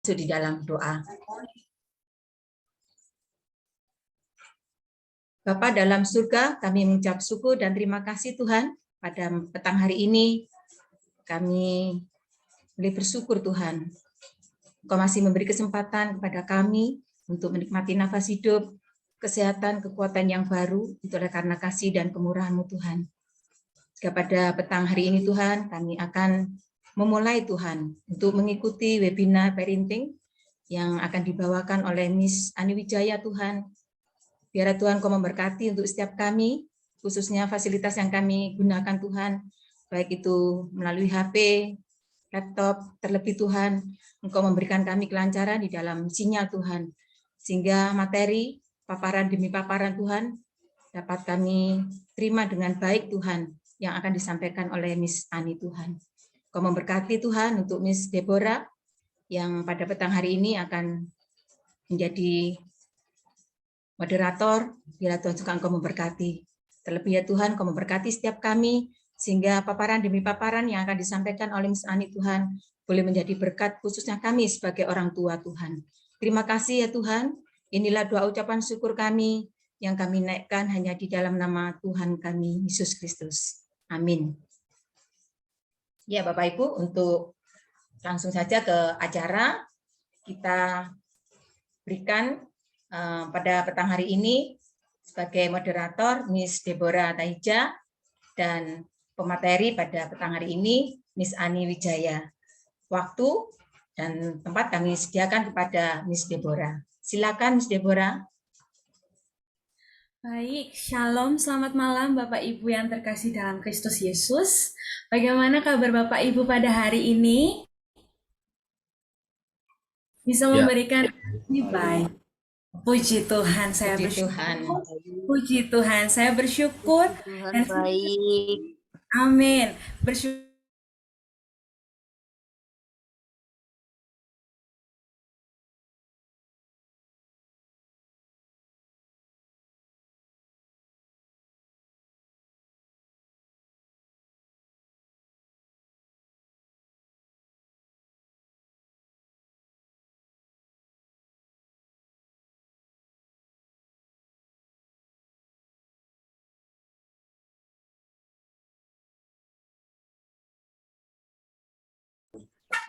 di dalam doa. Bapa dalam surga, kami mengucap syukur dan terima kasih Tuhan pada petang hari ini. Kami boleh bersyukur Tuhan. Engkau masih memberi kesempatan kepada kami untuk menikmati nafas hidup, kesehatan, kekuatan yang baru, itu adalah karena kasih dan kemurahan-Mu Tuhan. Jika pada petang hari ini Tuhan, kami akan memulai Tuhan untuk mengikuti webinar parenting yang akan dibawakan oleh Miss Ani Wijaya Tuhan. Biar Tuhan Kau memberkati untuk setiap kami, khususnya fasilitas yang kami gunakan Tuhan, baik itu melalui HP, laptop, terlebih Tuhan, Engkau memberikan kami kelancaran di dalam sinyal Tuhan, sehingga materi, paparan demi paparan Tuhan, dapat kami terima dengan baik Tuhan, yang akan disampaikan oleh Miss Ani Tuhan. Kau memberkati Tuhan untuk Miss Deborah, yang pada petang hari ini akan menjadi moderator. Biar Tuhan juga Engkau memberkati. Terlebih ya Tuhan, Kau memberkati setiap kami, sehingga paparan demi paparan yang akan disampaikan oleh Miss Ani Tuhan, boleh menjadi berkat khususnya kami sebagai orang tua Tuhan. Terima kasih ya Tuhan, inilah doa ucapan syukur kami, yang kami naikkan hanya di dalam nama Tuhan kami, Yesus Kristus. Amin. Ya Bapak Ibu, untuk langsung saja ke acara, kita berikan pada petang hari ini sebagai moderator Miss Deborah Taija dan pemateri pada petang hari ini Miss Ani Wijaya. Waktu dan tempat kami sediakan kepada Miss Deborah. Silakan Miss Deborah. Baik, Shalom, selamat malam Bapak Ibu yang terkasih dalam Kristus Yesus. Bagaimana kabar Bapak Ibu pada hari ini? Bisa memberikan baik. Puji Tuhan, saya bersyukur. Puji Tuhan, saya bersyukur. Tuhan baik. Amin. Bersyukur.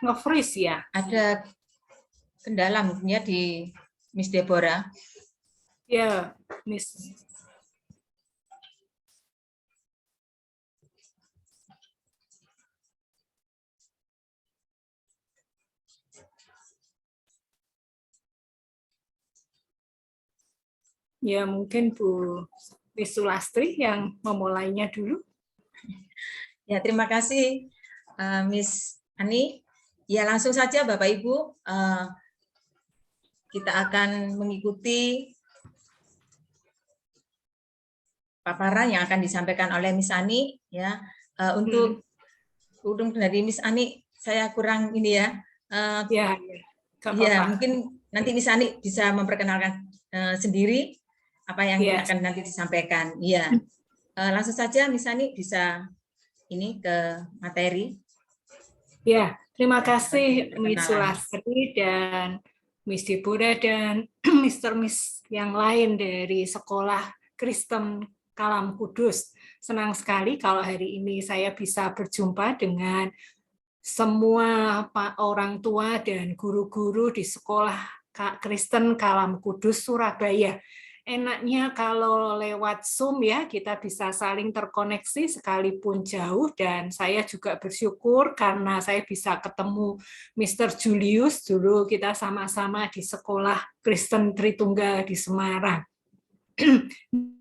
Nge-freeze ya? Ada kendala mungkin ya di Miss Deborah. Ya, Miss. Ya, mungkin Bu Miss Sulastri yang memulainya dulu. Ya, terima kasih Miss Ani. Ya, langsung saja Bapak Ibu, kita akan mengikuti paparan yang akan disampaikan oleh Miss Ani. Ya, untuk dari Miss Ani, saya kurang ini ya. Ya, mungkin nanti Miss Ani bisa memperkenalkan sendiri apa yang akan nanti disampaikan. Iya, langsung saja Miss Ani bisa ini ke materi. Ya, terima kasih Miss Sulastri dan Miss Deborah dan Miss yang lain dari Sekolah Kristen Kalam Kudus. Senang sekali kalau hari ini saya bisa berjumpa dengan semua orang tua dan guru-guru di Sekolah Kristen Kalam Kudus Surabaya. Enaknya kalau lewat Zoom ya, kita bisa saling terkoneksi sekalipun jauh, dan saya juga bersyukur karena saya bisa ketemu Mr. Julius, dulu kita sama-sama di Sekolah Kristen Tritunggal di Semarang.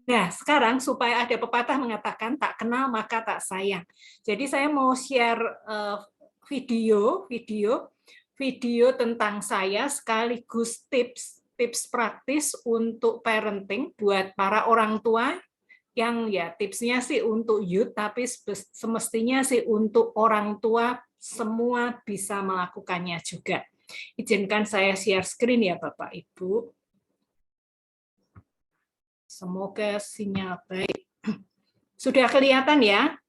Nah, sekarang supaya ada pepatah mengatakan tak kenal maka tak sayang. Jadi saya mau share video tentang saya sekaligus tips praktis untuk parenting buat para orang tua yang ya tipsnya sih untuk youth, tapi semestinya sih untuk orang tua semua bisa melakukannya juga. Izinkan saya share screen ya Bapak Ibu. Semoga sinyal baik. Sudah kelihatan ya?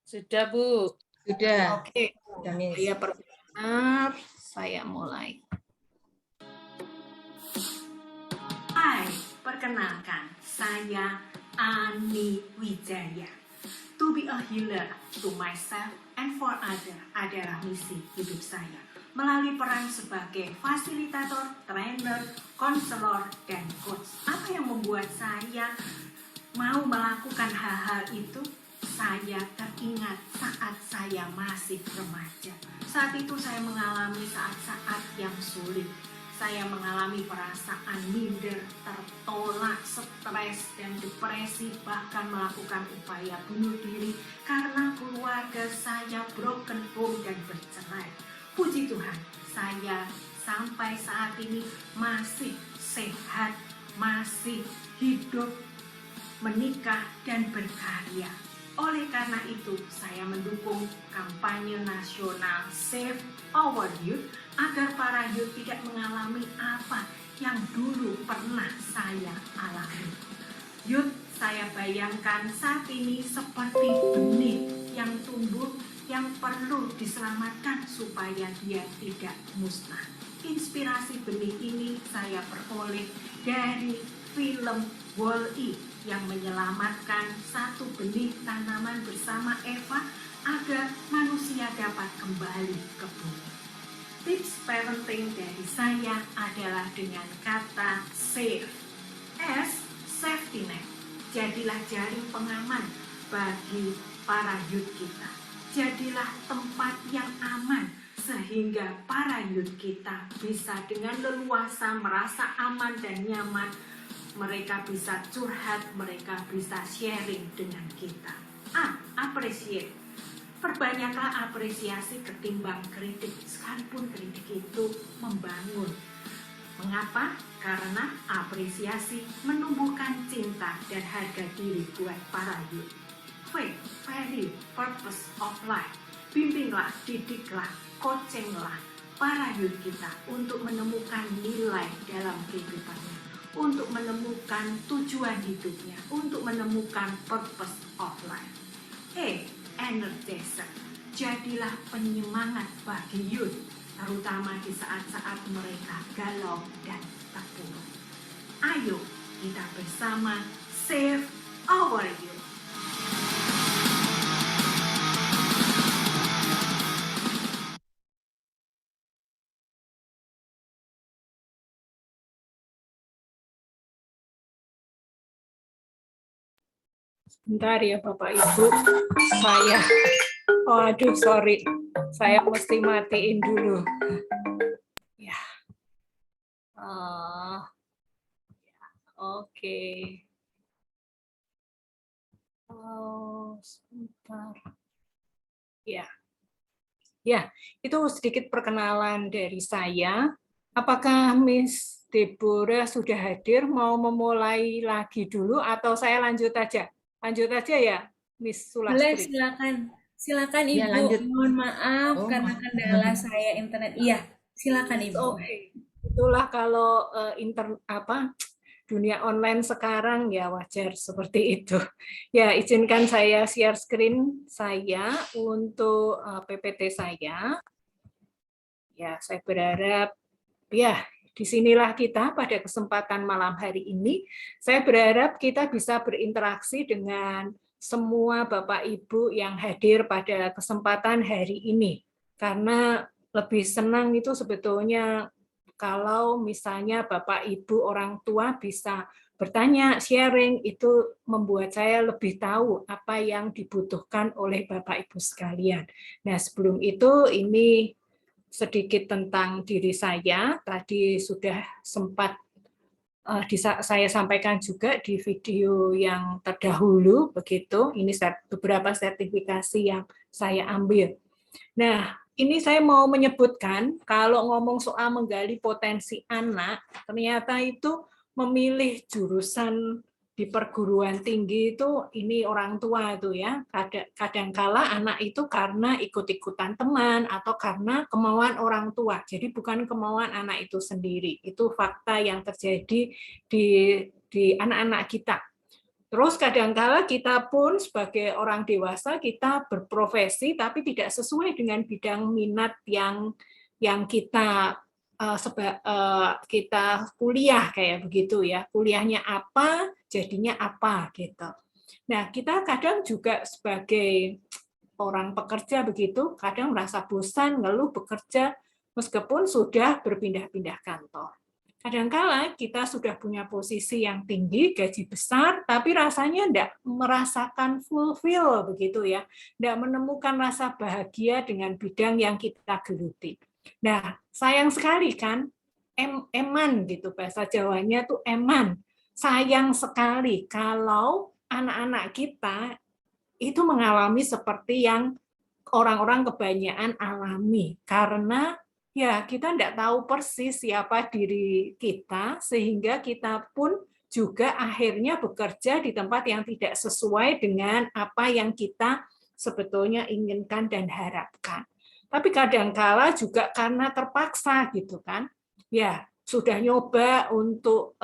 Sudah Bu. Sudah. Oke. Ya, perbenar. saya mulai. Hai, perkenalkan, saya Ani Wijaya. To be a healer to myself and for others adalah misi hidup saya. Melalui peran sebagai fasilitator, trainer, konselor, dan coach. Apa yang membuat saya mau melakukan hal-hal itu? Saya teringat saat saya masih remaja. Saat itu saya mengalami saat-saat yang sulit. Saya mengalami perasaan minder, tertolak, stres, dan depresi, bahkan melakukan upaya bunuh diri karena keluarga saya broken home dan bercerai. Puji Tuhan, saya sampai saat ini masih sehat, masih hidup, menikah, dan berkarya. Oleh karena itu, saya mendukung kampanye nasional Save Our Youth agar para youth tidak mengalami apa yang dulu pernah saya alami. Youth saya bayangkan saat ini seperti benih yang tumbuh yang perlu diselamatkan supaya dia tidak musnah. Inspirasi benih ini saya peroleh dari film Wall-E yang menyelamatkan satu benih tanaman bersama Eva agar manusia dapat kembali ke bumi. Tips parenting dari saya adalah dengan kata save. S, safety net. Jadilah jaring pengaman bagi para youth kita. Jadilah tempat yang aman sehingga para youth kita bisa dengan leluasa merasa aman dan nyaman. Mereka bisa curhat, mereka bisa sharing dengan kita. Appreciate. Perbanyaklah apresiasi ketimbang kritik, sekalipun kritik itu membangun. Mengapa? Karena apresiasi menumbuhkan cinta dan harga diri buat para youth. Faith, value, purpose of life. Bimbinglah, didiklah, coachinglah para youth kita untuk menemukan nilai dalam kehidupannya, untuk menemukan tujuan hidupnya, untuk menemukan purpose of life. Energizer. Jadilah penyemangat bagi youth, terutama di saat-saat mereka galau dan terpuruk. Ayo kita bersama Save Our Youth. Bentar ya Bapak Ibu, sorry, saya mesti matiin dulu. Ya, oke. Sebentar. Ya, itu sedikit perkenalan dari saya. Apakah Miss Deborah sudah hadir? Mau memulai lagi dulu atau saya lanjut aja? Lanjut aja ya, Miss Sulastri. Boleh, silakan Ibu. Ya, lanjut. Mohon maaf karena kendala saya internet. Iya, silakan Ibu. Oke. Itulah kalau dunia online sekarang ya wajar seperti itu. Ya, izinkan saya share screen saya untuk PPT saya. Ya, saya berharap ya disinilah kita pada kesempatan malam hari ini. Saya berharap kita bisa berinteraksi dengan semua Bapak Ibu yang hadir pada kesempatan hari ini. Karena lebih senang itu sebetulnya kalau misalnya Bapak Ibu orang tua bisa bertanya, sharing, itu membuat saya lebih tahu apa yang dibutuhkan oleh Bapak Ibu sekalian. Nah, sebelum itu ini sedikit tentang diri saya. Tadi sudah sempat saya sampaikan juga di video yang terdahulu, begitu. Ini beberapa sertifikasi yang saya ambil. Nah, ini saya mau menyebutkan, kalau ngomong soal menggali potensi anak, ternyata itu memilih jurusan di perguruan tinggi itu ini orang tua itu ya. Kadangkala anak itu karena ikut-ikutan teman atau karena kemauan orang tua. Jadi bukan kemauan anak itu sendiri. Itu fakta yang terjadi di anak-anak kita. Terus kadangkala kita pun sebagai orang dewasa kita berprofesi tapi tidak sesuai dengan bidang minat yang yang kita kita kuliah kayak begitu ya, kuliahnya apa, jadinya apa gitu. Nah, kita kadang juga sebagai orang pekerja begitu, kadang merasa bosan, ngeluh bekerja meskipun sudah berpindah-pindah kantor. Kadangkala kita sudah punya posisi yang tinggi, gaji besar, tapi rasanya tidak merasakan fulfill begitu ya, tidak menemukan rasa bahagia dengan bidang yang kita geluti. Nah, sayang sekali kan, eman gitu, bahasa Jawanya tuh eman. Sayang sekali kalau anak-anak kita itu mengalami seperti yang orang-orang kebanyakan alami, karena ya kita tidak tahu persis siapa diri kita, sehingga kita pun juga akhirnya bekerja di tempat yang tidak sesuai dengan apa yang kita sebetulnya inginkan dan harapkan. Tapi kadangkala juga karena terpaksa gitu kan, ya sudah nyoba untuk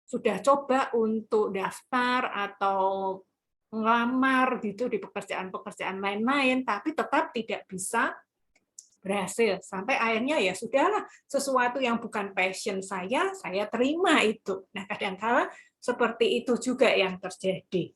sudah coba untuk daftar atau ngelamar gitu di pekerjaan-pekerjaan lain-lain, tapi tetap tidak bisa berhasil. Sampai akhirnya ya sudahlah, sesuatu yang bukan passion saya terima itu. Nah, kadang-kala seperti itu juga yang terjadi.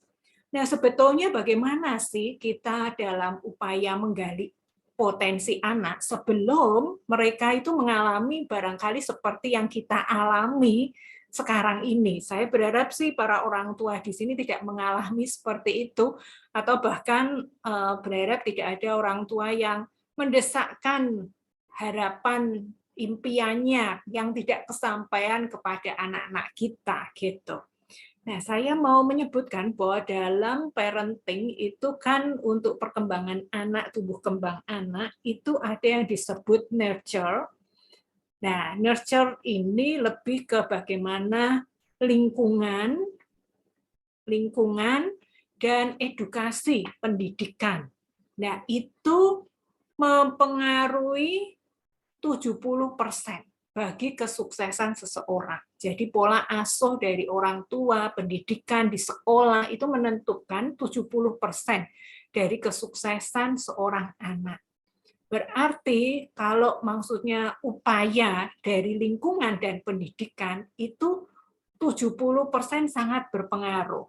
Nah, sebetulnya bagaimana sih kita dalam upaya menggali potensi anak sebelum mereka itu mengalami barangkali seperti yang kita alami sekarang ini. Saya berharap sih para orang tua di sini tidak mengalami seperti itu, atau bahkan berharap tidak ada orang tua yang mendesakkan harapan impiannya yang tidak kesampaian kepada anak-anak kita gitu. Nah, saya mau menyebutkan bahwa dalam parenting itu kan untuk perkembangan anak, tumbuh kembang anak, itu ada yang disebut nurture. Nah, nurture ini lebih ke bagaimana lingkungan dan edukasi pendidikan. Nah, itu mempengaruhi 70% bagi kesuksesan seseorang. Jadi pola asuh dari orang tua, pendidikan di sekolah itu menentukan 70% dari kesuksesan seorang anak. Berarti kalau maksudnya upaya dari lingkungan dan pendidikan itu 70% sangat berpengaruh.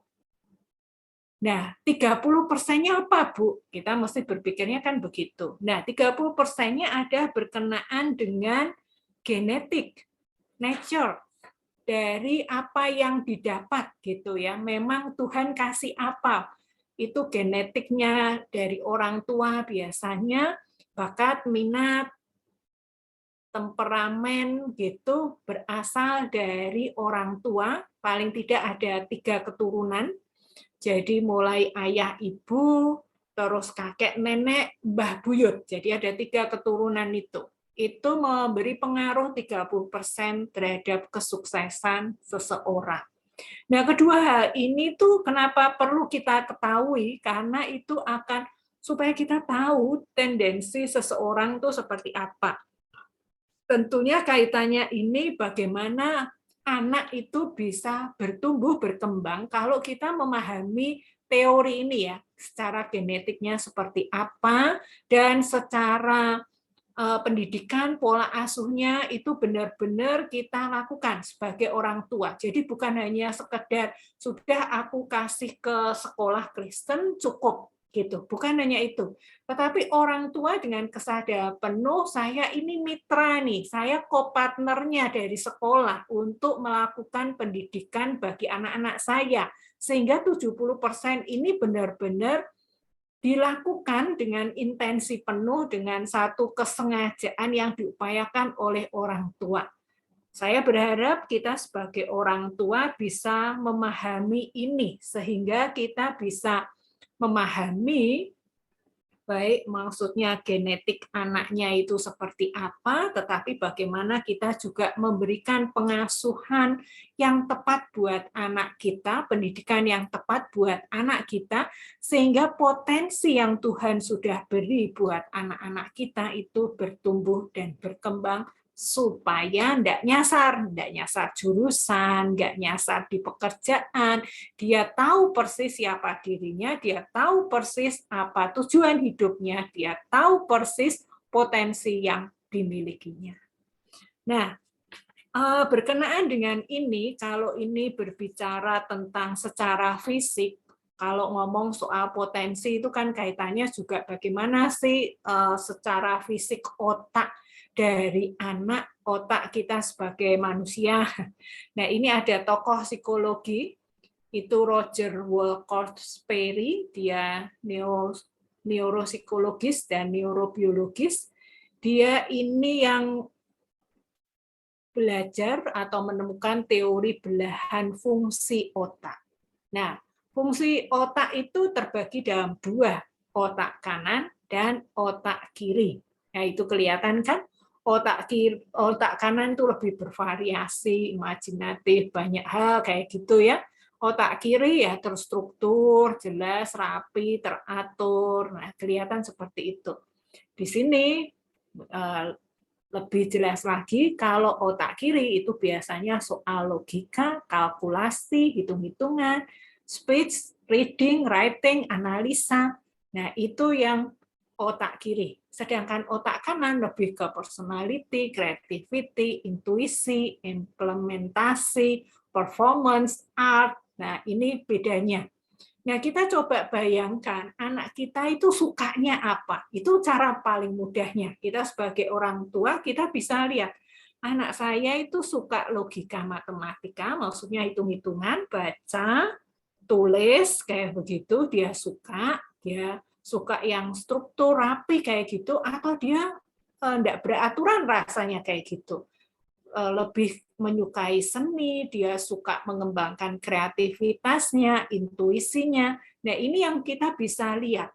Nah, 30%-nya apa, Bu? Kita mesti berpikirnya kan begitu. Nah, 30%-nya ada berkenaan dengan genetik, nature, dari apa yang didapat gitu ya. Memang Tuhan kasih apa? Itu genetiknya dari orang tua biasanya, bakat, minat, temperamen gitu berasal dari orang tua, paling tidak ada 3 keturunan. Jadi mulai ayah, ibu, terus kakek, nenek, mbah, buyut. Jadi ada 3 keturunan itu. Itu memberi pengaruh 30% terhadap kesuksesan seseorang. Nah, kedua hal ini tuh kenapa perlu kita ketahui, karena itu akan supaya kita tahu tendensi seseorang tuh seperti apa. Tentunya kaitannya ini bagaimana anak itu bisa bertumbuh, berkembang kalau kita memahami teori ini ya, secara genetiknya seperti apa, dan secara pendidikan, pola asuhnya itu benar-benar kita lakukan sebagai orang tua. Jadi bukan hanya sekedar sudah aku kasih ke sekolah Kristen cukup gitu, bukan hanya itu. Tetapi orang tua dengan kesadaran penuh, saya ini mitra nih, saya co-partnernya dari sekolah untuk melakukan pendidikan bagi anak-anak saya. Sehingga 70% ini benar-benar dilakukan dengan intensi penuh, dengan satu kesengajaan yang diupayakan oleh orang tua. Saya berharap kita sebagai orang tua bisa memahami ini, sehingga kita bisa memahami baik maksudnya genetik anaknya itu seperti apa, tetapi bagaimana kita juga memberikan pengasuhan yang tepat buat anak kita, pendidikan yang tepat buat anak kita, sehingga potensi yang Tuhan sudah beri buat anak-anak kita itu bertumbuh dan berkembang supaya nggak nyasar jurusan, nggak nyasar di pekerjaan. Dia tahu persis siapa dirinya, dia tahu persis apa tujuan hidupnya, dia tahu persis potensi yang dimilikinya. Nah, berkenaan dengan ini, kalau ini berbicara tentang secara fisik, kalau ngomong soal potensi itu kan kaitannya juga bagaimana sih secara fisik otak dari anak, otak kita sebagai manusia. Nah, ini ada tokoh psikologi, itu Roger Wolcott Sperry, dia neuropsikologis dan neurobiologis. Dia ini yang belajar atau menemukan teori belahan fungsi otak. Nah, fungsi otak itu terbagi dalam dua, otak kanan dan otak kiri. Nah, itu kelihatan kan? Otak kanan itu lebih bervariasi, imajinatif, banyak hal kayak gitu ya. Otak kiri ya terstruktur, jelas, rapi, teratur. Nah, kelihatan seperti itu. Di sini lebih jelas lagi kalau otak kiri itu biasanya soal logika, kalkulasi, hitung-hitungan, speech, reading, writing, analisa. Nah, itu yang otak kiri. Sedangkan otak kanan lebih ke personality, creativity, intuisi, implementasi, performance, art. Nah, ini bedanya. Nah, kita coba bayangkan anak kita itu sukanya apa. Itu cara paling mudahnya. Kita sebagai orang tua, kita bisa lihat. Anak saya itu suka logika matematika, maksudnya hitung-hitungan, baca, tulis, kayak begitu, dia suka yang struktur, rapi kayak gitu, atau dia enggak beraturan rasanya kayak gitu. Lebih menyukai seni, dia suka mengembangkan kreativitasnya, intuisinya. Nah, ini yang kita bisa lihat.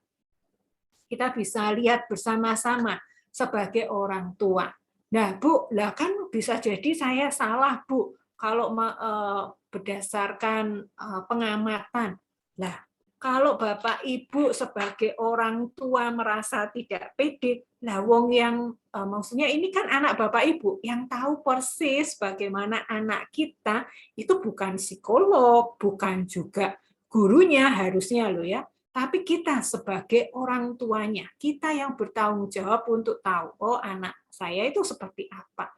Kita bisa lihat bersama-sama sebagai orang tua. Nah, Bu, lah kan bisa jadi saya salah, Bu, kalau berdasarkan pengamatan. Lah, kalau Bapak Ibu sebagai orang tua merasa tidak pede, nah wong yang maksudnya ini kan anak Bapak Ibu yang tahu persis bagaimana anak kita itu bukan psikolog, bukan juga gurunya harusnya loh ya, tapi kita sebagai orang tuanya, kita yang bertanggung jawab untuk tahu, oh anak saya itu seperti apa.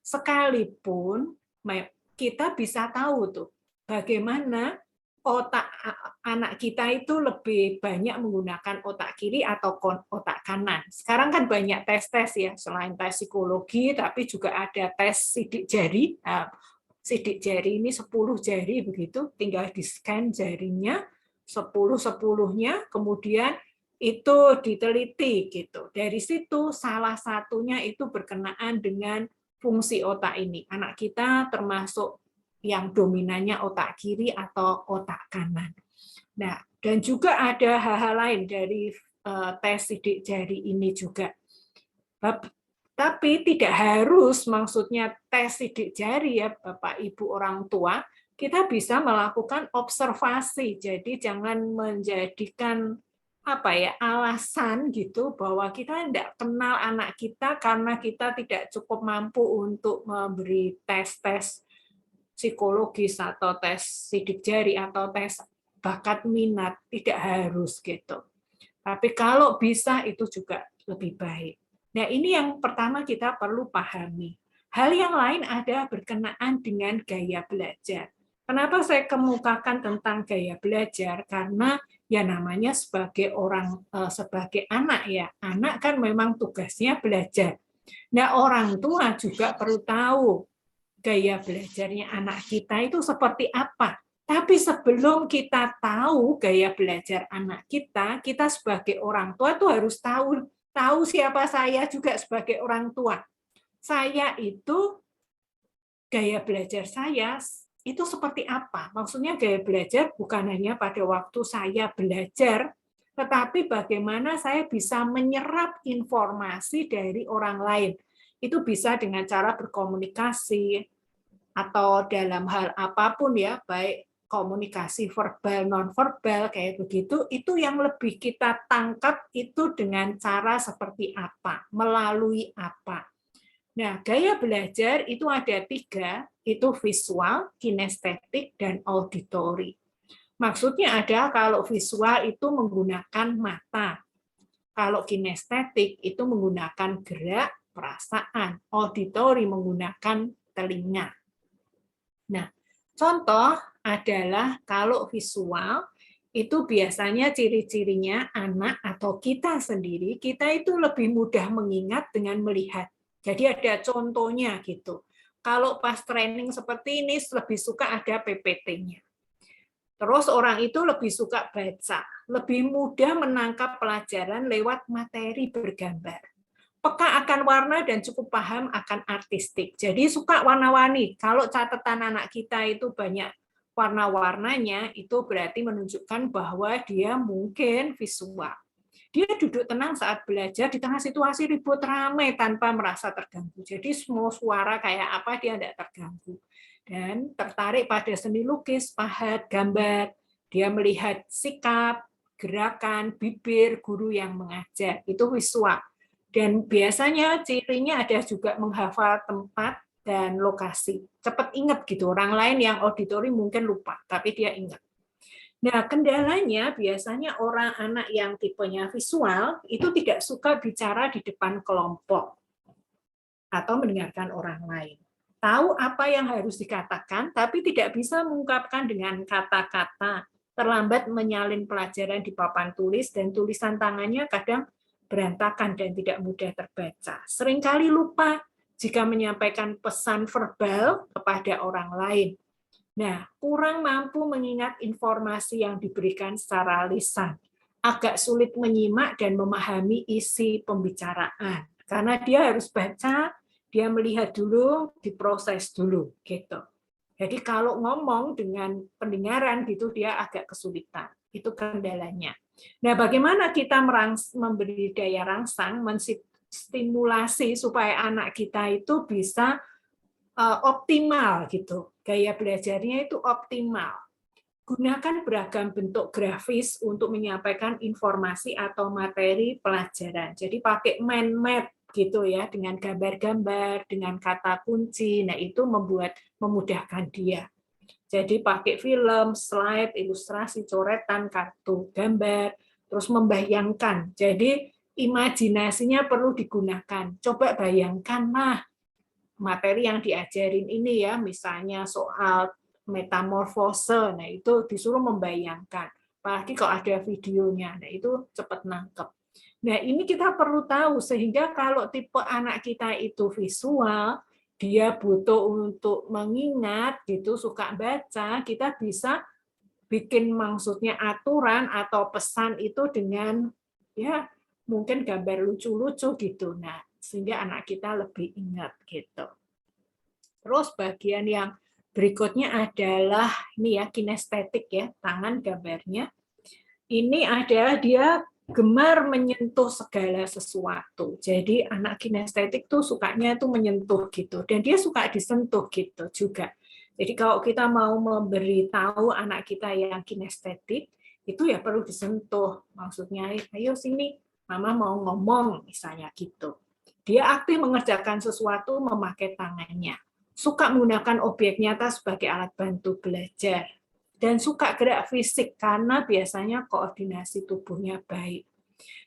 Sekalipun kita bisa tahu tuh bagaimana otak anak kita itu lebih banyak menggunakan otak kiri atau otak kanan. Sekarang kan banyak tes-tes ya, selain tes psikologi, tapi juga ada tes sidik jari. Nah, sidik jari ini 10 jari begitu, tinggal di-scan jarinya, 10-10-nya, kemudian itu diteliti gitu. Dari situ salah satunya itu berkenaan dengan fungsi otak ini. Anak kita termasuk yang dominannya otak kiri atau otak kanan. Nah, dan juga ada hal-hal lain dari tes sidik jari ini juga. Tapi tidak harus maksudnya tes sidik jari ya Bapak Ibu orang tua, kita bisa melakukan observasi. Jadi jangan menjadikan alasan gitu bahwa kita tidak kenal anak kita karena kita tidak cukup mampu untuk memberi tes-tes psikologis atau tes sidik jari atau tes bakat minat, tidak harus gitu. Tapi kalau bisa itu juga lebih baik. Nah, ini yang pertama kita perlu pahami. Hal yang lain ada berkenaan dengan gaya belajar. Kenapa saya kemukakan tentang gaya belajar? Karena ya namanya sebagai sebagai anak ya. Anak kan memang tugasnya belajar. Nah, orang tua juga perlu tahu gaya belajarnya anak kita itu seperti apa. Tapi sebelum kita tahu gaya belajar anak kita, kita sebagai orang tua tuh harus tahu siapa saya juga sebagai orang tua. Saya itu gaya belajar saya itu seperti apa? Maksudnya gaya belajar bukan hanya pada waktu saya belajar, tetapi bagaimana saya bisa menyerap informasi dari orang lain. Itu bisa dengan cara berkomunikasi atau dalam hal apapun ya, baik komunikasi verbal, non-verbal, kayak begitu, itu yang lebih kita tangkap itu dengan cara seperti apa, melalui apa. Nah, gaya belajar itu ada 3, itu visual, kinestetik, dan auditori. Maksudnya ada kalau visual itu menggunakan mata, kalau kinestetik itu menggunakan gerak, perasaan, auditori menggunakan telinga. Nah, contoh adalah kalau visual itu biasanya ciri-cirinya anak atau kita sendiri, kita itu lebih mudah mengingat dengan melihat. Jadi ada contohnya gitu. Kalau pas training seperti ini lebih suka ada PPT-nya. Terus orang itu lebih suka baca, lebih mudah menangkap pelajaran lewat materi bergambar. Peka akan warna dan cukup paham akan artistik. Jadi suka warna-warni. Kalau catatan anak kita itu banyak warna-warnanya, itu berarti menunjukkan bahwa dia mungkin visual. Dia duduk tenang saat belajar di tengah situasi ribut ramai tanpa merasa terganggu. Jadi semua suara kayak apa dia tidak terganggu. Dan tertarik pada seni lukis, pahat, gambar. Dia melihat sikap, gerakan, bibir guru yang mengajar. Itu visual. Dan biasanya cirinya ada juga menghafal tempat dan lokasi. Cepat ingat gitu. Orang lain yang auditori mungkin lupa, tapi dia ingat. Nah, kendalanya biasanya orang anak yang tipenya visual itu tidak suka bicara di depan kelompok atau mendengarkan orang lain. Tahu apa yang harus dikatakan, tapi tidak bisa mengungkapkan dengan kata-kata. Terlambat menyalin pelajaran di papan tulis, dan tulisan tangannya kadang berantakan dan tidak mudah terbaca. Seringkali lupa jika menyampaikan pesan verbal kepada orang lain. Nah, kurang mampu mengingat informasi yang diberikan secara lisan. Agak sulit menyimak dan memahami isi pembicaraan. Karena dia harus baca, dia melihat dulu, diproses dulu, gitu. Jadi kalau ngomong dengan pendengaran gitu dia agak kesulitan. Itu kendalanya. Nah, bagaimana kita memberi daya rangsang, menstimulasi supaya anak kita itu bisa optimal gitu. Gaya belajarnya itu optimal. Gunakan beragam bentuk grafis untuk menyampaikan informasi atau materi pelajaran. Jadi pakai mind map gitu ya, dengan gambar-gambar, dengan kata kunci. Nah, itu memudahkan dia. Jadi pakai film, slide, ilustrasi, coretan, kartu, gambar, terus membayangkan. Jadi imajinasinya perlu digunakan. Coba bayangkanlah materi yang diajarin ini ya, misalnya soal metamorfose, nah itu disuruh membayangkan. Apalagi kalau ada videonya, nah itu cepat nangkep. Nah ini kita perlu tahu, sehingga kalau tipe anak kita itu visual, dia butuh untuk mengingat, gitu, suka baca, kita bisa bikin maksudnya aturan atau pesan itu dengan ya mungkin gambar lucu-lucu gitu. Nah, sehingga anak kita lebih ingat gitu. Terus bagian yang berikutnya adalah ini ya kinestetik ya, tangan gambarnya. Ini adalah dia gemar menyentuh segala sesuatu. Jadi anak kinestetik tuh sukanya tuh menyentuh gitu, dan dia suka disentuh gitu juga. Jadi kalau kita mau memberitahu anak kita yang kinestetik, itu ya perlu disentuh. Maksudnya, ayo sini, mama mau ngomong, misalnya gitu. Dia aktif mengerjakan sesuatu memakai tangannya. Suka menggunakan objek nyata sebagai alat bantu belajar. Dan suka gerak fisik karena biasanya koordinasi tubuhnya baik.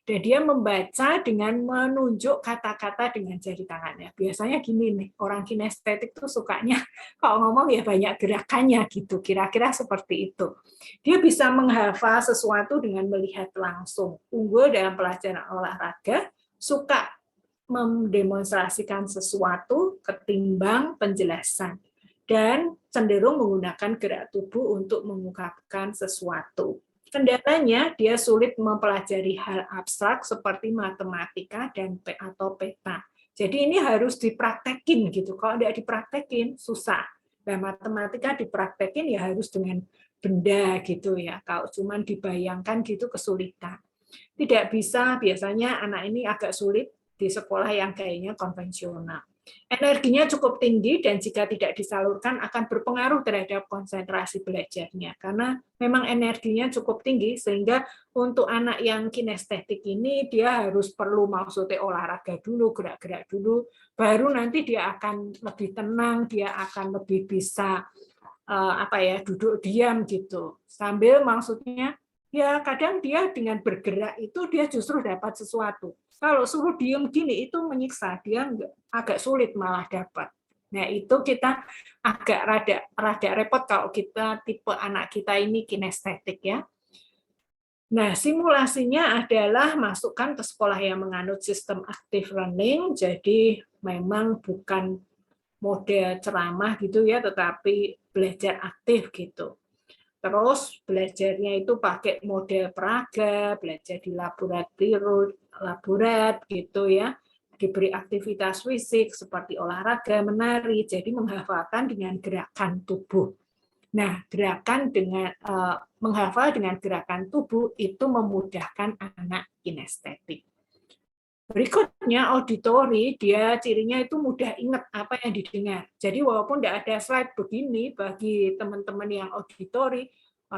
Dan dia membaca dengan menunjuk kata-kata dengan jari tangannya. Biasanya gini nih, orang kinestetik tuh sukanya kalau ngomong ya banyak gerakannya gitu, kira-kira seperti itu. Dia bisa menghafal sesuatu dengan melihat langsung. Unggul dalam pelajaran olahraga, suka mendemonstrasikan sesuatu ketimbang penjelasan, dan cenderung menggunakan gerak tubuh untuk mengungkapkan sesuatu. Kendalanya, dia sulit mempelajari hal abstrak seperti matematika dan atau peta. Jadi ini harus dipraktekin gitu. Kalau tidak dipraktekin, susah. Nah, matematika dipraktekin ya harus dengan benda gitu ya. Kalau cuma dibayangkan gitu kesulitan. Tidak bisa, biasanya anak ini agak sulit di sekolah yang kayaknya konvensional. Energinya cukup tinggi dan jika tidak disalurkan akan berpengaruh terhadap konsentrasi belajarnya karena memang energinya cukup tinggi sehingga untuk anak yang kinestetik ini dia harus perlu maksudnya olahraga dulu, gerak-gerak dulu, baru nanti dia akan lebih tenang, dia akan lebih bisa duduk diam gitu. Sambil maksudnya ya kadang dia dengan bergerak itu dia justru dapat sesuatu. Kalau suruh diem gini itu menyiksa, dia agak sulit malah dapat. Nah itu kita agak rada repot kalau kita tipe anak kita ini kinestetik ya. Nah simulasinya adalah masukkan ke sekolah yang menganut sistem active learning, jadi memang bukan model ceramah gitu ya, tetapi belajar aktif gitu. Terus belajarnya itu pakai model peraga, belajar di laborat gitu ya, diberi aktivitas fisik seperti olahraga, menari, jadi menghafalkan dengan gerakan tubuh. Nah, menghafal dengan gerakan tubuh itu memudahkan anak kinestetik. Berikutnya auditori, dia cirinya itu mudah ingat apa yang didengar. Jadi walaupun tidak ada slide begini bagi teman-teman yang auditori,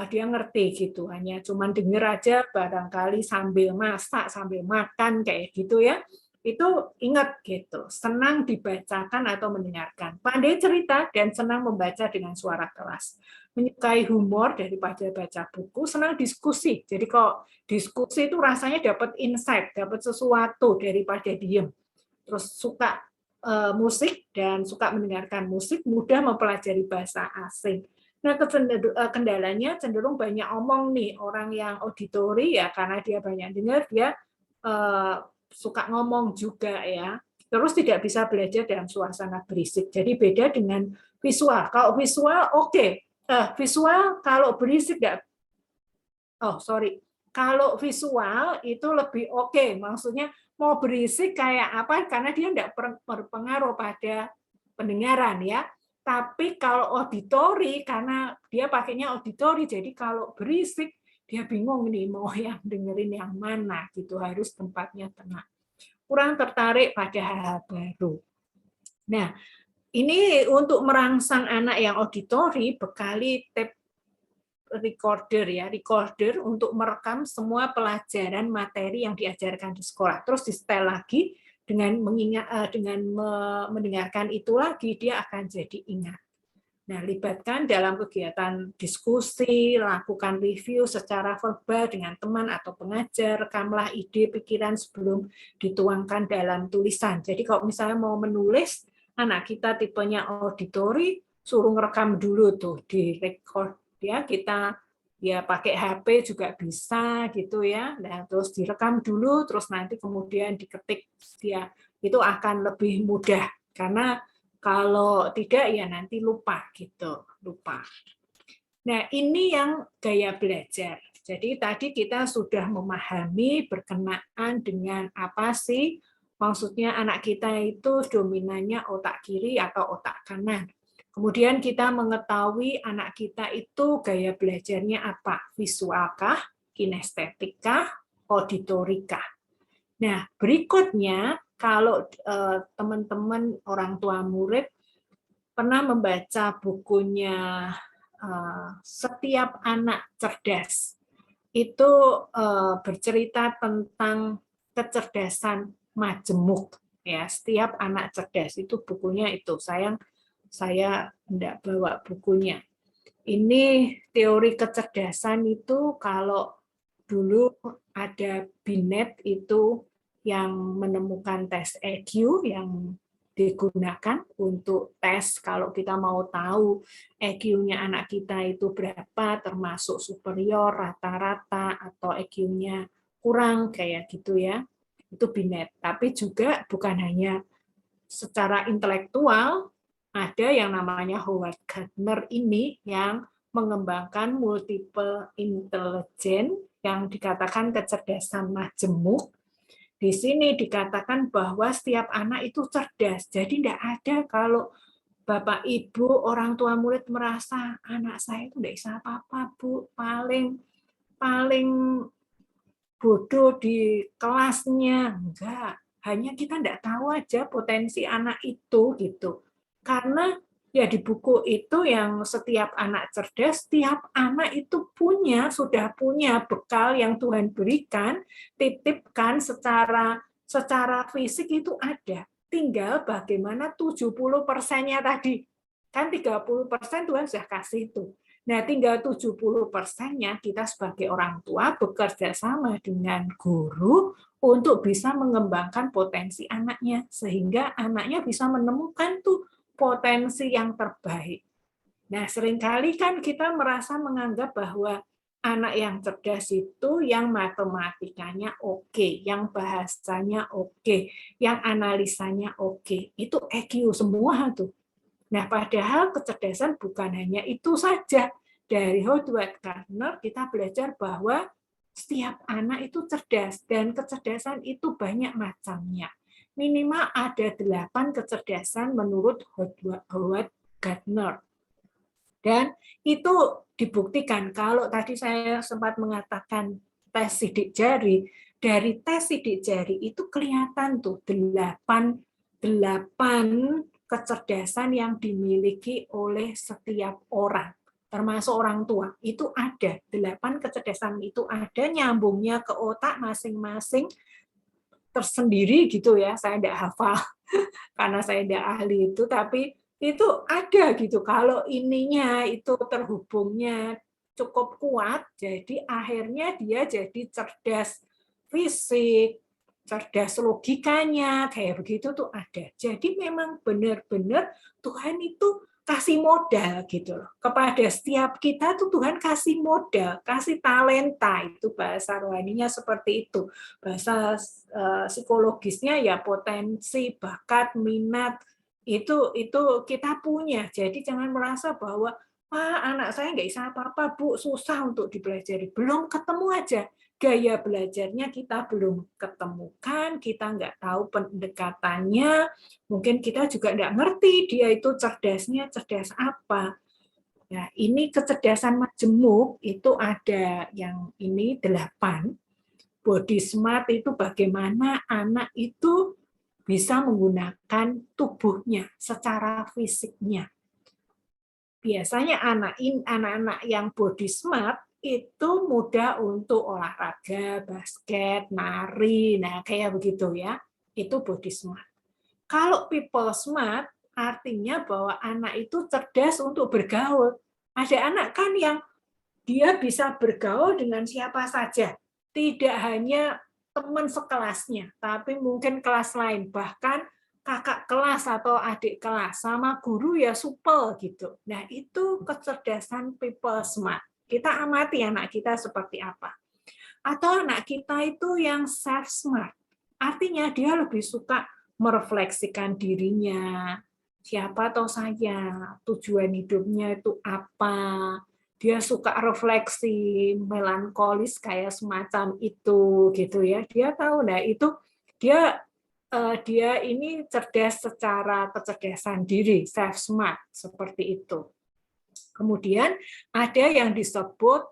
dia ngerti gitu. Hanya cuman dengar aja barangkali sambil masak, sambil makan kayak gitu ya. Itu ingat gitu. Senang dibacakan atau mendengarkan. Pandai cerita dan senang membaca dengan suara keras. Menyukai humor daripada baca buku, senang diskusi. Jadi kalau diskusi itu rasanya dapat insight, dapat sesuatu daripada diem. Terus suka musik dan suka mendengarkan musik, mudah mempelajari bahasa asing. Nah, kendalanya cenderung banyak omong nih orang yang auditori ya karena dia banyak dengar, dia suka ngomong juga ya. Terus tidak bisa belajar dalam suasana berisik. Jadi beda dengan visual. Kalau visual oke. Visual kalau berisik enggak. Kalau visual itu lebih oke. Maksudnya mau berisik kayak apa karena dia enggak berpengaruh pada pendengaran ya. Tapi kalau auditori karena dia pakainya auditori jadi kalau berisik dia bingung nih mau yang dengerin yang mana gitu, harus tempatnya tenang. Kurang tertarik pada hal-hal baru. Nah, ini untuk merangsang anak yang auditori bekali tape recorder untuk merekam semua pelajaran materi yang diajarkan di sekolah. Terus di-setel lagi dengan mendengarkan itu lagi dia akan jadi ingat. Nah, libatkan dalam kegiatan diskusi, lakukan review secara verbal dengan teman atau pengajar, rekamlah ide, pikiran sebelum dituangkan dalam tulisan. Jadi kalau misalnya mau menulis, anak kita tipenya auditori, suruh ngerekam dulu tuh, di record ya, kita ya pakai HP juga bisa gitu ya. Nah, terus direkam dulu, terus nanti kemudian diketik dia, itu akan lebih mudah karena kalau tidak ya nanti lupa gitu, lupa. Nah, ini yang gaya belajar. Jadi tadi kita sudah memahami berkenaan dengan apa sih maksudnya anak kita itu dominannya otak kiri atau otak kanan. Kemudian kita mengetahui anak kita itu gaya belajarnya apa? Visualkah, kinestetikah, auditorikah? Nah, berikutnya kalau teman-teman orang tua murid pernah membaca bukunya Setiap Anak Cerdas, itu bercerita tentang kecerdasan majemuk. Ya, Setiap Anak Cerdas itu bukunya itu. Sayang saya tidak bawa bukunya. Ini teori kecerdasan itu kalau dulu ada Binet itu yang menemukan tes EQ yang digunakan untuk tes kalau kita mau tahu EQ-nya anak kita itu berapa, termasuk superior, rata-rata, atau EQ-nya kurang, kayak gitu ya. Itu Binet. Tapi juga bukan hanya secara intelektual, ada yang namanya Howard Gardner ini yang mengembangkan multiple intelligence yang dikatakan kecerdasan majemuk. Di sini dikatakan bahwa setiap anak itu cerdas. Jadi tidak ada kalau Bapak Ibu orang tua murid merasa anak saya itu tidak bisa apa-apa, Bu, paling bodoh di kelasnya. Enggak. hanya kita tidak tahu aja potensi anak itu gitu. Karena ya di buku itu yang setiap anak cerdas, setiap anak itu sudah punya bekal yang Tuhan berikan, titipkan secara fisik itu ada. Tinggal bagaimana 70%-nya tadi. Kan 30% Tuhan sudah kasih itu. Nah, tinggal 70%-nya kita sebagai orang tua bekerja sama dengan guru untuk bisa mengembangkan potensi anaknya, sehingga anaknya bisa menemukan tuh potensi yang terbaik. Nah, seringkali kan kita merasa menganggap bahwa anak yang cerdas itu yang matematikanya oke, yang bahasanya oke, yang analisanya oke. Itu EQ semua tuh. Nah, padahal kecerdasan bukan hanya itu saja. Dari Howard Gardner kita belajar bahwa setiap anak itu cerdas, dan kecerdasan itu banyak macamnya. Minimal ada 8 kecerdasan menurut Howard Gardner. Dan itu dibuktikan. Kalau tadi saya sempat mengatakan tes sidik jari, dari tes sidik jari itu kelihatan tuh 8 kecerdasan yang dimiliki oleh setiap orang, termasuk orang tua. Itu ada, 8 kecerdasan itu ada, nyambungnya ke otak masing-masing tersendiri gitu ya. Saya tidak hafal karena saya tidak ahli itu, tapi itu ada gitu. Kalau ininya itu terhubungnya cukup kuat, jadi akhirnya dia jadi cerdas fisik, cerdas logikanya, kayak begitu tuh ada. Jadi memang benar-benar Tuhan itu kasih modal gitu loh. Kepada setiap kita tuh Tuhan kasih modal, kasih talenta, itu bahasa rohaninya seperti itu. Bahasa psikologisnya ya potensi, bakat, minat, itu kita punya. Jadi jangan merasa bahwa anak saya nggak bisa apa-apa, Bu, susah untuk dipelajari. Belum ketemu aja. Gaya belajarnya kita belum ketemukan, kita nggak tahu pendekatannya, mungkin kita juga nggak ngerti dia itu cerdasnya cerdas apa. Nah, ini kecerdasan majemuk itu ada yang ini 8. Body smart itu bagaimana anak itu bisa menggunakan tubuhnya secara fisiknya. Biasanya anak-anak yang body smart itu mudah untuk olahraga, basket, nari, nah kayak begitu ya. Itu body smart. Kalau people smart artinya bahwa anak itu cerdas untuk bergaul. Ada anak kan yang dia bisa bergaul dengan siapa saja. Tidak hanya teman sekelasnya, tapi mungkin kelas lain, bahkan kakak kelas atau adik kelas, sama guru ya supel gitu. Nah, itu kecerdasan people smart. Kita amati anak kita seperti apa. Atau anak kita itu yang self smart. Artinya dia lebih suka merefleksikan dirinya. Siapa atau saya, tujuan hidupnya itu apa. Dia suka refleksi, melankolis kayak semacam itu gitu ya. Dia tahu, nah itu dia ini cerdas secara kecerdasan diri, self smart seperti itu. Kemudian ada yang disebut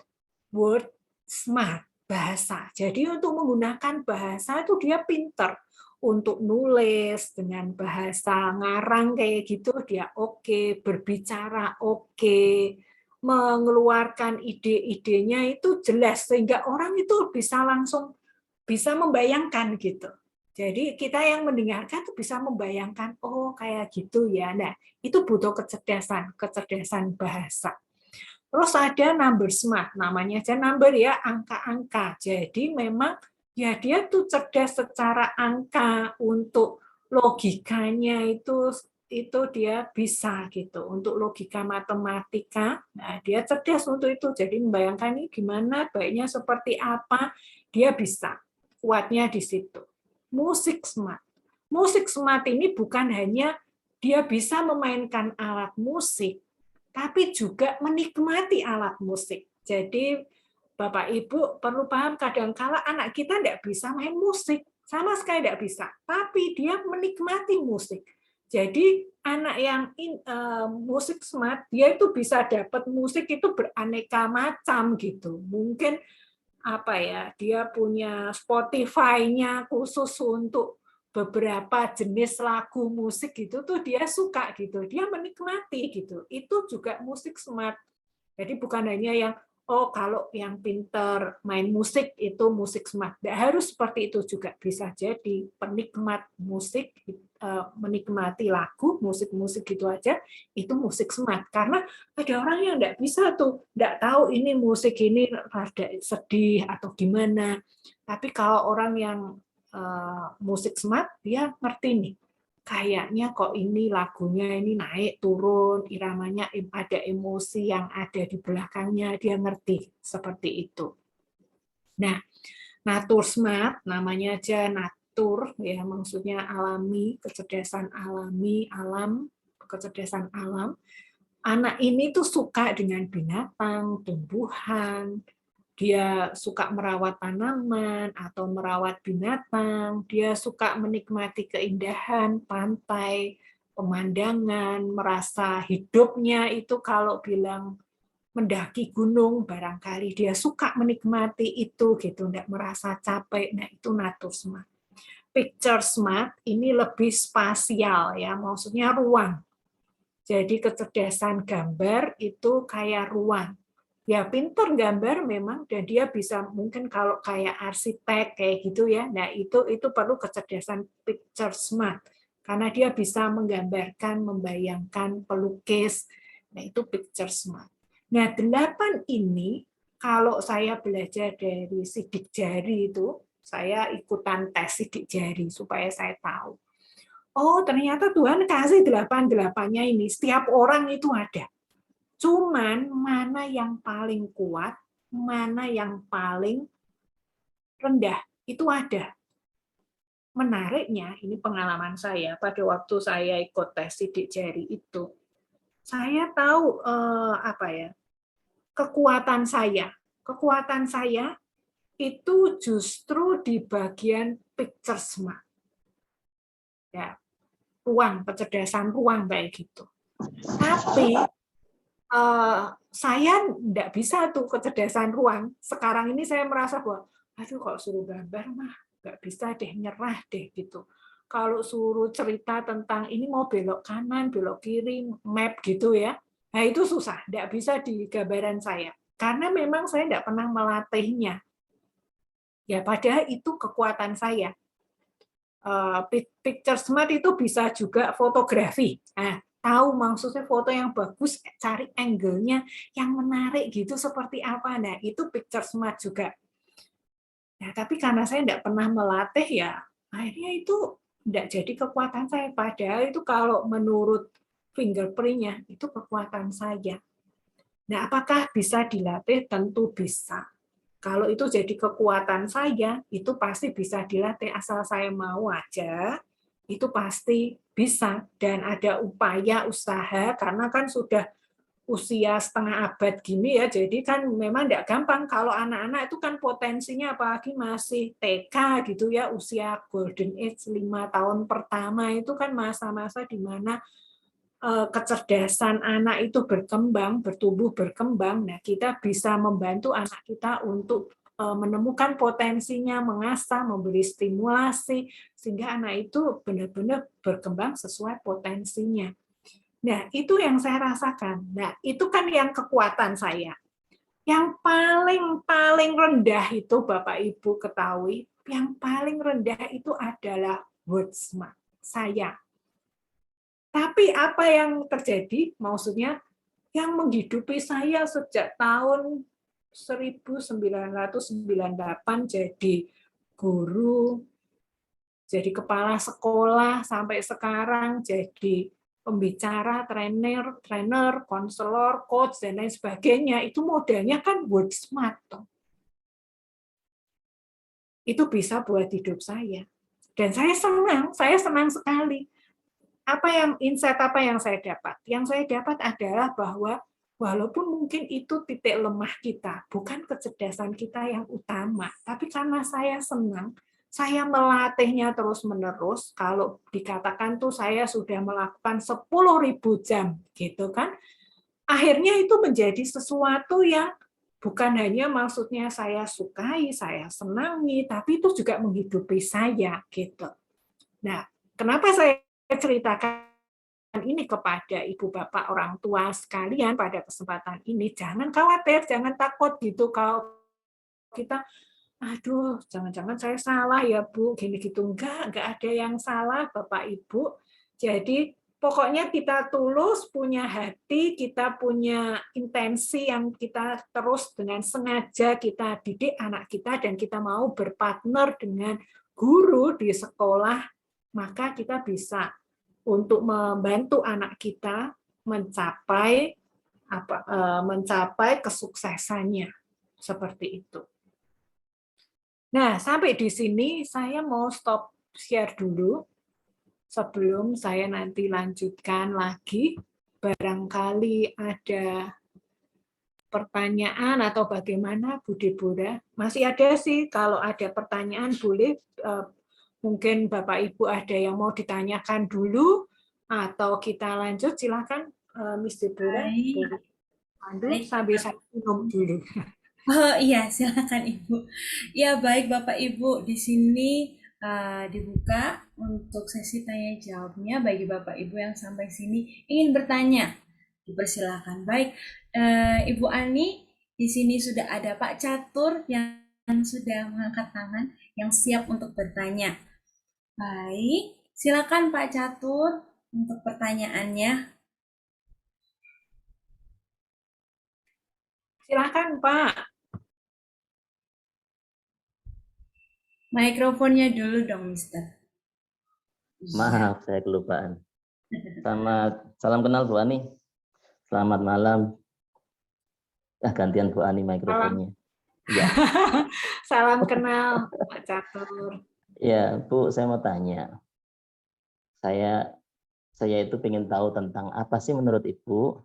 word smart, bahasa. Jadi untuk menggunakan bahasa itu dia pinter. Untuk nulis dengan bahasa ngarang kayak gitu dia oke, berbicara oke, mengeluarkan ide-idenya itu jelas sehingga orang itu bisa langsung bisa membayangkan gitu. Jadi kita yang mendengarkan tuh bisa membayangkan, oh kayak gitu ya. Nah, itu butuh kecerdasan bahasa. Terus ada number smart, namanya aja number ya, angka-angka. Jadi memang ya dia tuh cerdas secara angka, untuk logikanya itu dia bisa gitu. Untuk logika matematika, nah dia cerdas untuk itu. Jadi membayangkan ini gimana, baiknya seperti apa, dia bisa. Kuatnya di situ. Musik smart. Musik smart ini bukan hanya dia bisa memainkan alat musik, tapi juga menikmati alat musik. Jadi Bapak Ibu perlu paham, kadang-kala anak kita tidak bisa main musik, sama sekali tidak bisa, tapi dia menikmati musik. Jadi anak yang musik smart, dia itu bisa dapat musik itu beraneka macam gitu. Mungkin apa ya, dia punya Spotify-nya khusus untuk beberapa jenis lagu musik gitu tuh dia suka gitu, dia menikmati gitu. Itu juga musik smart. Jadi bukan hanya yang kalau yang pinter main musik itu musik smart. Tidak harus seperti itu juga, bisa jadi penikmat musik menikmati lagu musik-musik gitu aja itu musik smart. Karena ada orang yang tidak bisa tuh, tidak tahu ini musik ini rada sedih atau gimana. Tapi kalau orang yang musik smart, dia ngerti nih, kayaknya kok ini lagunya ini naik turun, iramanya ada emosi yang ada di belakangnya, dia ngerti seperti itu. Nah, natur smart namanya aja natur ya, maksudnya alami, kecerdasan alami, alam, kecerdasan alam. Anak ini tuh suka dengan binatang, tumbuhan, dia suka merawat tanaman atau merawat binatang, dia suka menikmati keindahan pantai, pemandangan, merasa hidupnya itu kalau bilang mendaki gunung, barangkali dia suka menikmati itu gitu, tidak merasa capek. Nah, itu natur smart. Picture smart ini lebih spasial ya, maksudnya ruang. Jadi kecerdasan gambar itu kayak ruang. Ya pinter gambar memang, dan dia bisa mungkin kalau kayak arsitek kayak gitu ya. Nah itu perlu kecerdasan picture smart karena dia bisa menggambarkan, membayangkan, pelukis. Nah itu picture smart. Nah 8 ini kalau saya belajar dari sidik jari itu, saya ikutan tes sidik jari supaya saya tahu. Oh ternyata Tuhan kasih 8-8-nya ini, setiap orang itu ada. Cuman mana yang paling kuat, mana yang paling rendah, itu ada. Menariknya, ini pengalaman saya pada waktu saya ikut tes sidik jari itu, saya tahu kekuatan saya. Kekuatan saya itu justru di bagian picture smart. Ya, ruang, kecerdasan ruang baik gitu. Tapi saya tidak bisa tuh kecerdasan ruang. Sekarang ini saya merasa bahwa, aduh kalau suruh gambar mah nggak bisa deh, nyerah deh gitu. Kalau suruh cerita tentang ini mau belok kanan, belok kiri, map gitu ya, nah itu susah, tidak bisa di gambaran saya. Karena memang saya tidak pernah melatihnya. Ya padahal itu kekuatan saya. Picture smart itu bisa juga fotografi. Nah, tahu maksudnya foto yang bagus, cari angle-nya yang menarik gitu seperti apa. Nah, itu picture smart juga. Nah, tapi karena saya tidak pernah melatih ya, akhirnya itu tidak jadi kekuatan saya. Padahal itu kalau menurut fingerprint-nya, itu kekuatan saya. Nah, apakah bisa dilatih? Tentu bisa. Kalau itu jadi kekuatan saya, itu pasti bisa dilatih. Asal saya mau aja, itu pasti bisa. Dan ada upaya, usaha, karena kan sudah usia setengah abad gini ya, jadi kan memang tidak gampang. Kalau anak-anak itu kan potensinya apalagi masih TK gitu ya, usia golden age 5 tahun pertama itu kan masa-masa di mana kecerdasan anak itu berkembang, bertumbuh, berkembang. Nah, kita bisa membantu anak kita untuk menemukan potensinya, mengasah, memberi stimulasi, sehingga anak itu benar-benar berkembang sesuai potensinya. Nah, itu yang saya rasakan. Nah, itu kan yang kekuatan saya. Yang paling rendah itu Bapak Ibu ketahui, yang paling rendah itu adalah word smart, saya. Tapi apa yang terjadi? Maksudnya yang menghidupi saya sejak tahun 1998 jadi guru, jadi kepala sekolah, sampai sekarang jadi pembicara, trainer, konselor, coach, dan lain sebagainya. Itu modalnya kan word smart. Itu bisa buat hidup saya. Dan saya senang sekali. Insight apa yang saya dapat? Yang saya dapat adalah bahwa walaupun mungkin itu titik lemah kita, bukan kecerdasan kita yang utama, tapi karena saya senang, saya melatihnya terus-menerus. Kalau dikatakan tuh saya sudah melakukan 10.000 jam, gitu kan? Akhirnya itu menjadi sesuatu yang bukan hanya maksudnya saya sukai, saya senangi, tapi itu juga menghidupi saya, gitu. Nah, kenapa saya ceritakan ini kepada ibu bapak orang tua sekalian pada kesempatan ini? Jangan khawatir, jangan takut gitu kalau kita, aduh, jangan-jangan saya salah ya Bu, gini gitu. Enggak ada yang salah Bapak Ibu. Jadi pokoknya kita tulus, punya hati, kita punya intensi yang kita terus dengan sengaja kita didik anak kita, dan kita mau berpartner dengan guru di sekolah, maka kita bisa untuk membantu anak kita mencapai kesuksesannya, seperti itu. Nah, sampai di sini saya mau stop share dulu sebelum saya nanti lanjutkan lagi. Barangkali ada pertanyaan atau bagaimana, Bu Deborah? Masih ada sih, kalau ada pertanyaan boleh, mungkin Bapak Ibu ada yang mau ditanyakan dulu, atau kita lanjut, silakan Miss Deborah. Baik. Sambil saya minum dulu. Oh iya, silakan Ibu. Ya, baik Bapak Ibu, di sini dibuka untuk sesi tanya jawabnya bagi Bapak Ibu yang sampai sini ingin bertanya. Dipersilakan. Baik, Ibu Ani, di sini sudah ada Pak Catur yang sudah mengangkat tangan, yang siap untuk bertanya. Baik, silakan Pak Catur untuk pertanyaannya. Silakan Pak. Mikrofonnya dulu dong, Mister. Maaf, saya kelupaan. Salam kenal Bu Ani. Selamat malam. Gantian Bu Ani mikrofonnya. Ya. Salam kenal Pak Catur. Ya, Bu, saya mau tanya. Saya itu ingin tahu tentang apa sih menurut Ibu.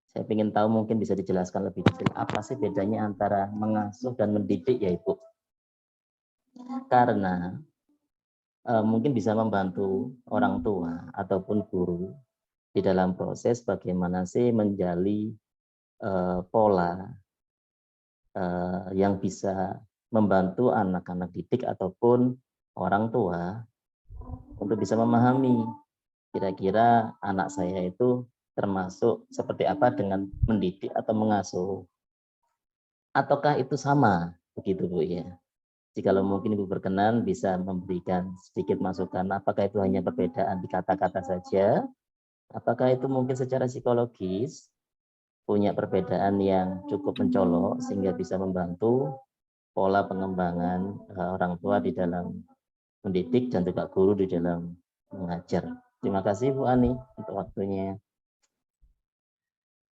Saya ingin tahu, mungkin bisa dijelaskan lebih detail apa sih bedanya antara mengasuh dan mendidik ya Ibu. Karena mungkin bisa membantu orang tua ataupun guru di dalam proses bagaimana sih menjali pola yang bisa membantu anak-anak didik ataupun orang tua untuk bisa memahami kira-kira anak saya itu termasuk seperti apa dengan mendidik atau mengasuh. Ataukah itu sama? Begitu Bu ya. Jikalau mungkin Ibu berkenan bisa memberikan sedikit masukan, apakah itu hanya perbedaan di kata-kata saja? Apakah itu mungkin secara psikologis punya perbedaan yang cukup mencolok sehingga bisa membantu pola pengembangan orang tua di dalam mendidik dan juga guru di dalam mengajar. Terima kasih Bu Ani untuk waktunya.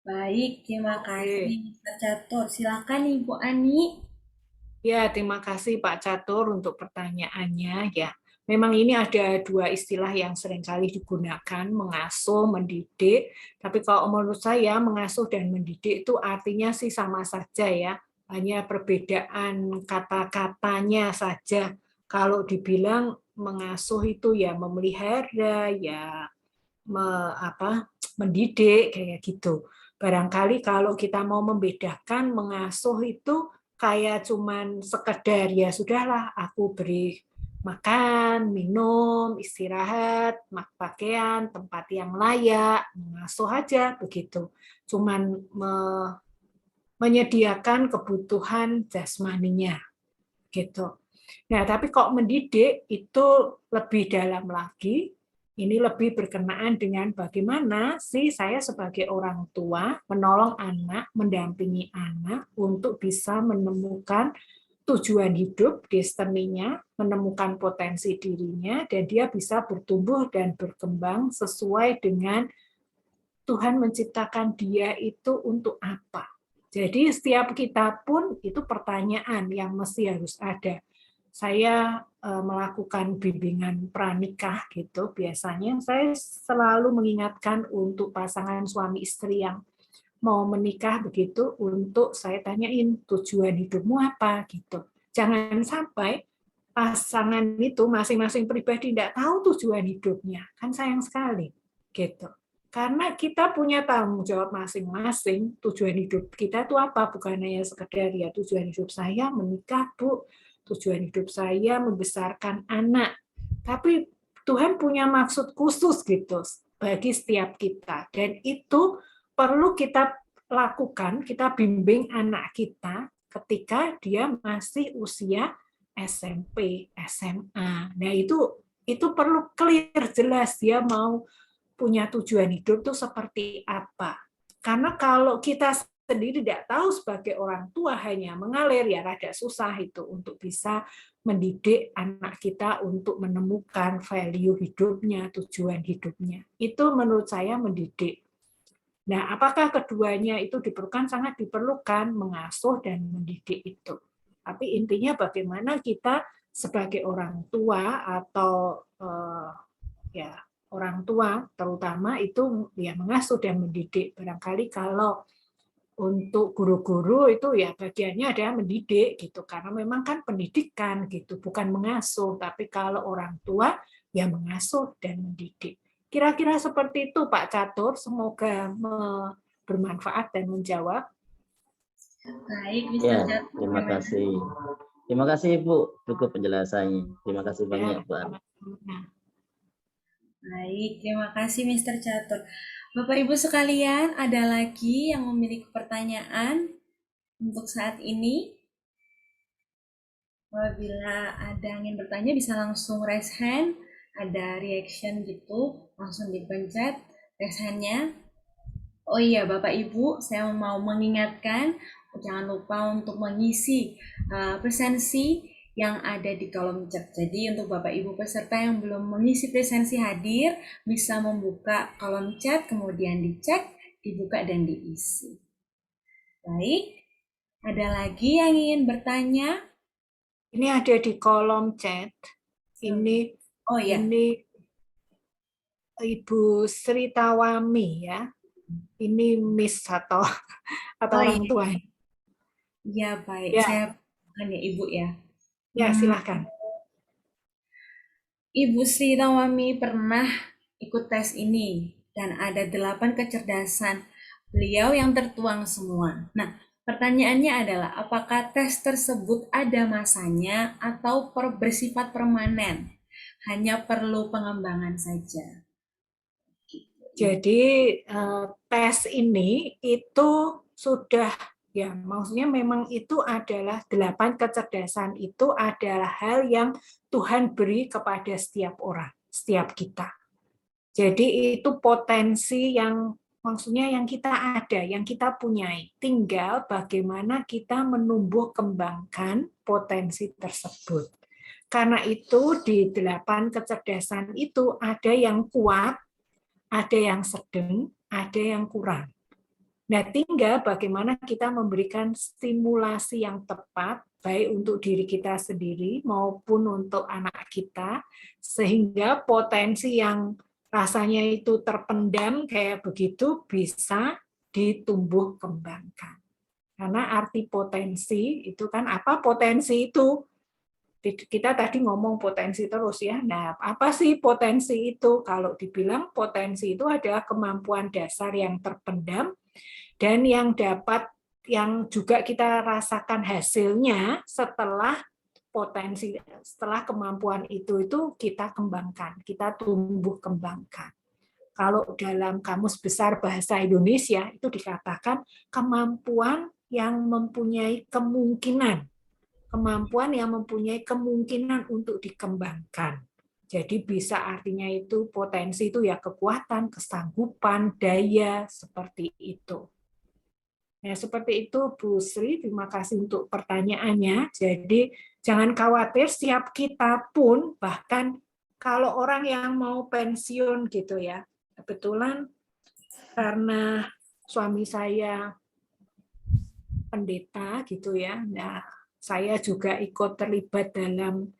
Baik, terima kasih Pak Catur. Silakan Ibu Ani. Ya, terima kasih Pak Catur untuk pertanyaannya. Ya, memang ini ada dua istilah yang seringkali digunakan, mengasuh, mendidik. Tapi kalau menurut saya, mengasuh dan mendidik itu artinya sih sama saja ya. Hanya perbedaan kata-katanya saja. Kalau dibilang mengasuh itu ya memelihara, ya mendidik, kayak gitu. Barangkali kalau kita mau membedakan, mengasuh itu kayak cuman sekedar ya sudahlah aku beri makan, minum, istirahat, pakaian, tempat yang layak, mengasuh aja begitu. Cuman menyediakan kebutuhan jasmaninya gitu. Nah, tapi kok mendidik itu lebih dalam lagi. Ini lebih berkenaan dengan bagaimana sih saya sebagai orang tua menolong anak, mendampingi anak untuk bisa menemukan tujuan hidup, destininya, menemukan potensi dirinya, dan dia bisa bertumbuh dan berkembang sesuai dengan Tuhan menciptakan dia itu untuk apa. Jadi setiap kita pun itu pertanyaan yang mesti harus ada. Saya melakukan bimbingan pranikah gitu, biasanya saya selalu mengingatkan untuk pasangan suami istri yang mau menikah begitu, untuk saya tanyain tujuan hidupmu apa gitu. Jangan sampai pasangan itu masing-masing pribadi tidak tahu tujuan hidupnya, kan sayang sekali gitu. Karena kita punya tanggung jawab masing-masing, tujuan hidup kita itu apa, bukan hanya sekedar ya tujuan hidup saya menikah Bu, tujuan hidup saya membesarkan anak. Tapi Tuhan punya maksud khusus gitu bagi setiap kita, dan itu perlu kita lakukan, kita bimbing anak kita ketika dia masih usia SMP, SMA. Nah, itu perlu clear, jelas dia mau punya tujuan hidup itu seperti apa. Karena kalau kita sendiri tidak tahu sebagai orang tua, hanya mengalir, ya rada susah itu untuk bisa mendidik anak kita untuk menemukan value hidupnya, tujuan hidupnya. Itu menurut saya mendidik. Nah, apakah keduanya itu diperlukan? Sangat diperlukan, mengasuh dan mendidik itu. Tapi intinya bagaimana kita sebagai orang tua atau ya orang tua terutama itu ya mengasuh dan mendidik. Barangkali kalau untuk guru-guru itu ya bagiannya adalah mendidik gitu, karena memang kan pendidikan gitu, bukan mengasuh. Tapi kalau orang tua ya mengasuh dan mendidik. Kira-kira seperti itu Pak Catur, semoga bermanfaat dan menjawab. Baik, Mr. Ya, Catur. terima kasih. Terima kasih Ibu, cukup penjelasannya. Terima kasih banyak Pak. Baik, terima kasih Mr. Catur. Bapak Ibu sekalian, ada lagi yang memiliki pertanyaan untuk saat ini? Apabila ada yang ingin bertanya bisa langsung raise hand, ada reaction gitu, langsung dipencet raise hand-nya. Oh iya Bapak Ibu, saya mau mengingatkan, jangan lupa untuk mengisi presensi yang ada di kolom chat. Jadi untuk Bapak Ibu peserta yang belum mengisi presensi hadir, bisa membuka kolom chat, kemudian dicek, dibuka dan diisi. Baik, ada lagi yang ingin bertanya? Ini ada di kolom chat. Ini Oh ya. Ini Ibu Sri Tawami ya. Ini Miss atau orang iya. tua. Ya baik, Ya. saya ya Ibu ya. Ya, silahkan. Ibu Sri Tawami pernah ikut tes ini dan ada 8 kecerdasan beliau yang tertuang semua. Nah, pertanyaannya adalah apakah tes tersebut ada masanya atau bersifat permanen? Hanya perlu pengembangan saja. Jadi tes ini itu sudah ya, maksudnya memang itu adalah 8 kecerdasan itu adalah hal yang Tuhan beri kepada setiap orang, setiap kita. Jadi itu potensi yang maksudnya yang kita ada, yang kita punyai. Tinggal bagaimana kita menumbuh kembangkan potensi tersebut. Karena itu di 8 kecerdasan itu ada yang kuat, ada yang sedang, ada yang kurang. Nah, tinggal bagaimana kita memberikan stimulasi yang tepat, baik untuk diri kita sendiri maupun untuk anak kita, sehingga potensi yang rasanya itu terpendam kayak begitu bisa ditumbuh kembangkan. Karena arti potensi itu kan apa potensi itu? Kita tadi ngomong potensi terus ya. Nah, apa sih potensi itu? Kalau dibilang potensi itu adalah kemampuan dasar yang terpendam dan yang juga kita rasakan hasilnya setelah potensi, setelah kemampuan itu kita kembangkan, kita tumbuh kembangkan. Kalau dalam Kamus Besar Bahasa Indonesia itu dikatakan kemampuan yang mempunyai kemungkinan untuk dikembangkan. Jadi bisa artinya itu potensi itu ya kekuatan, kesanggupan, daya, seperti itu. Nah, seperti itu Bu Sri, terima kasih untuk pertanyaannya. Jadi jangan khawatir, setiap kita pun, bahkan kalau orang yang mau pensiun gitu ya, kebetulan karena suami saya pendeta gitu ya, nah saya juga ikut terlibat dalam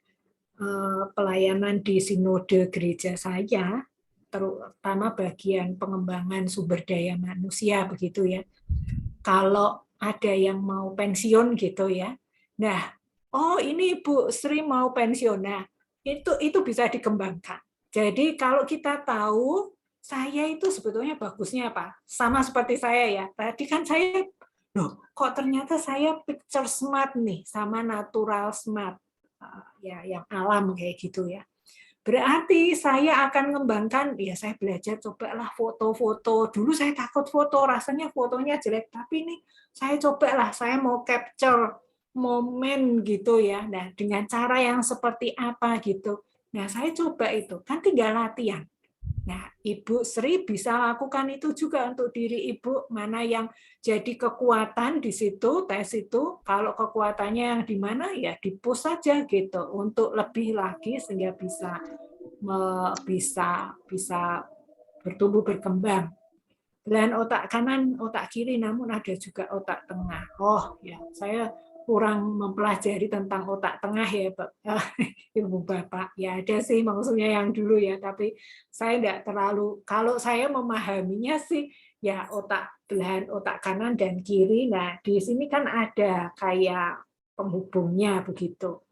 pelayanan di sinode gereja saya, terutama bagian pengembangan sumber daya manusia begitu ya. Kalau ada yang mau pensiun gitu ya, nah, oh ini Bu Sri mau pensiun, nah itu bisa dikembangkan. Jadi kalau kita tahu saya itu sebetulnya bagusnya apa, sama seperti saya ya. Tadi kan saya loh, kok ternyata saya picture smart nih sama natural smart, ya yang alam kayak gitu ya. berarti saya akan mengembangkan, ya saya belajar cobalah foto-foto. Dulu saya takut foto, rasanya fotonya jelek, tapi ini saya cobalah, saya mau capture momen gitu ya. Nah, dengan cara yang seperti apa gitu. Nah, saya coba itu, kan tinggal latihan. Nah, Ibu Sri bisa lakukan itu juga untuk diri Ibu, mana yang jadi kekuatan di situ, tes itu, kalau kekuatannya yang di mana, ya di-push saja gitu, untuk lebih lagi sehingga bisa bertumbuh berkembang. Belahan otak kanan, otak kiri, namun ada juga otak tengah. Oh ya, saya kurang mempelajari tentang otak tengah ya, Ibu Bapak. Ya ada sih maksudnya yang dulu ya, tapi saya tidak terlalu. Kalau saya memahaminya sih, ya belahan otak kanan dan kiri. Nah di sini kan ada kayak penghubungnya begitu.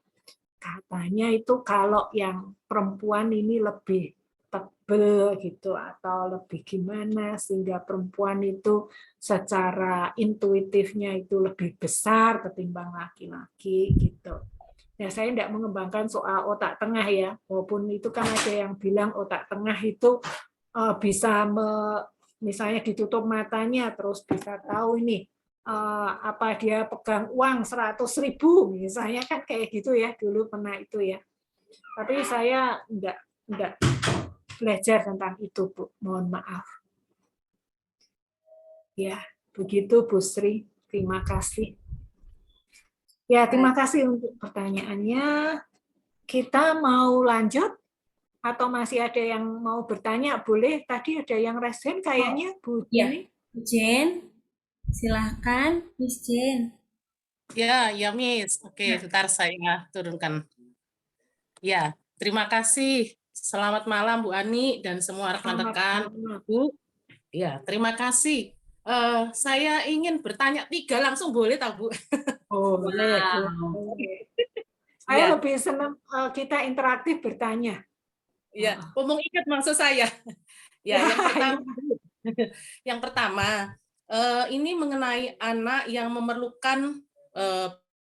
Katanya itu kalau yang perempuan ini lebih tebel gitu atau lebih gimana sehingga perempuan itu secara intuitifnya itu lebih besar ketimbang laki-laki gitu. Nah, saya tidak mengembangkan soal otak tengah ya, walaupun itu kan ada yang bilang otak tengah itu bisa misalnya ditutup matanya terus bisa tahu ini apa dia pegang uang 100.000 misalnya, kan kayak gitu ya, dulu pernah itu ya. Tapi saya enggak belajar tentang itu, Bu. Mohon maaf. Ya, begitu Bu Sri. Terima kasih. Ya, terima kasih untuk pertanyaannya. Kita mau lanjut atau masih ada yang mau bertanya? Boleh. Tadi ada yang raise hand kayaknya, Bu Ya, Jenny. Jen, silahkan, Miss Jen. Ya, Miss. Oke, sebentar saya turunkan. Ya, terima kasih. Selamat malam Bu Ani dan semua rekan-rekan. Bu. Ya, terima kasih. Saya ingin bertanya 3 langsung boleh tahu Bu? Boleh. Saya Ya. lebih senang kita interaktif bertanya. Ya, ngomong ingat maksud saya. Ya, yang pertama, ini mengenai anak yang memerlukan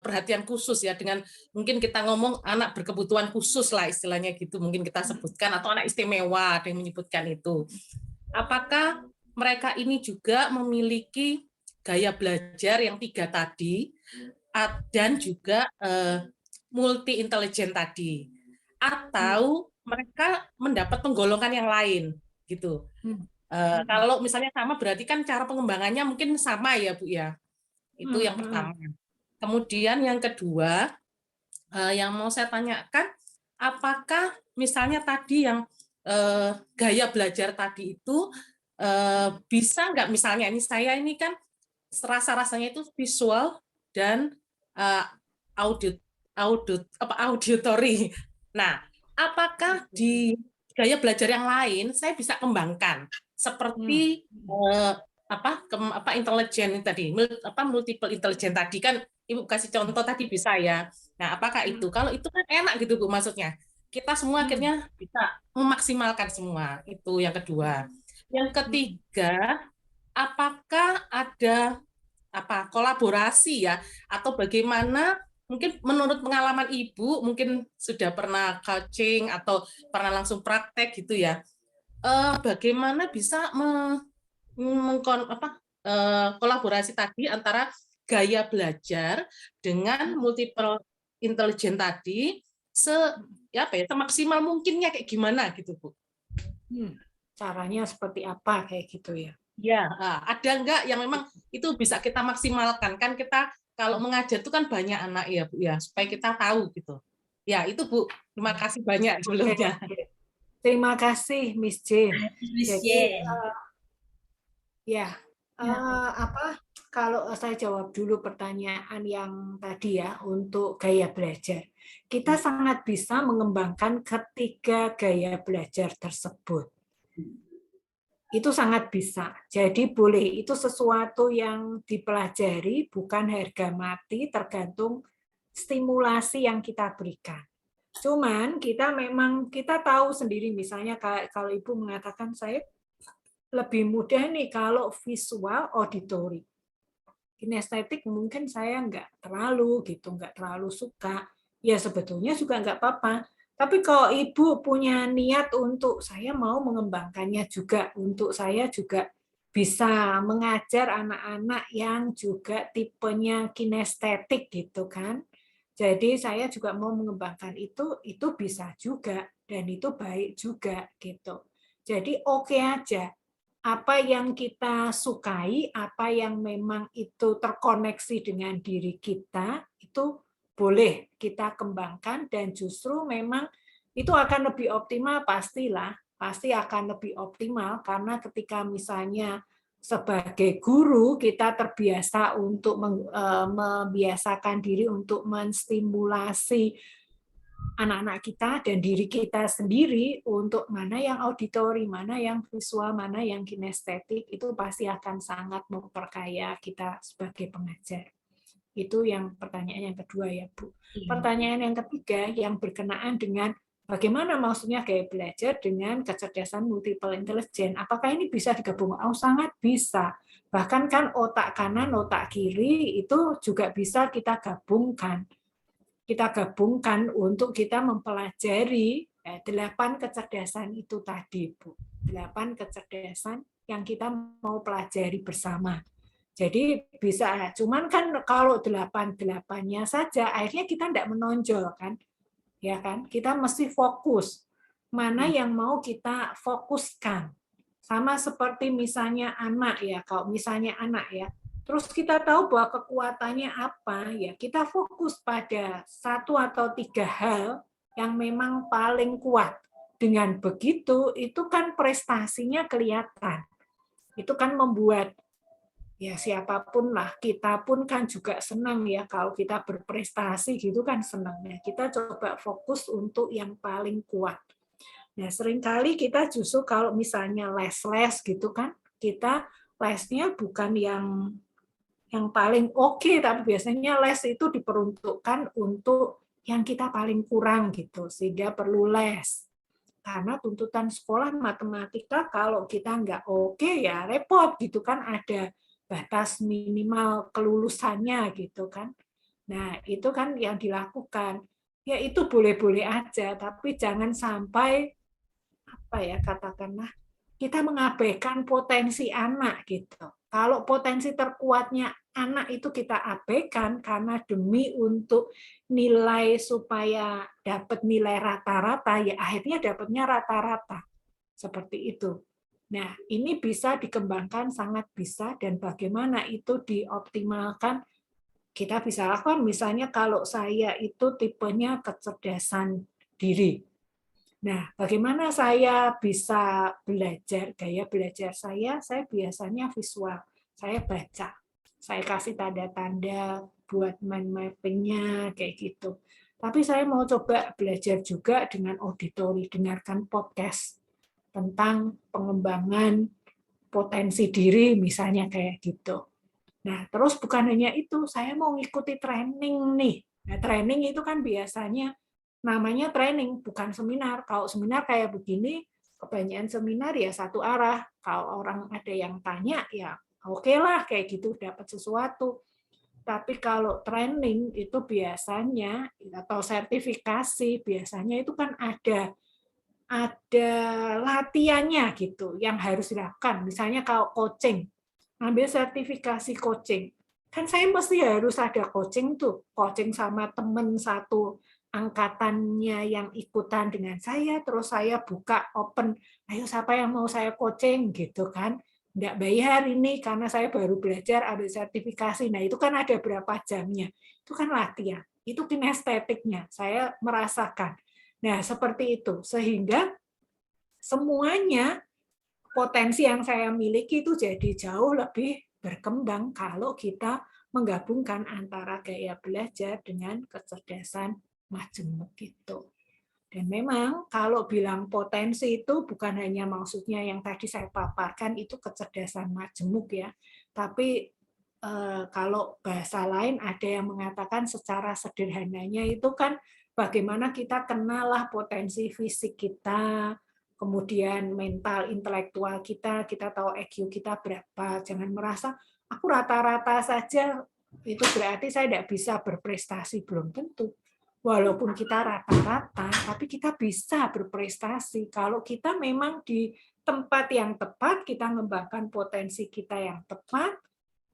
perhatian khusus ya, dengan mungkin kita ngomong anak berkebutuhan khusus lah istilahnya gitu, mungkin kita sebutkan, atau anak istimewa ada yang menyebutkan itu. Apakah mereka ini juga memiliki gaya belajar yang 3 tadi dan juga multi intelijen tadi, atau mereka mendapat penggolongan yang lain gitu. Kalau misalnya sama berarti kan cara pengembangannya mungkin sama ya Bu ya. Itu yang pertama. Kemudian yang kedua, yang mau saya tanyakan, apakah misalnya tadi yang gaya belajar tadi itu bisa nggak, misalnya ini saya ini kan rasa-rasanya itu visual dan auditory. Nah, apakah di gaya belajar yang lain saya bisa kembangkan seperti intelijen tadi, multiple intelligence tadi kan Ibu kasih contoh tadi bisa ya. Nah, apakah itu? Kalau itu kan enak gitu Bu, maksudnya. Kita semua akhirnya bisa memaksimalkan semua. Itu yang kedua. Yang ketiga, apakah ada kolaborasi ya, atau bagaimana mungkin menurut pengalaman Ibu, mungkin sudah pernah coaching atau pernah langsung praktek gitu ya. Bagaimana bisa kolaborasi tadi antara gaya belajar dengan multiple intelligence tadi semaksimal mungkinnya kayak gimana gitu Bu? Caranya seperti apa kayak gitu ya? Ya, ada enggak yang memang itu bisa kita maksimalkan? Kan kita kalau mengajar itu kan banyak anak ya Bu ya, supaya kita tahu gitu. Ya, itu Bu. Terima kasih banyak sebelumnya. Terima kasih Miss Jen. Jadi kalau saya jawab dulu pertanyaan yang tadi ya, untuk gaya belajar. Kita sangat bisa mengembangkan ketiga gaya belajar tersebut. Itu sangat bisa. Jadi boleh, itu sesuatu yang dipelajari, bukan harga mati, tergantung stimulasi yang kita berikan. Cuman kita tahu sendiri, misalnya kalau Ibu mengatakan saya lebih mudah nih kalau visual auditory. Kinestetik mungkin saya nggak terlalu suka. Ya sebetulnya juga nggak apa-apa. Tapi kalau Ibu punya niat untuk saya mau mengembangkannya juga, untuk saya juga bisa mengajar anak-anak yang juga tipenya kinestetik gitu kan. Jadi saya juga mau mengembangkan itu bisa juga dan itu baik juga gitu. Jadi oke aja. Apa yang kita sukai, apa yang memang itu terkoneksi dengan diri kita, itu boleh kita kembangkan dan justru memang itu akan lebih optimal pastilah, pasti akan lebih optimal karena ketika misalnya sebagai guru kita terbiasa untuk membiasakan diri untuk menstimulasi anak-anak kita dan diri kita sendiri untuk mana yang auditori, mana yang visual, mana yang kinestetik, itu pasti akan sangat memperkaya kita sebagai pengajar. Itu yang pertanyaan yang kedua ya, Bu. Pertanyaan yang ketiga yang berkenaan dengan bagaimana maksudnya gaya belajar dengan kecerdasan multiple intelligence. Apakah ini bisa digabung? Oh, sangat bisa. Bahkan kan otak kanan, otak kiri itu juga bisa kita gabungkan. Kita gabungkan untuk kita mempelajari 8 kecerdasan itu tadi, Bu. 8 kecerdasan yang kita mau pelajari bersama. Jadi bisa, cuman kan kalau 8-8-nya saja, akhirnya kita tidak menonjol kan, ya kan? Kita mesti fokus mana yang mau kita fokuskan. Sama seperti misalnya anak ya, kalau misalnya anak ya, terus kita tahu bahwa kekuatannya apa, ya kita fokus pada 1 atau 3 hal yang memang paling kuat. Dengan begitu, itu kan prestasinya kelihatan. Itu kan membuat ya siapapun lah, kita pun kan juga senang ya kalau kita berprestasi gitu kan senang ya. Kita coba fokus untuk yang paling kuat. Nah, seringkali kita justru kalau misalnya les-les gitu kan, kita lesnya bukan yang paling oke, tapi biasanya les itu diperuntukkan untuk yang kita paling kurang gitu, sehingga perlu les. Karena tuntutan sekolah matematika kalau kita nggak oke ya repot gitu kan, ada batas minimal kelulusannya gitu kan. Nah, itu kan yang dilakukan. Ya itu boleh-boleh aja, tapi jangan sampai apa ya katakanlah kita mengabaikan potensi anak gitu. Kalau potensi terkuatnya anak itu kita abaikan karena demi untuk nilai supaya dapat nilai rata-rata, ya akhirnya dapatnya rata-rata. Seperti itu. Nah, ini bisa dikembangkan, sangat bisa, dan bagaimana itu dioptimalkan, kita bisa lakukan. Misalnya kalau saya itu tipenya kecerdasan diri. Nah, bagaimana saya bisa belajar? Gaya belajar saya biasanya visual. Saya baca. Saya kasih tanda-tanda buat mind mapping-nya, kayak gitu. Tapi saya mau coba belajar juga dengan auditori, dengarkan podcast tentang pengembangan potensi diri, misalnya kayak gitu. Nah, terus bukan hanya itu, saya mau ngikuti training nih. Nah, training itu kan biasanya namanya training, bukan seminar. Kalau seminar kayak begini, kebanyakan seminar ya satu arah. Kalau orang ada yang tanya, ya oke lah kayak gitu, dapat sesuatu. Tapi kalau training itu biasanya, atau sertifikasi, biasanya itu kan ada latihannya gitu yang harus dilakukan. Misalnya kalau coaching, ambil sertifikasi coaching. Kan saya mesti harus ada coaching tuh, coaching sama teman satu angkatannya yang ikutan dengan saya, terus saya buka open, ayo siapa yang mau saya coaching gitu kan. Nggak bayar ini karena saya baru belajar ambil sertifikasi. Nah itu kan ada berapa jamnya. Itu kan latihan. Itu kinestetiknya. Saya merasakan. Nah seperti itu. Sehingga semuanya potensi yang saya miliki itu jadi jauh lebih berkembang kalau kita menggabungkan antara gaya belajar dengan kecerdasan majemuk itu. Dan memang kalau bilang potensi itu bukan hanya maksudnya yang tadi saya paparkan itu kecerdasan majemuk ya, tapi kalau bahasa lain ada yang mengatakan secara sederhananya itu kan bagaimana kita kenal lah potensi fisik kita, kemudian mental intelektual kita tahu EQ kita berapa, jangan merasa aku rata-rata saja itu berarti saya tidak bisa berprestasi, belum tentu. walaupun kita rata-rata, tapi kita bisa berprestasi kalau kita memang di tempat yang tepat, kita mengembangkan potensi kita yang tepat,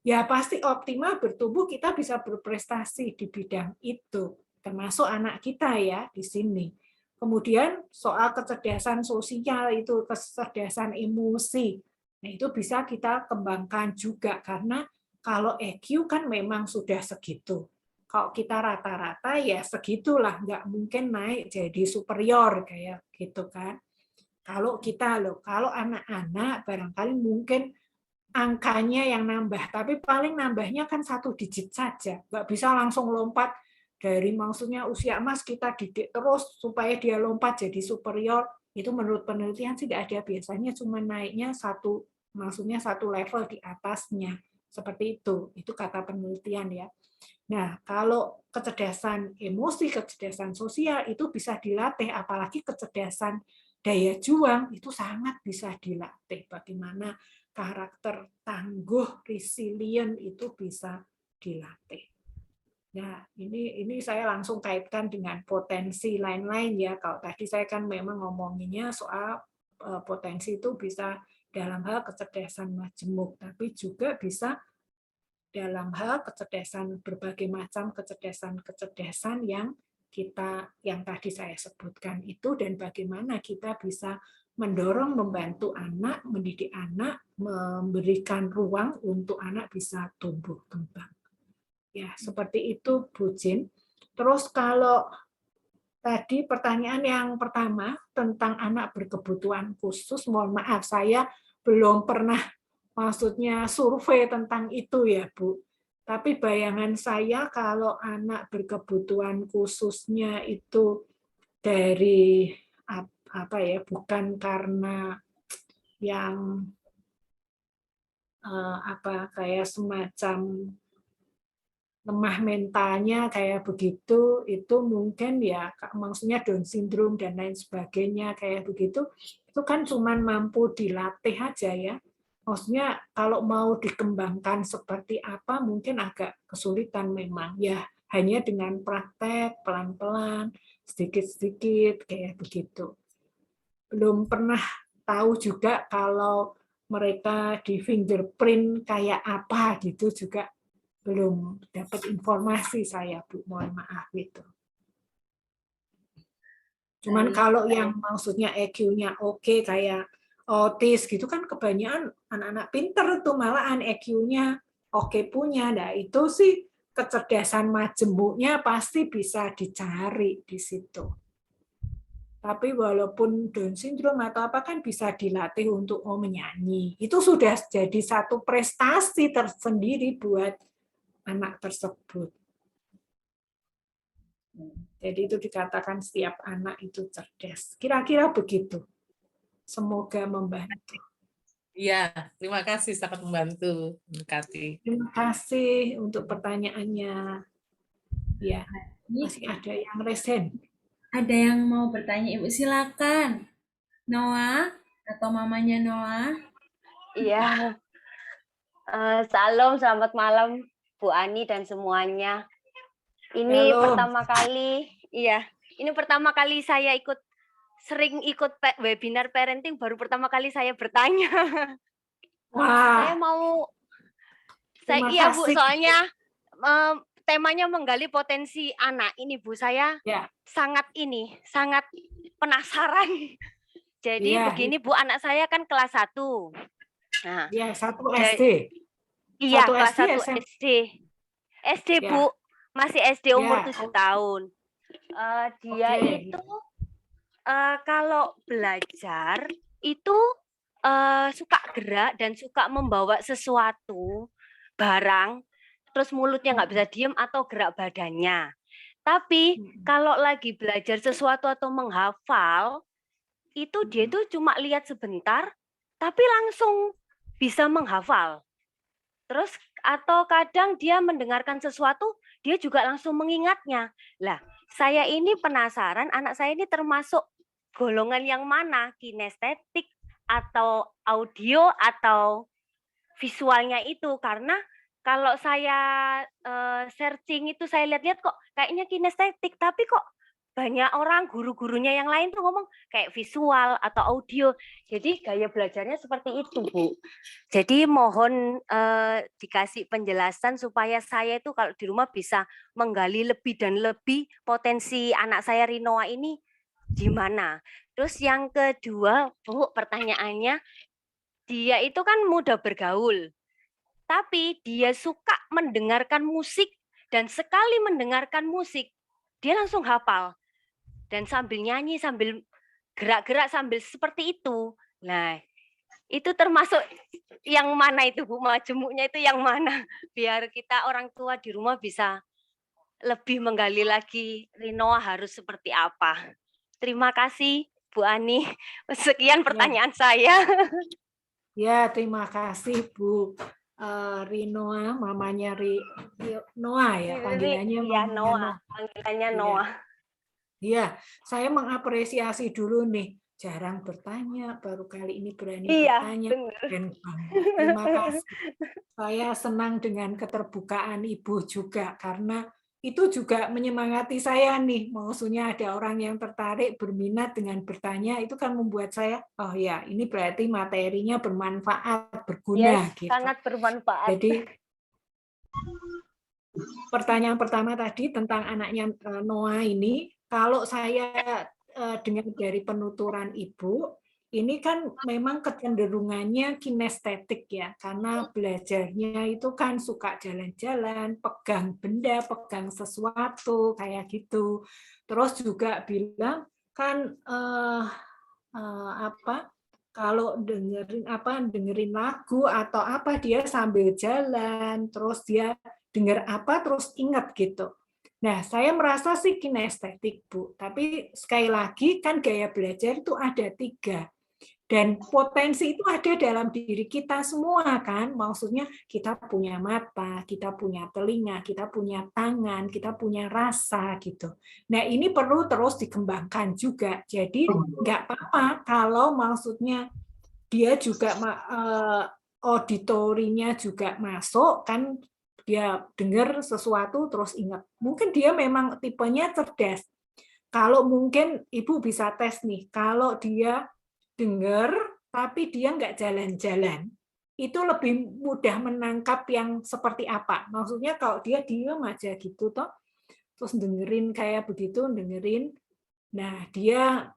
ya pasti optimal bertumbuh, kita bisa berprestasi di bidang itu, termasuk anak kita ya di sini. Kemudian soal kecerdasan sosial itu, kecerdasan emosi, nah itu bisa kita kembangkan juga, karena kalau EQ kan memang sudah segitu. Kalau kita rata-rata ya segitulah, nggak mungkin naik jadi superior kayak gitu kan. Kalau kita kalau anak-anak barangkali mungkin angkanya yang nambah, tapi paling nambahnya kan 1 digit saja, nggak bisa langsung lompat dari, maksudnya usia emas kita didik terus supaya dia lompat jadi superior. Itu menurut penelitian sih nggak ada, biasanya cuma naiknya maksudnya 1 level di atasnya, seperti itu kata penelitian ya. Nah, kalau kecerdasan emosi, kecerdasan sosial itu bisa dilatih, apalagi kecerdasan daya juang itu sangat bisa dilatih. Bagaimana karakter tangguh, resilient itu bisa dilatih. Nah, ini saya langsung kaitkan dengan potensi lain-lain ya. Kalau tadi saya kan memang ngomonginnya soal potensi itu bisa dalam hal kecerdasan majemuk, tapi juga bisa dalam hal kecerdasan, berbagai macam kecerdasan yang tadi saya sebutkan itu, dan bagaimana kita bisa mendorong, membantu anak, mendidik anak, memberikan ruang untuk anak bisa tumbuh kembang. Ya, seperti itu Bu Jin. Terus kalau tadi pertanyaan yang pertama tentang anak berkebutuhan khusus, mohon maaf saya belum pernah maksudnya survei tentang itu ya Bu. Tapi bayangan saya kalau anak berkebutuhan khususnya itu dari apa ya, bukan karena yang kayak semacam lemah mentalnya kayak begitu, itu mungkin ya maksudnya Down syndrome dan lain sebagainya kayak begitu, itu kan cuman mampu dilatih aja ya. Maksudnya kalau mau dikembangkan seperti apa mungkin agak kesulitan memang ya, hanya dengan praktek pelan-pelan, sedikit-sedikit kayak begitu. Belum pernah tahu juga kalau mereka di fingerprint kayak apa gitu juga belum dapat informasi saya Bu, mohon maaf gitu. Cuman kalau yang maksudnya EQ-nya oke kayak autis gitu kan kebanyakan anak-anak pinter tuh malahan EQ-nya oke punya. Nah itu sih kecerdasan majemuknya pasti bisa dicari di situ. Tapi walaupun Down syndrome atau apa kan bisa dilatih untuk menyanyi. Itu sudah jadi satu prestasi tersendiri buat anak tersebut. Jadi itu dikatakan setiap anak itu cerdas. Kira-kira begitu. Semoga membantu. Iya, terima kasih sangat membantu, Kati. Terima kasih untuk pertanyaannya. Ya, masih ada yang resen. Ada yang mau bertanya, Ibu silakan. Noah atau mamanya Noah? Iya. Salam, selamat malam Bu Ani dan semuanya. Ini Halo. pertama kali saya sering ikut webinar parenting, baru pertama kali saya bertanya. Wah. Iya Bu, soalnya temanya menggali potensi anak. Ini Bu, saya sangat penasaran. Jadi begini Bu, anak saya kan kelas 1. Nah, ya, 1 SD. Iya, kelas 1 SD. SD, Bu. Masih SD umur 7 tahun. Dia itu kalau belajar itu suka gerak dan suka membawa sesuatu, barang, terus mulutnya nggak bisa diem atau gerak badannya. Tapi kalau lagi belajar sesuatu atau menghafal, itu dia tuh cuma lihat sebentar, tapi langsung bisa menghafal. Terus atau kadang dia mendengarkan sesuatu, dia juga langsung mengingatnya. Lah, saya ini penasaran anak saya ini termasuk golongan yang mana? Kinestetik atau audio atau visualnya itu? Karena kalau saya searching itu saya lihat-lihat kok kayaknya kinestetik, tapi kok banyak orang guru-gurunya yang lain tuh ngomong kayak visual atau audio. Jadi gaya belajarnya seperti itu, Bu. Jadi mohon dikasih penjelasan supaya saya itu kalau di rumah bisa menggali lebih dan lebih potensi anak saya Rinoa ini gimana. Terus yang kedua, Bu, pertanyaannya, dia itu kan mudah bergaul, tapi dia suka mendengarkan musik dan sekali mendengarkan musik, dia langsung hafal. Dan sambil nyanyi, sambil gerak-gerak, sambil seperti itu. Nah, itu termasuk yang mana itu, Bu? Majemuknya itu yang mana? Biar kita orang tua di rumah bisa lebih menggali lagi Rinoa harus seperti apa. Terima kasih, Bu Ani. Sekian pertanyaan saya. Ya, terima kasih Bu Rinoa, mamanya Noah ya, panggilannya Iya, mamanya Noah. Panggilannya Iya. Noah. Iya, saya mengapresiasi dulu nih, jarang bertanya, baru kali ini berani Iya, bertanya. benar. Dan terima kasih. Saya senang dengan keterbukaan Ibu juga, karena itu juga menyemangati saya nih. Maksudnya ada orang yang tertarik, berminat dengan bertanya, itu kan membuat saya, oh ya, ini berarti materinya bermanfaat, berguna. Yes, Gitu. sangat bermanfaat. Jadi, pertanyaan pertama tadi tentang anaknya Noah ini, kalau saya dengar dari penuturan Ibu, ini kan memang kecenderungannya kinestetik ya, karena belajarnya itu kan suka jalan-jalan, pegang benda, pegang sesuatu, kayak gitu. Terus juga bilang kan kalau dengerin lagu atau apa dia sambil jalan, terus dia dengar apa terus ingat gitu. Nah, saya merasa sih kinestetik, Bu. Tapi sekali lagi kan gaya belajar itu ada 3. Dan potensi itu ada dalam diri kita semua kan. Maksudnya kita punya mata, kita punya telinga, kita punya tangan, kita punya rasa gitu. Nah, ini perlu terus dikembangkan juga. Jadi nggak apa-apa kalau maksudnya dia juga auditorinya juga masuk kan, dia dengar sesuatu terus ingat. Mungkin dia memang tipenya cerdas. Kalau mungkin Ibu bisa tes nih, kalau dia dengar tapi dia nggak jalan-jalan, itu lebih mudah menangkap yang seperti apa. Maksudnya kalau dia diam aja gitu toh, terus dengerin kayak begitu, dengerin. Nah, dia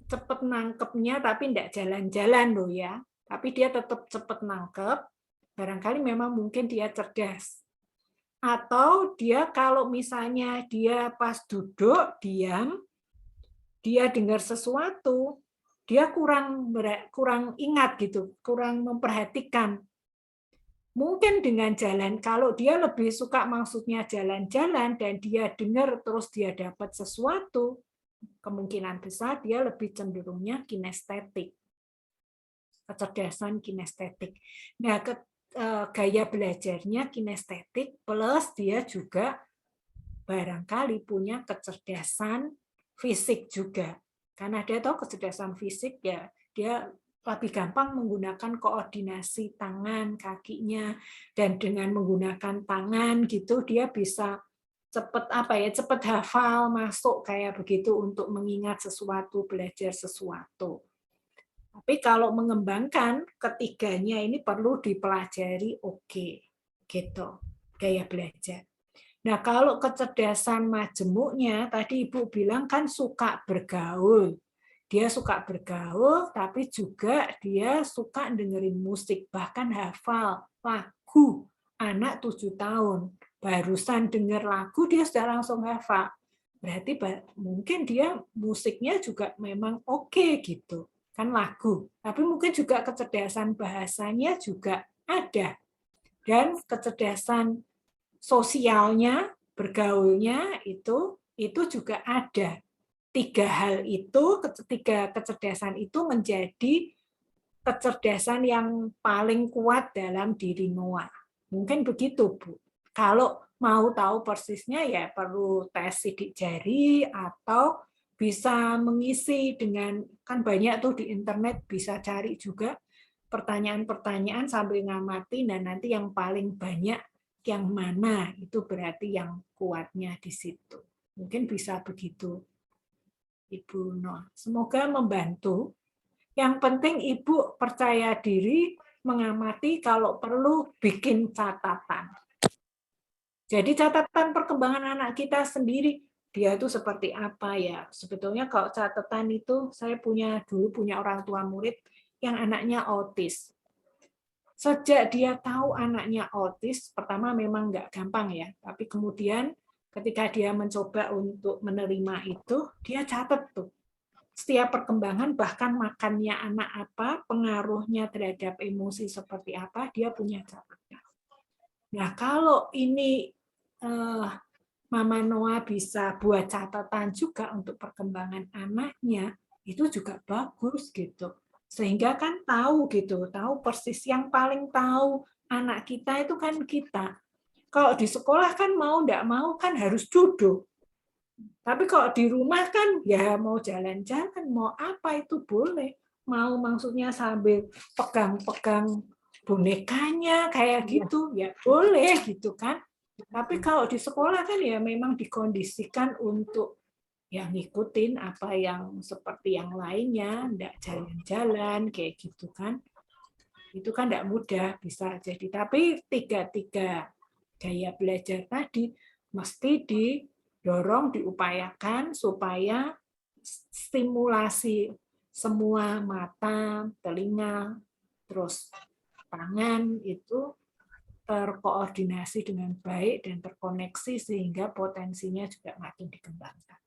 cepet nangkepnya tapi nggak jalan-jalan loh ya. Tapi dia tetap cepet nangkep, barangkali memang mungkin dia cerdas. Atau dia kalau misalnya dia pas duduk diam, dia dengar sesuatu, dia kurang ingat gitu, kurang memperhatikan. Mungkin dengan jalan, kalau dia lebih suka maksudnya jalan-jalan dan dia dengar terus dia dapat sesuatu, kemungkinan besar dia lebih cenderungnya kinestetik. Kecerdasan kinestetik. Nah, gaya belajarnya kinestetik plus dia juga barangkali punya kecerdasan fisik juga. Karena dia tahu kecerdasan fisik ya, dia lebih gampang menggunakan koordinasi tangan, kakinya, dan dengan menggunakan tangan gitu dia bisa cepat hafal, masuk kayak begitu untuk mengingat sesuatu, belajar sesuatu. Tapi kalau mengembangkan ketiganya ini perlu dipelajari, oke, gitu gaya belajar. Nah, kalau kecerdasan majemuknya, tadi Ibu bilang kan suka bergaul. Dia suka bergaul, tapi juga dia suka dengerin musik, bahkan hafal lagu. Anak 7 tahun, barusan denger lagu, dia sudah langsung hafal. Berarti mungkin dia musiknya juga memang oke gitu. Kan lagu. Tapi mungkin juga kecerdasan bahasanya juga ada. Dan kecerdasan sosialnya, bergaulnya itu juga ada. 3 hal itu, 3 kecerdasan itu menjadi kecerdasan yang paling kuat dalam diri Noah. Mungkin begitu, Bu. Kalau mau tahu persisnya ya perlu tes sidik jari atau bisa mengisi dengan, kan banyak tuh di internet bisa cari juga pertanyaan-pertanyaan sambil ngamati, dan nanti yang paling banyak yang mana, itu berarti yang kuatnya di situ. Mungkin bisa begitu, Ibu Noah. Semoga membantu. Yang penting Ibu percaya diri, mengamati, kalau perlu bikin catatan. Jadi catatan perkembangan anak kita sendiri, dia itu seperti apa ya. Sebetulnya kalau catatan itu, saya dulu punya orang tua murid yang anaknya autis. Sejak dia tahu anaknya autis, pertama memang nggak gampang ya, tapi kemudian ketika dia mencoba untuk menerima itu, dia catat tuh. Setiap perkembangan, bahkan makannya anak apa, pengaruhnya terhadap emosi seperti apa, dia punya catatan. Nah, kalau ini Mama Noah bisa buat catatan juga untuk perkembangan anaknya, itu juga bagus gitu. Sehingga kan tahu gitu, tahu persis, yang paling tahu anak kita itu kan kita. Kalau di sekolah kan mau enggak mau kan harus duduk. Tapi kalau di rumah kan ya mau jalan-jalan, mau apa itu boleh. Mau maksudnya sambil pegang-pegang bonekanya kayak gitu, ya boleh gitu kan. Tapi kalau di sekolah kan ya memang dikondisikan untuk ya ngikutin apa yang seperti yang lainnya, enggak jalan-jalan kayak gitu kan. Itu kan enggak mudah bisa jadi. Tapi tiga gaya belajar tadi mesti didorong, diupayakan supaya stimulasi semua mata, telinga, terus tangan itu terkoordinasi dengan baik dan terkoneksi sehingga potensinya juga makin dikembangkan.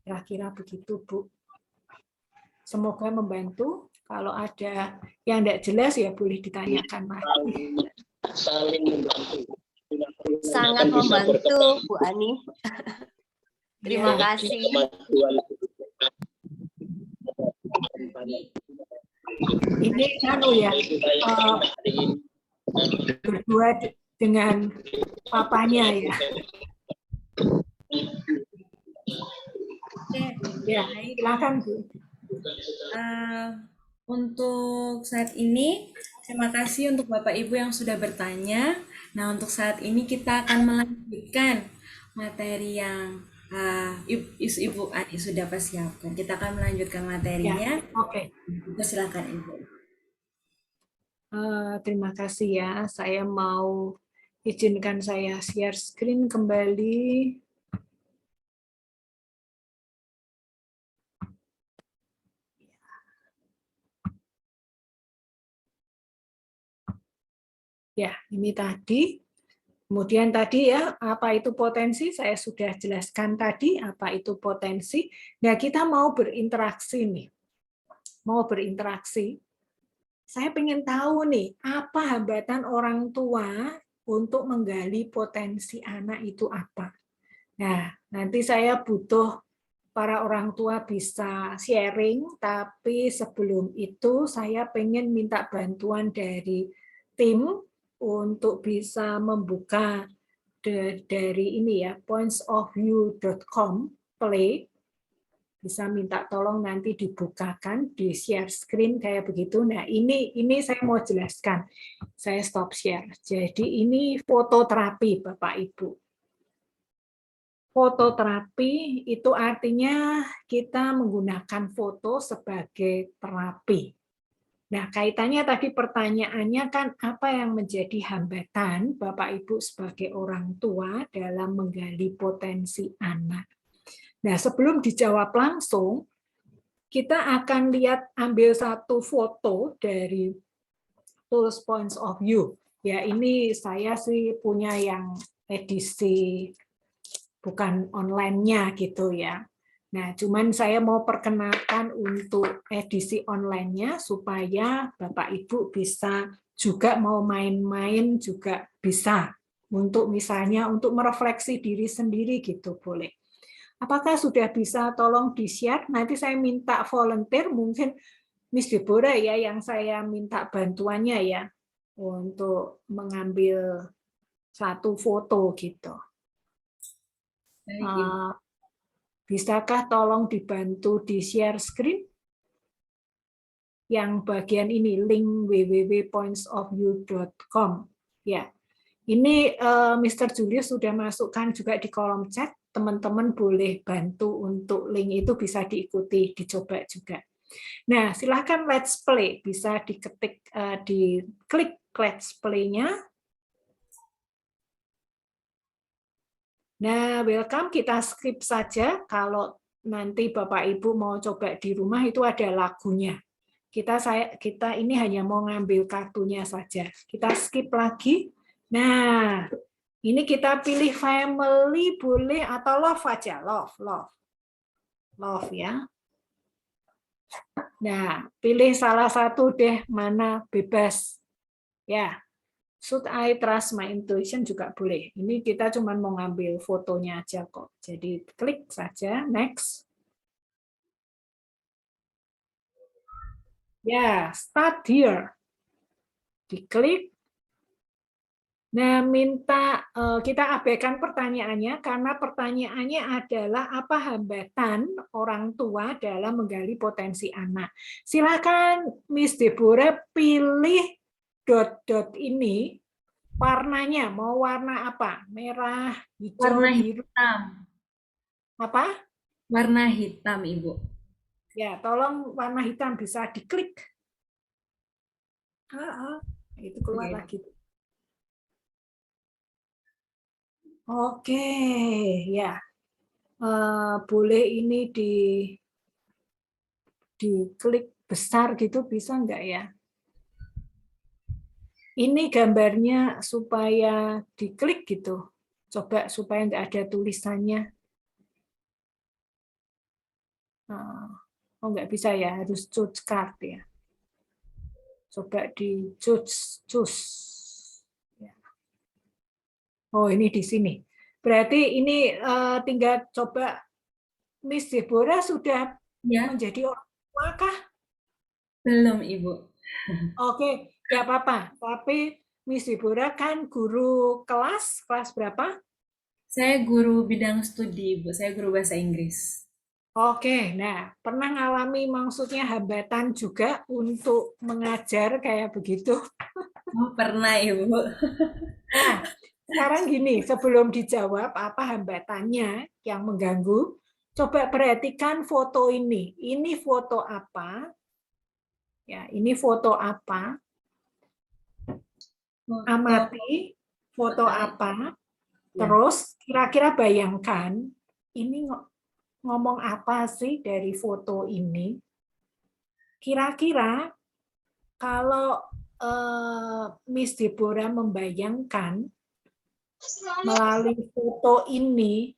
Kira-kira begitu, Bu. Semoga membantu. Kalau ada yang tidak jelas ya boleh ditanyakan lagi. Sangat membantu, Bu Ani. Terima kasih. Ini ya, berdua dengan papanya ya. Ya, silakan Bu. Untuk saat ini, terima kasih untuk Bapak Ibu yang sudah bertanya. Nah, untuk saat ini kita akan melanjutkan materi yang Ibu Ani sudah persiapkan. Kita akan melanjutkan materinya. Ya, oke. Silakan Ibu. Terima kasih ya. Saya mau izinkan saya share screen kembali. Ya, ini tadi. Kemudian tadi ya, apa itu potensi? Saya sudah jelaskan tadi apa itu potensi. Nah, kita mau berinteraksi nih. Mau berinteraksi. Saya pengen tahu nih, apa hambatan orang tua untuk menggali potensi anak itu apa. Nah, nanti saya butuh para orang tua bisa sharing, tapi sebelum itu saya pengen minta bantuan dari tim untuk bisa membuka dari ini ya, pointsofview.com play. Bisa minta tolong nanti dibukakan, di share screen kayak begitu. Nah, ini saya mau jelaskan. Saya stop share. Jadi ini fototerapi Bapak Ibu. Fototerapi itu artinya kita menggunakan foto sebagai terapi. Nah, kaitannya tadi pertanyaannya kan apa yang menjadi hambatan Bapak Ibu sebagai orang tua dalam menggali potensi anak. Nah, sebelum dijawab langsung, kita akan ambil satu foto dari Tools Points of View. Ya, ini saya sih punya yang edisi bukan online-nya gitu ya. Nah, cuman saya mau perkenalkan untuk edisi online-nya supaya Bapak Ibu bisa juga mau main-main juga bisa untuk misalnya untuk merefleksi diri sendiri gitu boleh. Apakah sudah bisa tolong di-share? Nanti saya minta volunteer mungkin Miss Deborah ya yang saya minta bantuannya ya untuk mengambil satu foto gitu. Bisakah tolong dibantu di share screen? Yang bagian ini, link www.pointsofview.com. Ya, Ini Mr. Julius sudah masukkan juga di kolom chat. Teman-teman boleh bantu untuk link itu bisa diikuti, dicoba juga. Nah, silahkan let's play. Bisa diketik, diklik let's play-nya. Nah, welcome. Kita skip saja. Kalau nanti Bapak Ibu mau coba di rumah itu ada lagunya. Kita ini hanya mau ngambil kartunya saja. Kita skip lagi. Nah, ini kita pilih family boleh atau love aja, love ya. Nah, pilih salah satu deh, mana bebas. Ya, should I trust my intuition juga boleh. Ini kita cuma mau ngambil fotonya aja kok. Jadi klik saja, next. Ya, start here. Diklik. Nah, minta kita abaikan pertanyaannya karena pertanyaannya adalah apa hambatan orang tua dalam menggali potensi anak. Silakan Miss Deborah pilih dot-dot ini warnanya mau warna apa? Merah, hijau, Warna biru. hitam. Apa? Warna hitam, Ibu. Ya, tolong warna hitam bisa diklik. Itu keluar lagi. Oke, ya. Boleh ini diklik besar gitu bisa enggak ya? Ini gambarnya supaya diklik gitu. Coba supaya enggak ada tulisannya. Oh, enggak bisa ya, harus choose card ya. Coba di choose. Ya. Oh, ini di sini. Berarti ini tinggal coba Miss Deborah sudah menjadi orang tua kah? Belum, Ibu. Oke, ya apa-apa. Tapi Miss Deborah kan guru kelas berapa? Saya guru bidang studi, Ibu. Saya guru bahasa Inggris. Oke, nah pernah ngalami maksudnya hambatan juga untuk mengajar kayak begitu? Oh, pernah, Ibu. Nah, sekarang gini, sebelum dijawab apa hambatannya yang mengganggu, coba perhatikan foto ini. Ini foto apa? Ya, ini foto apa? Amati foto apa? Terus kira-kira bayangkan ini ngomong apa sih dari foto ini? Kira-kira kalau Miss Deborah membayangkan melalui foto ini,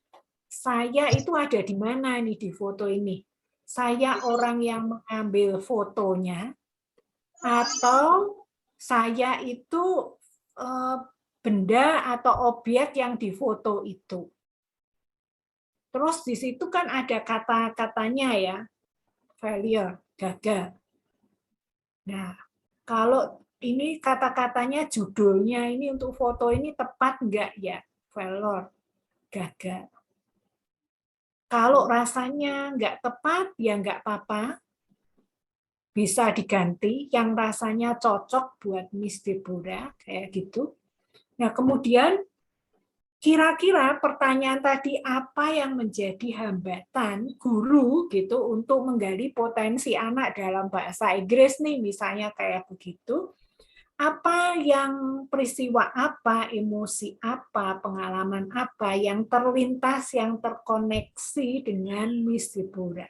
saya itu ada di mana nih di foto ini? Saya orang yang mengambil fotonya atau saya itu benda atau objek yang difoto itu. Terus di situ kan ada kata-katanya ya, failure, gagal. Nah, kalau ini kata-katanya judulnya ini untuk foto ini tepat enggak ya? Failure, gagal. Kalau rasanya enggak tepat, ya enggak apa-apa. Bisa diganti yang rasanya cocok buat Miss Deborah, kayak gitu. Nah, kemudian kira-kira pertanyaan tadi apa yang menjadi hambatan guru gitu untuk menggali potensi anak dalam bahasa Inggris nih misalnya kayak begitu. Apa yang peristiwa apa, emosi apa, pengalaman apa yang terlintas, yang terkoneksi dengan Miss Deborah.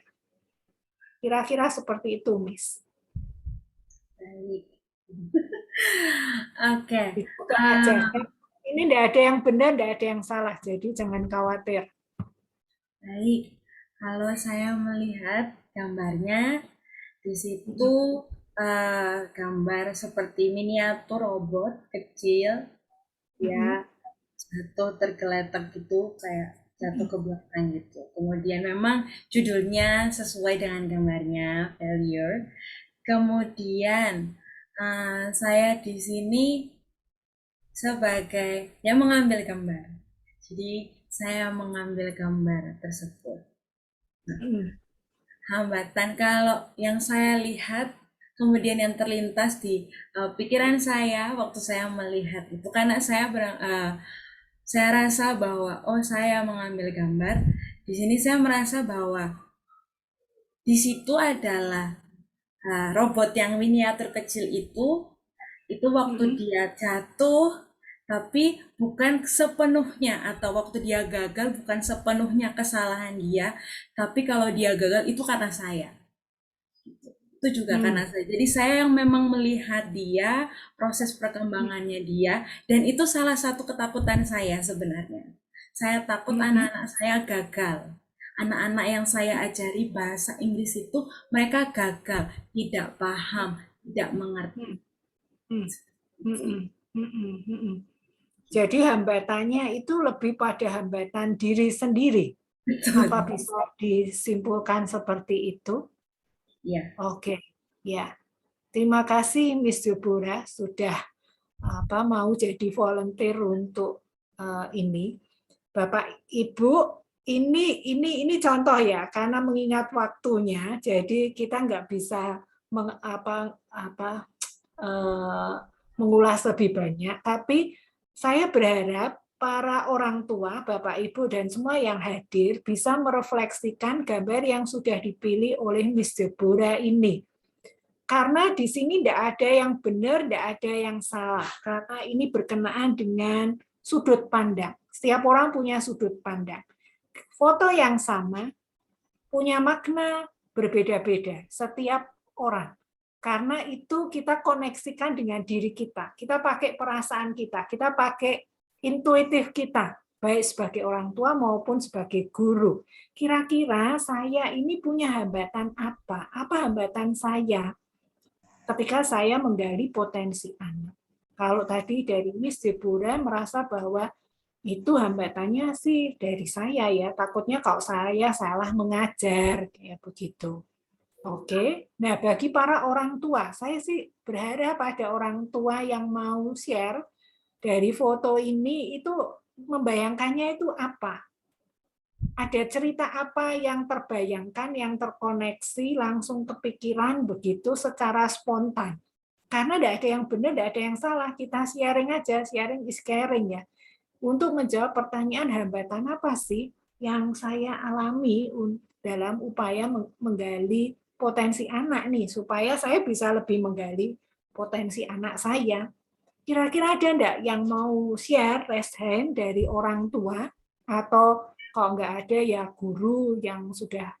Kira-kira seperti itu, Miss. Baik. Oke. Ini tidak ada yang benar, tidak ada yang salah, jadi jangan khawatir. Baik, kalau saya melihat gambarnya, di situ gambar seperti miniatur robot kecil, ya jatuh tergeletak gitu, kayak jatuh ke belakang gitu. Kemudian memang judulnya sesuai dengan gambarnya, failure. Kemudian saya di sini sebagai yang mengambil gambar. Jadi saya mengambil gambar tersebut. Hambatan kalau yang saya lihat kemudian yang terlintas di pikiran saya waktu saya melihat itu, karena saya rasa bahwa saya mengambil gambar di sini, saya merasa bahwa di situ adalah robot yang miniatur kecil itu waktu dia jatuh, tapi bukan sepenuhnya, atau waktu dia gagal bukan sepenuhnya kesalahan dia, tapi kalau dia gagal itu karena saya. Itu juga karena saya. Jadi saya yang memang melihat dia, proses perkembangannya dia, dan itu salah satu ketakutan saya sebenarnya. Saya takut anak-anak saya gagal. Anak-anak yang saya ajari bahasa Inggris itu mereka gagal, tidak paham, tidak mengerti. Jadi hambatannya itu lebih pada hambatan diri sendiri. Betul. Apa bisa disimpulkan seperti itu? Ya. Oke, ya. Terima kasih Miss Deborah sudah mau jadi volunteer untuk ini. Bapak Ibu, ini contoh ya, karena mengingat waktunya, jadi kita nggak bisa mengulas lebih banyak. Tapi saya berharap para orang tua, Bapak Ibu dan semua yang hadir bisa merefleksikan gambar yang sudah dipilih oleh Miss Deborah ini. Karena di sini tidak ada yang benar, tidak ada yang salah. Karena ini berkenaan dengan sudut pandang. Setiap orang punya sudut pandang. Foto yang sama punya makna berbeda-beda setiap orang. Karena itu kita koneksikan dengan diri kita. Kita pakai perasaan kita pakai intuitif kita, baik sebagai orang tua maupun sebagai guru. Kira-kira saya ini punya hambatan apa? Apa hambatan saya ketika saya menggali potensi anak? Kalau tadi dari Miss Deborah merasa bahwa itu hambatannya sih dari saya ya, takutnya kalau saya salah mengajar, kayak begitu. Oke, nah bagi para orang tua, saya sih berharap ada orang tua yang mau share dari foto ini, itu membayangkannya itu apa? Ada cerita apa yang terbayangkan, yang terkoneksi, langsung kepikiran begitu secara spontan. Karena tidak ada yang benar, tidak ada yang salah. Kita sharing aja, sharing is caring ya. Untuk menjawab pertanyaan hambatan apa sih yang saya alami dalam upaya menggali potensi anak nih, supaya saya bisa lebih menggali potensi anak saya. Kira-kira ada enggak yang mau share raise hand dari orang tua, atau kalau enggak ada ya guru yang sudah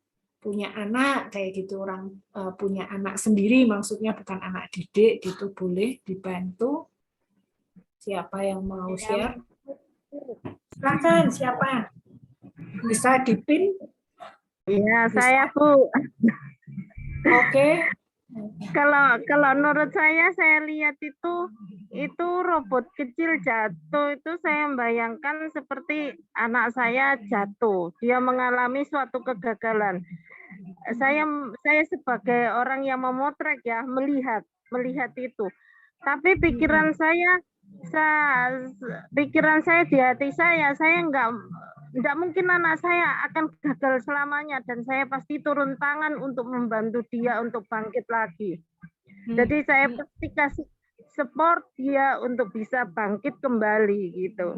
punya anak kayak gitu, orang punya anak sendiri, maksudnya bukan anak didik gitu, boleh dibantu. Siapa yang mau share? Silakan, siapa? Bisa dipin? Ya, saya Bu. Oke. Kalau menurut saya lihat itu robot kecil jatuh, itu saya membayangkan seperti anak saya jatuh, dia mengalami suatu kegagalan. Saya sebagai orang yang memotret ya, melihat itu. Tapi pikiran saya di hati saya enggak mungkin anak saya akan gagal selamanya, dan saya pasti turun tangan untuk membantu dia untuk bangkit lagi. Jadi saya pasti kasih support dia untuk bisa bangkit kembali gitu.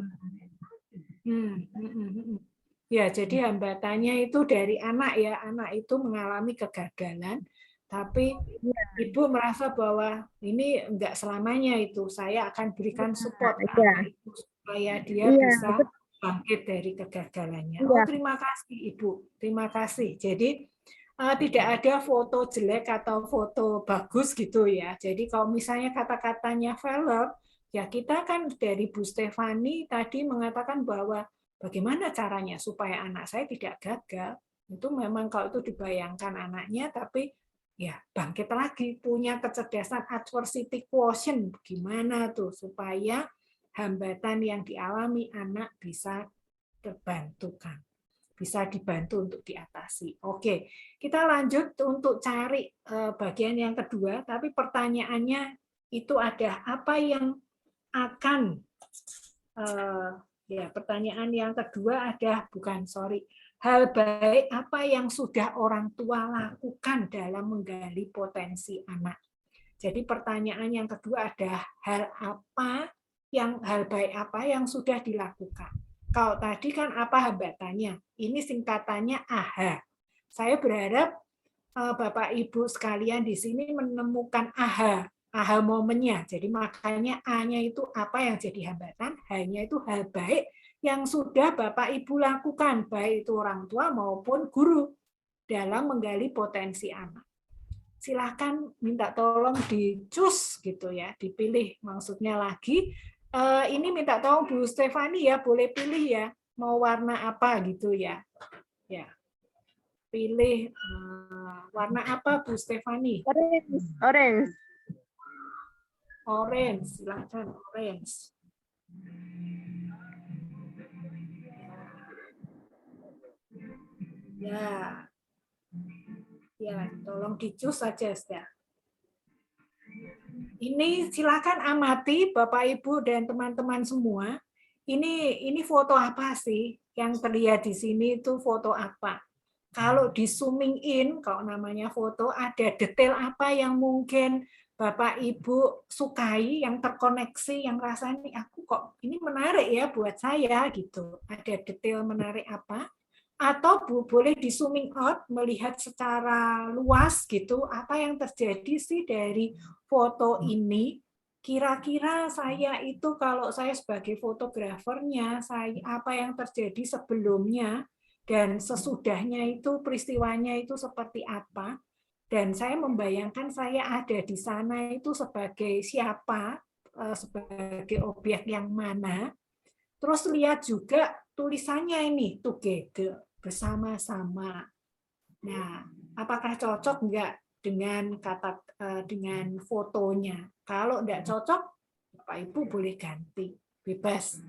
Ya, jadi hambatannya itu dari anak ya, anak itu mengalami kegagalan, tapi Ibu merasa bahwa ini enggak selamanya itu, saya akan berikan support ke anak itu supaya dia bisa bangkit dari kegagalannya. Oh, terima kasih Ibu, terima kasih. Jadi tidak ada foto jelek atau foto bagus gitu ya. Jadi kalau misalnya kata-katanya failure, ya kita kan dari Bu Stefani tadi mengatakan bahwa bagaimana caranya supaya anak saya tidak gagal. Itu memang kalau itu dibayangkan anaknya, tapi ya bangkit lagi, punya kecerdasan adversity quotient, gimana tuh supaya hambatan yang dialami anak bisa terbantukan, bisa dibantu untuk diatasi. Oke, kita lanjut untuk cari bagian yang kedua, tapi pertanyaannya itu ada apa yang akan pertanyaan yang kedua ada hal baik apa yang sudah orang tua lakukan dalam menggali potensi anak. Jadi pertanyaan yang kedua ada hal baik apa yang sudah dilakukan. Kalau tadi kan apa hambatannya? Ini singkatannya AHA. Saya berharap Bapak Ibu sekalian di sini menemukan AHA momennya. Jadi makanya A-nya itu apa yang jadi hambatan, H-nya itu hal baik yang sudah Bapak Ibu lakukan, baik itu orang tua maupun guru dalam menggali potensi anak. Silakan minta tolong dicus gitu ya, dipilih maksudnya lagi. Ini minta tolong Bu Stefani ya, boleh pilih ya, mau warna apa gitu ya. Ya. Pilih warna apa Bu Stefani? Orange. Orange, silakan orange. Ya. Ya, tolong dicus saja ya. Ini silakan amati Bapak Ibu dan teman-teman semua. Ini foto apa sih yang terlihat di sini itu foto apa? Kalau di zooming in, kalau namanya foto, ada detail apa yang mungkin Bapak Ibu sukai, yang terkoneksi, yang rasanya aku kok ini menarik ya buat saya gitu. Ada detail menarik apa? Atau boleh di zooming out, melihat secara luas gitu, apa yang terjadi sih dari foto ini. Kira-kira saya itu kalau saya sebagai fotografernya, apa yang terjadi sebelumnya, dan sesudahnya itu peristiwanya itu seperti apa, dan saya membayangkan saya ada di sana itu sebagai siapa, sebagai objek yang mana. Terus lihat juga tulisannya ini together, bersama-sama. Nah, apakah cocok enggak dengan dengan fotonya? Kalau enggak cocok, Bapak Ibu boleh ganti, bebas.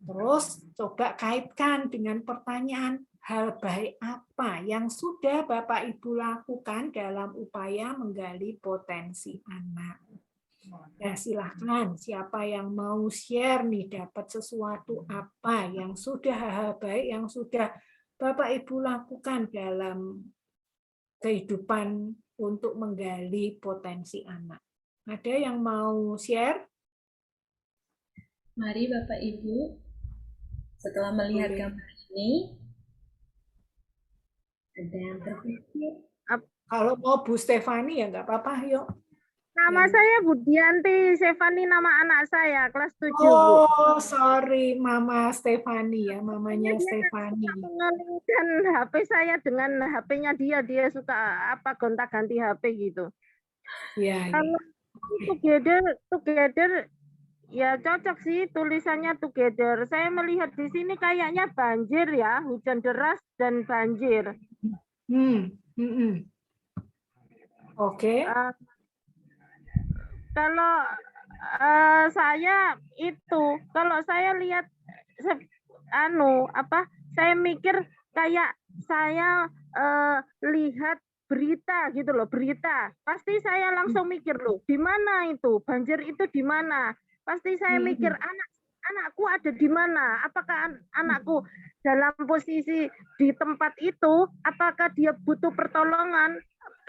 Terus coba kaitkan dengan pertanyaan hal baik apa yang sudah Bapak Ibu lakukan dalam upaya menggali potensi anak. Ya, silahkan siapa yang mau share nih, dapat sesuatu apa yang sudah hal baik yang sudah Bapak Ibu lakukan dalam kehidupan untuk menggali potensi anak. Ada yang mau share? Mari Bapak Ibu, setelah melihat gambar ini, ada yang terpikir? Kalau mau Bu Stefani ya nggak apa-apa, yuk. Nama saya Budianti, Stefani nama anak saya, kelas 7. Oh, sorry, Mama Stefani ya, mamanya Dia Stefani. mengalihkan HP saya dengan HP-nya dia suka apa gonta-ganti HP gitu. Ya, Kalau together ya cocok sih tulisannya together. Saya melihat di sini kayaknya banjir ya, hujan deras dan banjir. Oke. Kalau saya itu, kalau saya lihat saya mikir kayak saya lihat berita gitu loh, berita. Pasti saya langsung mikir loh, di mana itu? Banjir itu di mana? Pasti saya mikir anakku ada di mana? Apakah anakku dalam posisi di tempat itu? Apakah dia butuh pertolongan?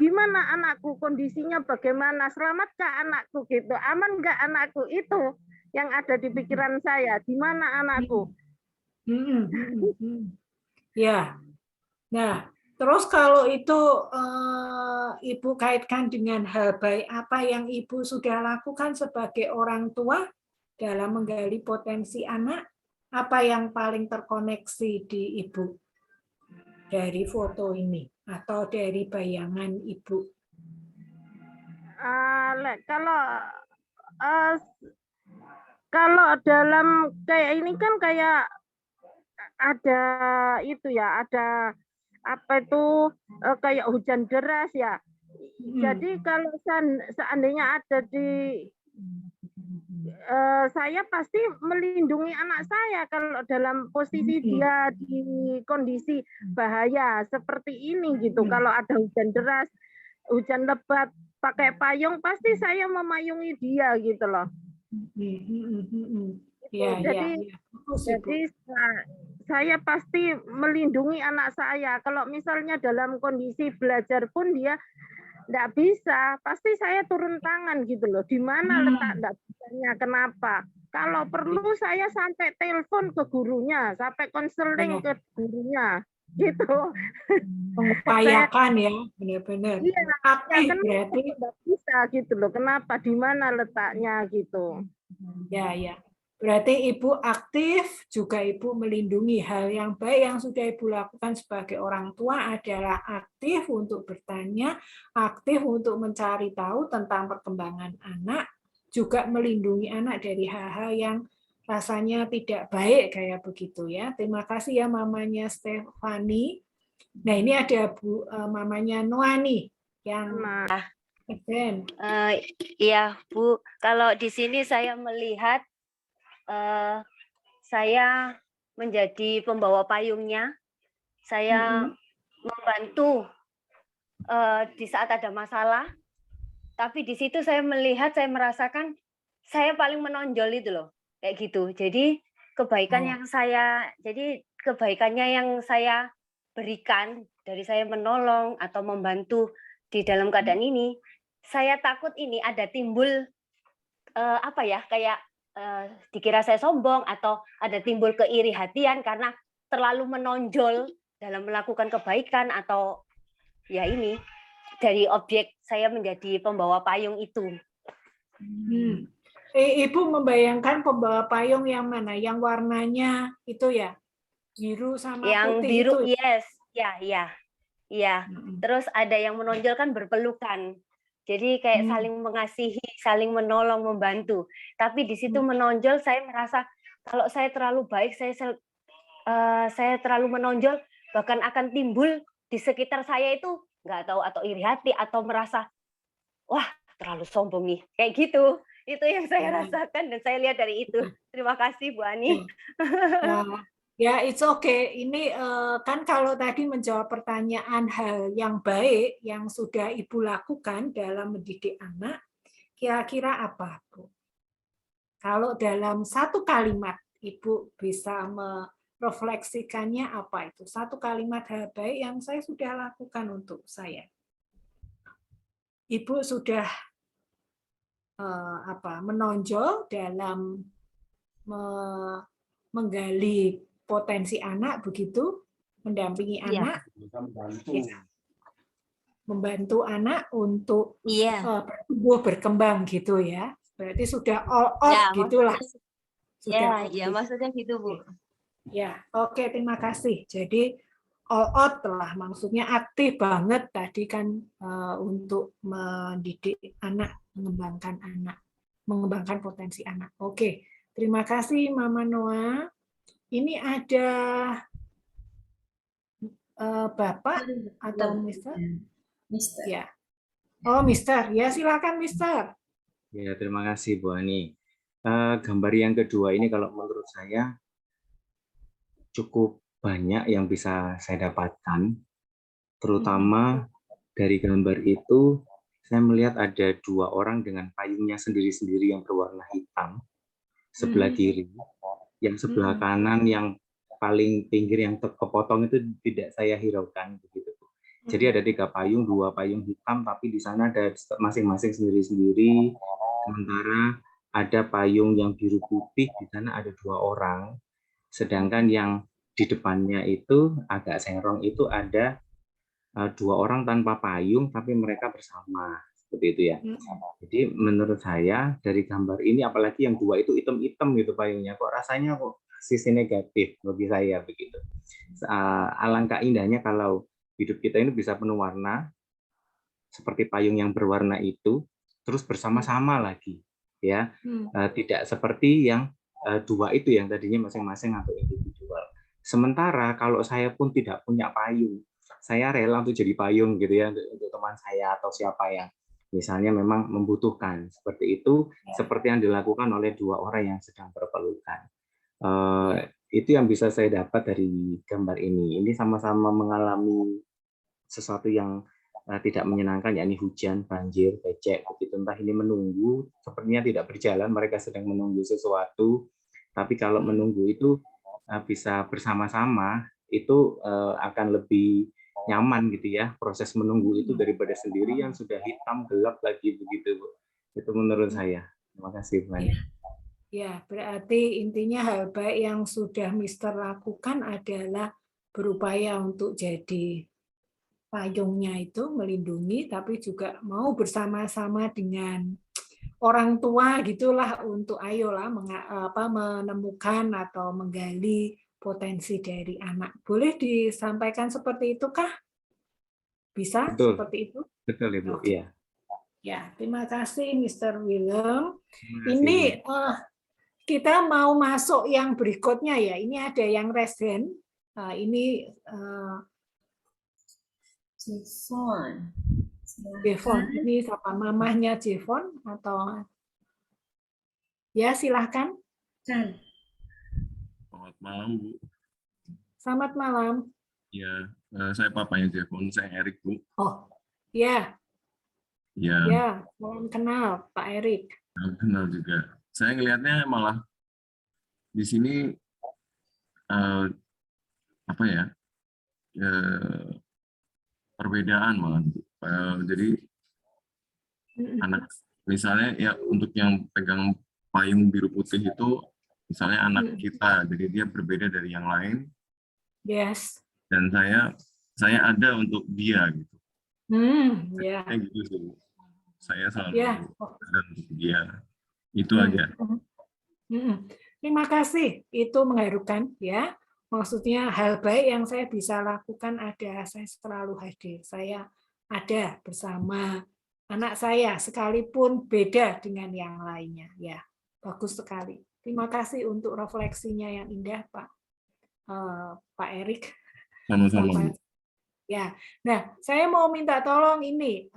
Gimana anakku, kondisinya bagaimana? Selamatkah anakku gitu? Aman nggak anakku? Itu yang ada di pikiran saya. Di mana anakku? Ya. Nah, terus kalau itu Ibu kaitkan dengan hal baik apa yang Ibu sudah lakukan sebagai orang tua dalam menggali potensi anak, apa yang paling terkoneksi di Ibu dari foto ini atau dari bayangan Ibu? Kalau dalam kayak ini kan kayak ada itu ya, ada apa itu kayak hujan deras ya. Jadi kalau seandainya ada di saya pasti melindungi anak saya kalau dalam posisi dia di kondisi bahaya seperti ini gitu. Kalau ada hujan deras, hujan lebat, pakai payung, pasti saya memayungi dia gitu loh. Jadi saya pasti melindungi anak saya. Kalau misalnya dalam kondisi belajar pun dia nggak bisa, pasti saya turun tangan gitu loh. Di mana letak nggak bisanya, kenapa? Kalau perlu saya sampai telepon ke gurunya, sampai konseling ke gurunya, gitu. Mengupayakan ya, benar-benar. Iya, Aktif kenapa berarti. nggak bisa gitu loh? Kenapa? Di mana letaknya gitu? Ya, ya. Berarti Ibu aktif, juga Ibu melindungi. Hal yang baik yang sudah Ibu lakukan sebagai orang tua adalah aktif untuk bertanya, aktif untuk mencari tahu tentang perkembangan anak, juga melindungi anak dari hal-hal yang rasanya tidak baik kayak begitu ya. Terima kasih ya mamanya Stefani. Nah, ini ada mamanya Noah nih yang Iya, Bu. Kalau di sini saya melihat saya menjadi pembawa payungnya. Saya membantu di saat ada masalah. Tapi di situ saya melihat, saya merasakan saya paling menonjol itu loh, kayak gitu. Jadi kebaikannya yang saya berikan dari saya menolong atau membantu di dalam keadaan ini, saya takut ini ada timbul kayak dikira saya sombong atau ada timbul keiri hatian karena terlalu menonjol dalam melakukan kebaikan atau ya ini dari objek saya menjadi pembawa payung itu. Ibu membayangkan pembawa payung yang mana? Yang warnanya itu ya biru sama yang putih biru itu. Yes, ya. Terus ada yang menonjol kan berpelukan. Jadi kayak saling mengasihi, saling menolong, membantu. Tapi di situ menonjol, saya merasa kalau saya terlalu baik, saya terlalu menonjol, bahkan akan timbul di sekitar saya itu nggak tahu atau iri hati atau merasa wah terlalu sombong nih, kayak gitu. Itu yang saya rasakan dan saya lihat dari itu. Terima kasih Bu Ani. Ya, it's okay. Ini kan kalau tadi menjawab pertanyaan hal yang baik yang sudah Ibu lakukan dalam mendidik anak, kira-kira apa, Bu? Kalau dalam satu kalimat Ibu bisa merefleksikannya apa itu? Satu kalimat hal baik yang saya sudah lakukan untuk saya. Ibu sudah menonjol dalam menggali potensi anak, begitu, mendampingi anak, membantu anak untuk bertumbuh berkembang gitu ya. Berarti sudah all out gitulah. Maksudnya gitu Bu. Ya, oke, terima kasih. Jadi all out lah, maksudnya aktif banget tadi kan untuk mendidik anak, mengembangkan potensi anak. Oke, terima kasih Mama Noah. Ini ada Bapak atau Mister? Mister. Ya. Oh, Mister. Ya, silakan Mister. Ya, terima kasih Bu Ani. Gambar yang kedua ini kalau menurut saya cukup banyak yang bisa saya dapatkan. Terutama dari gambar itu saya melihat ada dua orang dengan payungnya sendiri-sendiri yang berwarna hitam sebelah kiri. Yang sebelah kanan yang paling pinggir yang kepotong itu tidak saya hiraukan begitu. Jadi ada 3 payung, 2 payung hitam, tapi di sana ada masing-masing sendiri-sendiri. Sementara ada payung yang biru putih, di sana ada 2 orang. Sedangkan yang di depannya itu agak serong itu ada 2 orang tanpa payung, tapi mereka bersama. Seperti itu ya. Jadi menurut saya dari gambar ini, apalagi yang 2 itu hitam-hitam gitu payungnya, kok rasanya kok sisi negatif bagi saya begitu. Alangkah indahnya kalau hidup kita ini bisa penuh warna, seperti payung yang berwarna itu, terus bersama-sama lagi, ya. Tidak seperti yang 2 itu yang tadinya masing-masing atau individual. Sementara kalau saya pun tidak punya payung, saya rela untuk jadi payung gitu ya untuk teman saya atau siapa yang misalnya memang membutuhkan seperti itu, seperti yang dilakukan oleh 2 orang yang sedang berpelukan. Itu yang bisa saya dapat dari gambar ini. Ini sama-sama mengalami sesuatu yang tidak menyenangkan, yakni hujan, banjir, becek, begitu. Entah ini menunggu, sepertinya tidak berjalan, mereka sedang menunggu sesuatu. Tapi kalau menunggu itu bisa bersama-sama, itu akan lebih nyaman gitu ya, proses menunggu itu daripada sendirian sudah hitam gelap lagi begitu Bu. Itu menurut saya. Terima kasih Bu. Ya, berarti intinya hal baik yang sudah Mister lakukan adalah berupaya untuk jadi payungnya itu melindungi, tapi juga mau bersama-sama dengan orang tua gitulah untuk ayolah menemukan atau menggali potensi dari anak. Boleh disampaikan seperti itu kah? Bisa Betul. seperti itu? Betul Ibu. Oke. Iya. Ya, terima kasih Mr. Willem. Ini kita mau masuk yang berikutnya ya. Ini ada yang raise hand. Ini Jevon. Ini siapa mamahnya Jevon atau ya silahkan. Selamat malam Bu. Selamat malam. Ya, saya papanya Jevon, saya Erik Bu. Oh, ya. Ya. Ya, salam kenal Pak Erik. Salam kenal juga. Saya ngelihatnya malah di sini apa ya, perbedaan malah. Jadi anak misalnya ya untuk yang pegang payung biru putih itu misalnya anak kita, jadi dia berbeda dari yang lain. Yes. Dan saya ada untuk dia gitu. Ya. Gitu sih. Saya selalu ada untuk dia. Itu aja. Terima kasih. Itu mengharukan ya. Maksudnya hal baik yang saya bisa lakukan ada, saya selalu hadir. Saya ada bersama anak saya sekalipun beda dengan yang lainnya. Ya, bagus sekali. Terima kasih untuk refleksinya yang indah, Pak Erik. Sama-sama. Ya, nah saya mau minta tolong ini,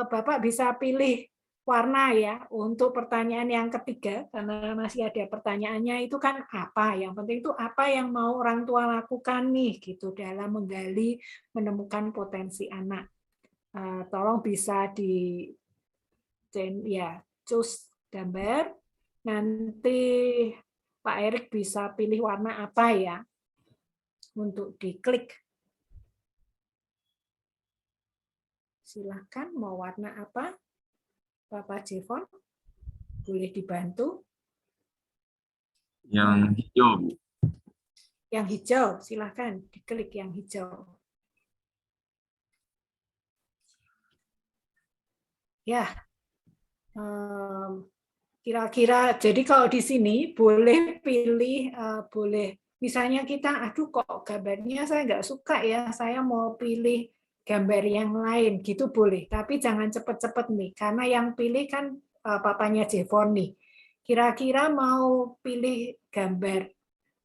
Bapak bisa pilih warna ya untuk pertanyaan yang ketiga, karena masih ada pertanyaannya itu kan apa, yang penting itu apa yang mau orang tua lakukan nih gitu dalam menggali, menemukan potensi anak. Tolong bisa choose gambar, nanti Pak Erik bisa pilih warna apa ya untuk diklik. Silakan mau warna apa? Bapak Jevon, boleh dibantu? Yang hijau, Bu. Yang hijau, silakan diklik yang hijau. Ya, kira-kira. Jadi kalau di sini boleh pilih, boleh. Misalnya kita, aduh kok gambarnya saya nggak suka ya, saya mau pilih gambar yang lain gitu boleh, tapi jangan cepet-cepet nih, karena yang pilih kan papanya Jevon nih. Kira-kira mau pilih gambar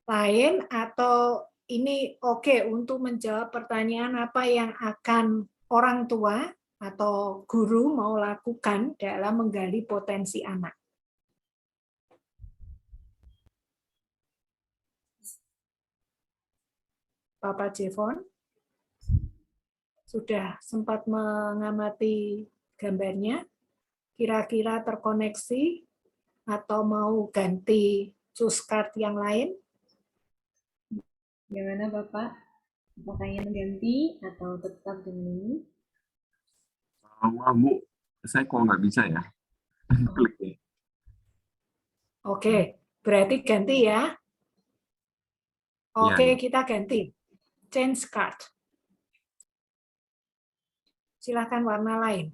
lain atau ini oke untuk menjawab pertanyaan apa yang akan orang tua atau guru mau lakukan dalam menggali potensi anak. Bapak Jevon? Sudah sempat mengamati gambarnya, kira-kira terkoneksi atau mau ganti choose card yang lain? Gimana Bapak? Apakah ingin mengganti atau tetap dengan ini? Bu, saya kok nggak bisa ya. Klik ya. Oke, berarti ganti ya. Oke, kita ganti. Change card. Silakan warna lain.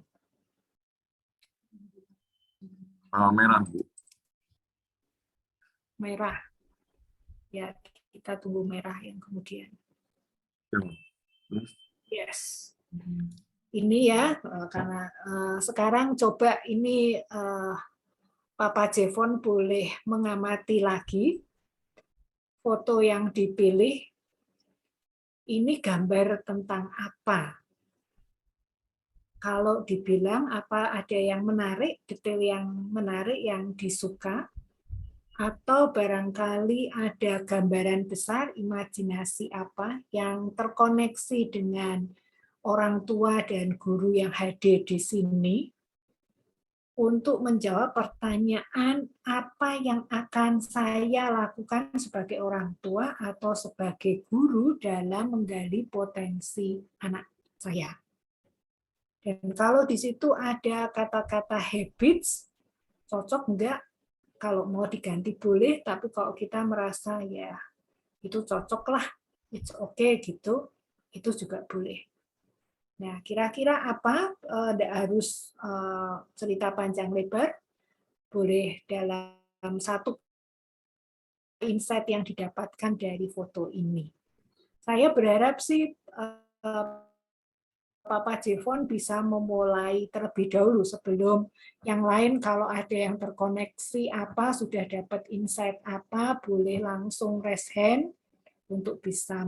Merah, Bu. Merah. Ya, kita tunggu merah yang kemudian. Yes. Ini ya, karena sekarang coba ini Papa Jevon boleh mengamati lagi foto yang dipilih. Ini gambar tentang apa? Kalau dibilang apa ada yang menarik, detail yang menarik yang disuka, atau barangkali ada gambaran besar, imajinasi apa yang terkoneksi dengan orang tua dan guru yang hadir di sini, untuk menjawab pertanyaan apa yang akan saya lakukan sebagai orang tua atau sebagai guru dalam menggali potensi anak saya. Dan kalau di situ ada kata-kata habits, cocok enggak? Kalau mau diganti boleh, tapi kalau kita merasa ya itu cocok lah, it's okay gitu, itu juga boleh. Nah, kira-kira apa? Tidak harus cerita panjang lebar, boleh dalam satu insight yang didapatkan dari foto ini. Saya berharap sih Papa Jevon bisa memulai terlebih dahulu sebelum yang lain. Kalau ada yang terkoneksi apa, sudah dapat insight apa, boleh langsung raise hand untuk bisa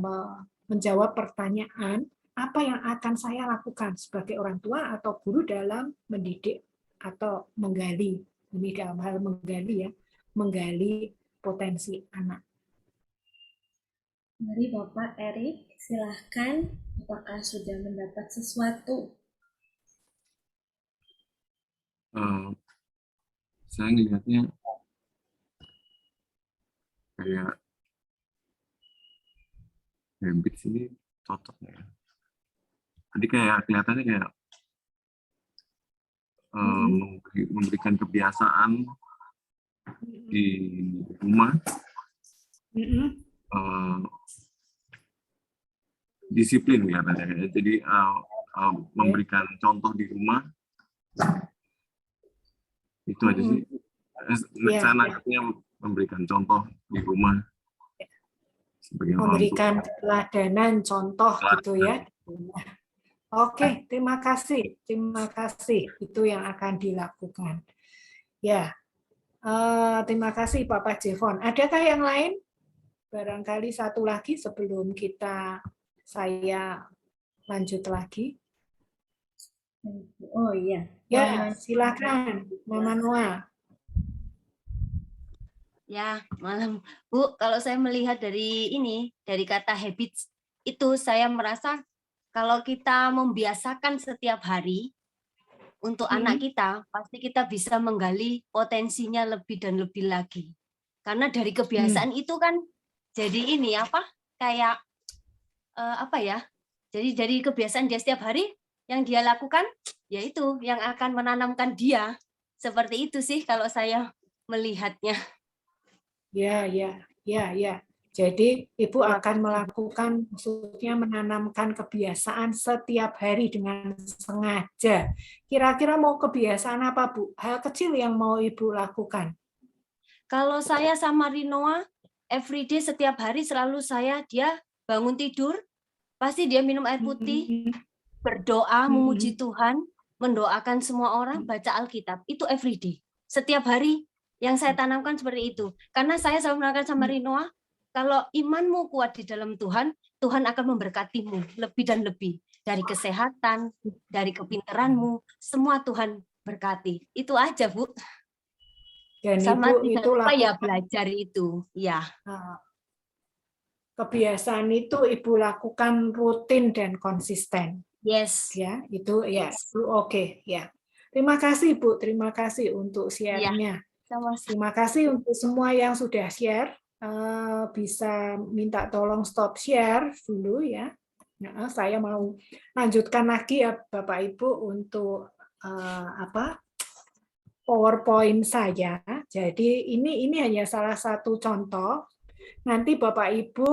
menjawab pertanyaan apa yang akan saya lakukan sebagai orang tua atau guru dalam mendidik atau menggali, ini dalam hal menggali ya, menggali potensi anak. Mari Bapak Erik, silahkan. Apakah sudah mendapat sesuatu? Saya ngelihatnya kayak habits ini cocok ya. Tadi kayak kelihatannya kayak memberikan kebiasaan di rumah, disiplin kelihatannya. Jadi memberikan contoh di rumah, itu aja sih. Saya nangkapnya memberikan contoh di rumah. Memberikan keteladanan, contoh gitu ya. Oke, terima kasih. Terima kasih. Itu yang akan dilakukan. Ya, terima kasih Bapak Jevon. Adakah yang lain? Barangkali satu lagi sebelum saya lanjut lagi. Oh iya. Ya, silakan Mama Noah. Ya, malam Bu. Kalau saya melihat dari kata habits, itu saya merasa kalau kita membiasakan setiap hari untuk anak kita, pasti kita bisa menggali potensinya lebih dan lebih lagi. Karena dari kebiasaan itu kan jadi kayak jadi dari kebiasaan dia setiap hari yang dia lakukan, yaitu yang akan menanamkan dia. Seperti itu sih kalau saya melihatnya. Ya. Jadi Ibu akan melakukan, maksudnya menanamkan kebiasaan setiap hari dengan sengaja. Kira-kira mau kebiasaan apa, Bu? Hal kecil yang mau Ibu lakukan? Kalau saya sama Rinoa, everyday setiap hari selalu dia bangun tidur, pasti dia minum air putih, berdoa, memuji Tuhan, mendoakan semua orang, baca Alkitab. Itu everyday. Setiap hari yang saya tanamkan seperti itu. Karena saya selalu mengatakan sama Rinoa, kalau imanmu kuat di dalam Tuhan, Tuhan akan memberkatimu lebih dan lebih. Dari kesehatan, dari kepintaranmu, semua Tuhan berkati. Itu aja, Bu. Dan sama Ibu itu belajar itu. Ya. Kebiasaan itu Ibu lakukan rutin dan konsisten. Yes. Ya, itu ya. Oke, ya. Terima kasih, Bu. Terima kasih untuk share-nya. Ya. Terima kasih untuk semua yang sudah share. Bisa minta tolong stop share dulu ya. Nah, saya mau lanjutkan lagi ya Bapak Ibu untuk PowerPoint saya. Jadi ini hanya salah satu contoh. Nanti Bapak Ibu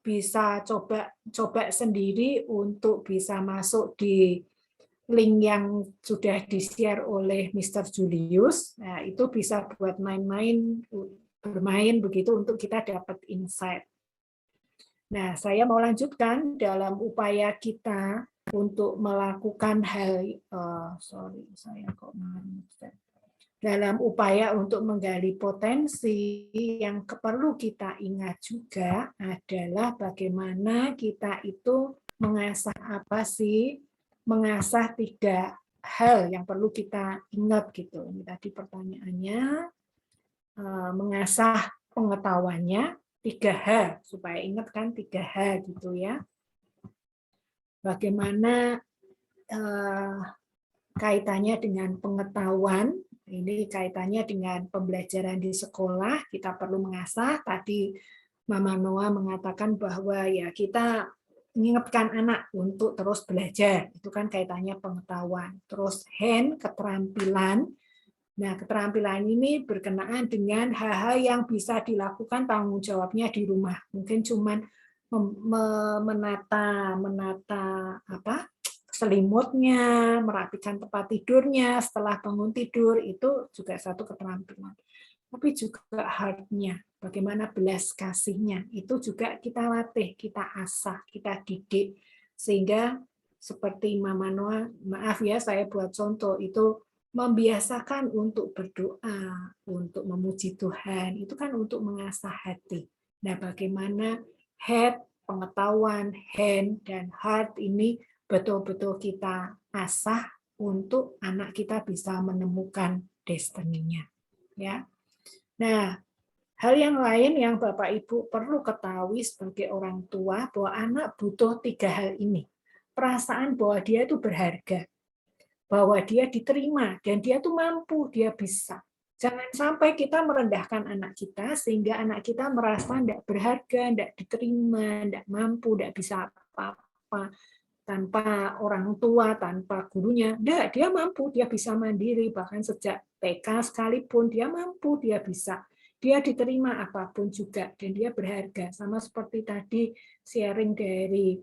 bisa coba sendiri untuk bisa masuk di link yang sudah di-share oleh Mr. Julius. Nah, itu bisa buat bermain begitu untuk kita dapat insight. Nah, saya mau lanjutkan dalam upaya kita untuk melakukan dalam upaya untuk menggali potensi yang perlu kita ingat juga adalah bagaimana kita itu mengasah mengasah 3 hal yang perlu kita ingat gitu. Ini tadi pertanyaannya. Mengasah pengetahuannya 3H supaya ingat kan 3H gitu ya. Bagaimana kaitannya dengan pengetahuan Ini kaitannya dengan pembelajaran di sekolah, kita perlu mengasah. Tadi Mama Noah mengatakan bahwa ya kita mengingatkan anak untuk terus belajar, itu kan kaitannya pengetahuan. Terus hand, keterampilan. Nah, keterampilan ini berkenaan dengan hal-hal yang bisa dilakukan tanggung jawabnya di rumah. Mungkin cuman menata apa selimutnya, merapikan tempat tidurnya setelah bangun tidur, itu juga satu keterampilan. Tapi juga heart-nya, bagaimana belas kasihnya, itu juga kita latih, kita asah, kita didik. Sehingga seperti Mama Noah, maaf ya saya buat contoh, itu membiasakan untuk berdoa, untuk memuji Tuhan, itu kan untuk mengasah hati. Nah, bagaimana head, pengetahuan, hand, dan heart ini betul-betul kita asah untuk anak kita bisa menemukan destiny-nya. Ya. Nah, hal yang lain yang Bapak Ibu perlu ketahui sebagai orang tua bahwa anak butuh 3 hal ini. Perasaan bahwa dia itu berharga, bahwa dia diterima dan dia tuh mampu, dia bisa. Jangan sampai kita merendahkan anak kita sehingga anak kita merasa tidak berharga, tidak diterima, tidak mampu, tidak bisa apa-apa. Tanpa orang tua, tanpa gurunya, dia mampu, dia bisa mandiri, bahkan sejak TK sekalipun dia mampu, dia bisa. Dia diterima apapun juga, dan dia berharga. Sama seperti tadi sharing dari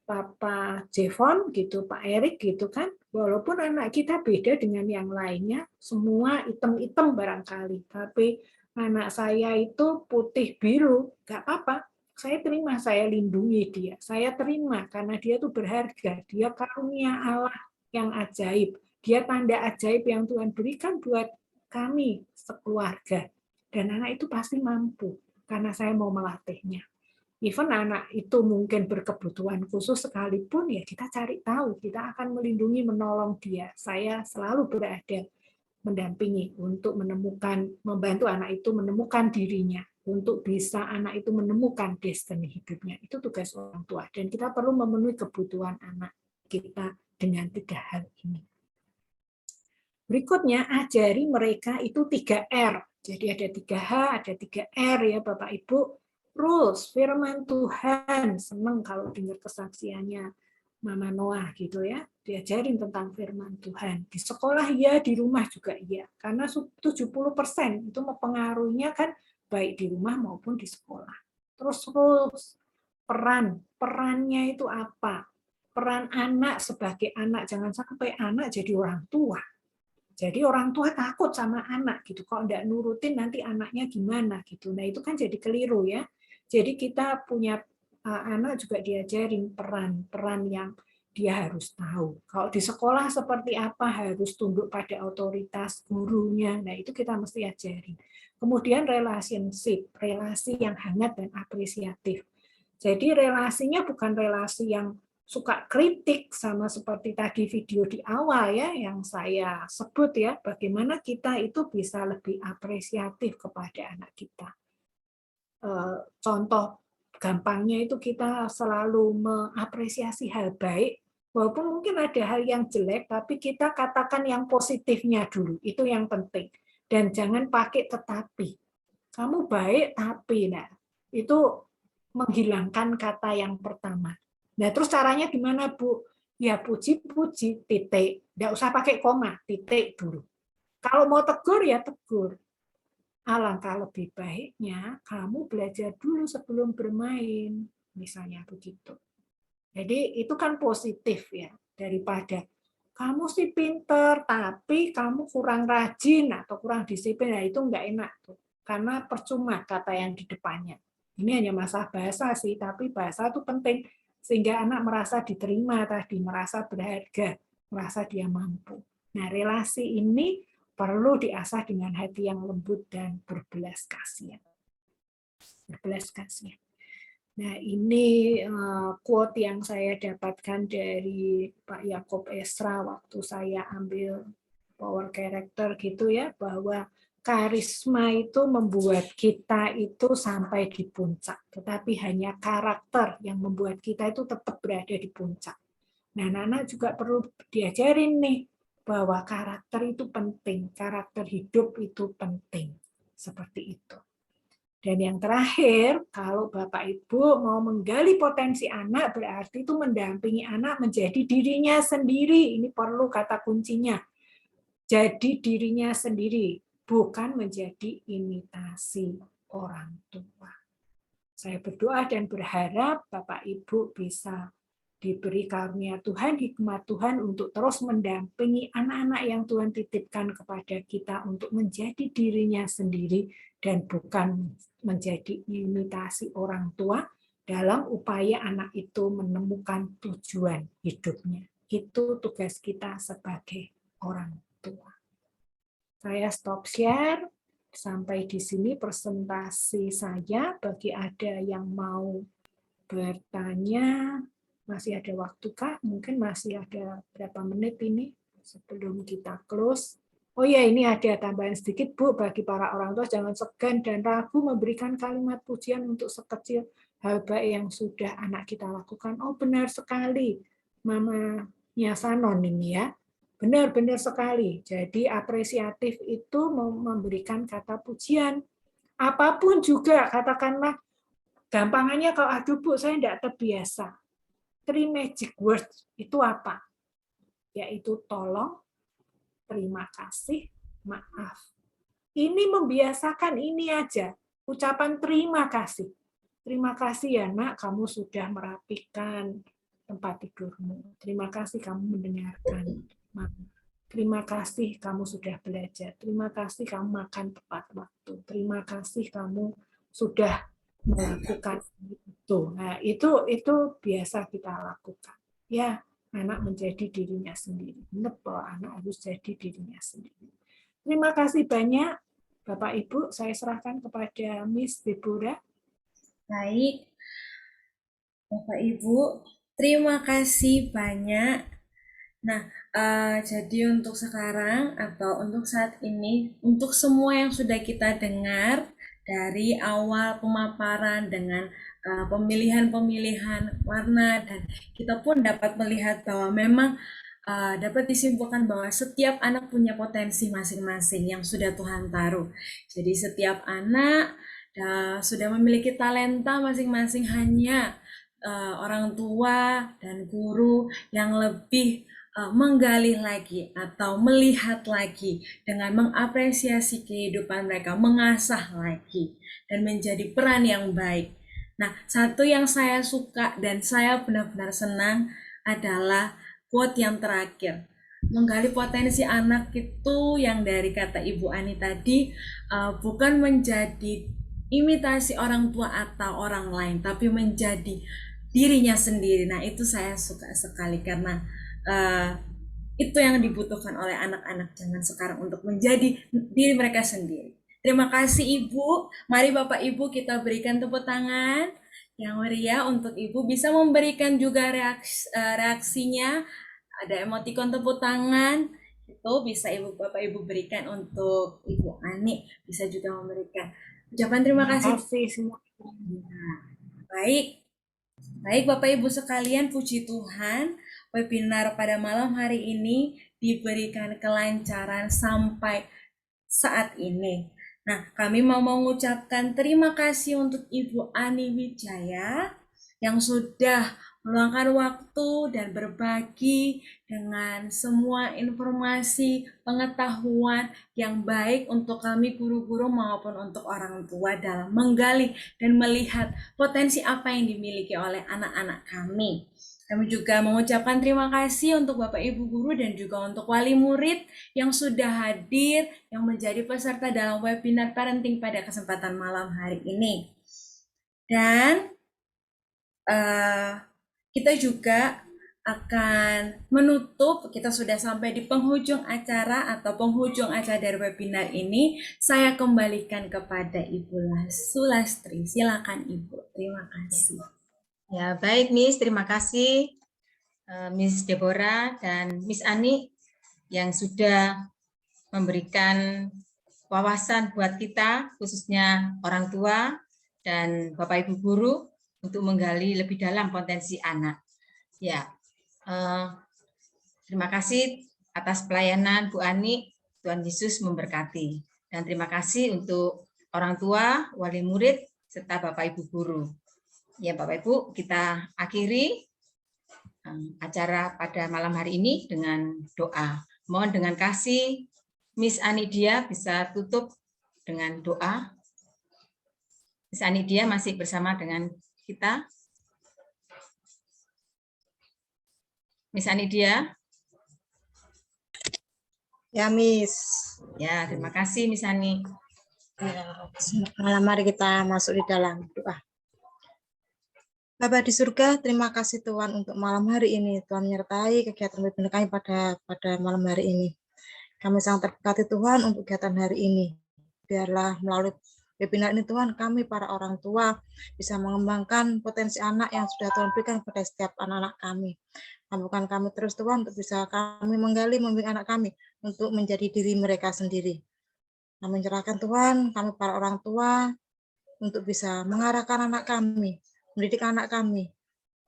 Papa Jevon, gitu, Pak Erik, gitu kan, walaupun anak kita beda dengan yang lainnya, semua hitam-hitam barangkali, tapi anak saya itu putih biru, nggak apa-apa. Saya terima, saya lindungi dia. Saya terima karena dia tuh berharga. Dia karunia Allah yang ajaib. Dia tanda ajaib yang Tuhan berikan buat kami sekeluarga. Dan anak itu pasti mampu karena saya mau melatihnya. Even anak itu mungkin berkebutuhan khusus sekalipun, ya kita cari tahu. Kita akan melindungi, menolong dia. Saya selalu berada mendampingi untuk menemukan, membantu anak itu menemukan dirinya, untuk bisa anak itu menemukan destiny hidupnya. Itu tugas orang tua. Dan kita perlu memenuhi kebutuhan anak kita dengan 3 hal ini. Berikutnya, ajari mereka itu 3R. Jadi ada 3H, ada 3R ya Bapak Ibu. Rules, firman Tuhan. Senang kalau dengar kesaksiannya Mama Noah gitu ya, diajarin tentang firman Tuhan. Di sekolah ya, di rumah juga iya. Karena 70% itu mempengaruhinya kan baik di rumah maupun di sekolah. Terus perannya itu apa? Peran anak sebagai anak, jangan sampai anak jadi orang tua. Jadi orang tua takut sama anak gitu. Kalau enggak nurutin nanti anaknya gimana gitu. Nah, itu kan jadi keliru ya. Jadi kita punya anak juga diajarin peran yang dia harus tahu. Kalau di sekolah seperti apa, harus tunduk pada otoritas gurunya. Nah, itu kita mesti ajarin. Kemudian relationship, relasi yang hangat dan apresiatif. Jadi relasinya bukan relasi yang suka kritik, sama seperti tadi video di awal ya yang saya sebut ya, bagaimana kita itu bisa lebih apresiatif kepada anak kita. Contoh gampangnya itu kita selalu mengapresiasi hal baik, walaupun mungkin ada hal yang jelek, tapi kita katakan yang positifnya dulu, itu yang penting. Dan jangan pakai tetapi. Kamu baik tapi, nah itu menghilangkan kata yang pertama. Nah terus caranya gimana Bu? Ya puji-puji, titik. Nggak usah pakai koma, titik dulu. Kalau mau tegur ya tegur. Alangkah lebih baiknya kamu belajar dulu sebelum bermain, misalnya begitu. Jadi itu kan positif ya, daripada kamu sih pinter tapi kamu kurang rajin atau kurang disiplin, nah itu nggak enak tuh, karena percuma kata yang di depannya. Ini hanya masalah bahasa sih, tapi bahasa itu penting sehingga anak merasa diterima tadi, merasa berharga, merasa dia mampu. Nah relasi ini perlu diasah dengan hati yang lembut dan berbelas kasihan. Berbelas kasihan. Nah, ini quote yang saya dapatkan dari Pak Yakob Esra waktu saya ambil power character gitu ya, bahwa karisma itu membuat kita itu sampai di puncak, tetapi hanya karakter yang membuat kita itu tetap berada di puncak. Nah, anak-anak juga perlu diajarin nih, bahwa karakter itu penting, karakter hidup itu penting. Seperti itu. Dan yang terakhir, kalau Bapak Ibu mau menggali potensi anak, berarti itu mendampingi anak menjadi dirinya sendiri. Ini perlu kata kuncinya. Jadi dirinya sendiri, bukan menjadi imitasi orang tua. Saya berdoa dan berharap Bapak Ibu bisa diberi karunia Tuhan, hikmat Tuhan untuk terus mendampingi anak-anak yang Tuhan titipkan kepada kita untuk menjadi dirinya sendiri dan bukan menjadi imitasi orang tua dalam upaya anak itu menemukan tujuan hidupnya. Itu tugas kita sebagai orang tua. Saya stop share. Sampai di sini presentasi saya. Bagi ada yang mau bertanya, masih ada waktukah? Mungkin masih ada berapa menit ini sebelum kita close. Oh ya, ini ada tambahan sedikit, Bu, bagi para orang tua jangan segan dan ragu memberikan kalimat pujian untuk sekecil hal baik yang sudah anak kita lakukan. Oh, benar sekali, mamanya Sanon ini ya. Benar-benar sekali. Jadi apresiatif itu memberikan kata pujian. Apapun juga, katakanlah, gampangannya kalau aduh Bu, saya tidak terbiasa. 3 magic words itu apa? Yaitu tolong, terima kasih, maaf. Ini membiasakan ini aja. Ucapan terima kasih. Terima kasih ya nak, kamu sudah merapikan tempat tidurmu. Terima kasih kamu mendengarkan. Terima kasih kamu sudah belajar. Terima kasih kamu makan tepat waktu. Terima kasih kamu sudah melakukan itu. Nah, itu biasa kita lakukan. Ya, anak menjadi dirinya sendiri. Benar bahwa anak harus jadi dirinya sendiri. Terima kasih banyak, Bapak Ibu. Saya serahkan kepada Miss Deborah. Baik, Bapak Ibu, terima kasih banyak. Nah, jadi untuk sekarang atau untuk saat ini, untuk semua yang sudah kita dengar dari awal pemaparan dengan pemilihan-pemilihan warna, dan kita pun dapat melihat bahwa memang dapat disimpulkan bahwa setiap anak punya potensi masing-masing yang sudah Tuhan taruh. Jadi setiap anak sudah memiliki talenta masing-masing, hanya orang tua dan guru yang lebih menggali lagi atau melihat lagi dengan mengapresiasi kehidupan mereka, mengasah lagi dan menjadi peran yang baik. Nah, satu yang saya suka dan saya benar-benar senang adalah quote yang terakhir. Menggali potensi anak itu yang dari kata Ibu Ani tadi, bukan menjadi imitasi orang tua atau orang lain, tapi menjadi dirinya sendiri. Nah, itu saya suka sekali karena itu yang dibutuhkan oleh anak-anak zaman sekarang untuk menjadi diri mereka sendiri. Terima kasih Ibu. Mari Bapak Ibu kita berikan tepuk tangan yang meriah untuk Ibu. Bisa memberikan juga reaksinya. Ada emotikon tepuk tangan. Itu bisa Ibu Bapak Ibu berikan untuk Ibu Ani. Bisa juga memberikan ucapan terima kasih. Semua. Baik. Baik Bapak Ibu sekalian, puji Tuhan. Webinar pada malam hari ini diberikan kelancaran sampai saat ini. Nah, kami mau mengucapkan terima kasih untuk Ibu Ani Wijaya yang sudah meluangkan waktu dan berbagi dengan semua informasi, pengetahuan yang baik untuk kami guru-guru maupun untuk orang tua dalam menggali dan melihat potensi apa yang dimiliki oleh anak-anak kami. Kami juga mengucapkan terima kasih untuk Bapak Ibu Guru dan juga untuk wali murid yang sudah hadir, yang menjadi peserta dalam webinar parenting pada kesempatan malam hari ini. Dan kita juga akan menutup, kita sudah sampai di penghujung acara atau penghujung acara dari webinar ini. Saya kembalikan kepada Ibu Sulastri. Silakan Ibu. Terima kasih. Ya, baik Miss, terima kasih Miss Deborah dan Miss Ani yang sudah memberikan wawasan buat kita, khususnya orang tua dan Bapak Ibu Guru untuk menggali lebih dalam potensi anak. Ya, terima kasih atas pelayanan Bu Ani. Tuhan Yesus memberkati. Dan terima kasih untuk orang tua, wali murid, serta Bapak Ibu guru. Ya Bapak Ibu, kita akhiri acara pada malam hari ini dengan doa. Mohon dengan kasih Miss Anidia bisa tutup dengan doa. Miss Anidia masih bersama dengan kita. Miss Anidia. Ya, Miss. Ya, terima kasih Miss Ani. Ya, malam hari kita masuk di dalam doa. Bapa di surga, terima kasih Tuhan untuk malam hari ini. Tuhan menyertai kegiatan webinar kami pada malam hari ini. Kami sangat terberkati Tuhan untuk kegiatan hari ini. Biarlah melalui webinar ini Tuhan, kami para orang tua bisa mengembangkan potensi anak yang sudah Tuhan berikan kepada setiap anak-anak kami. Mampukan kami terus Tuhan untuk bisa kami menggali membimbing anak kami untuk menjadi diri mereka sendiri. Kami menyerahkan Tuhan, kami para orang tua untuk bisa mengarahkan anak kami, mendidik anak kami,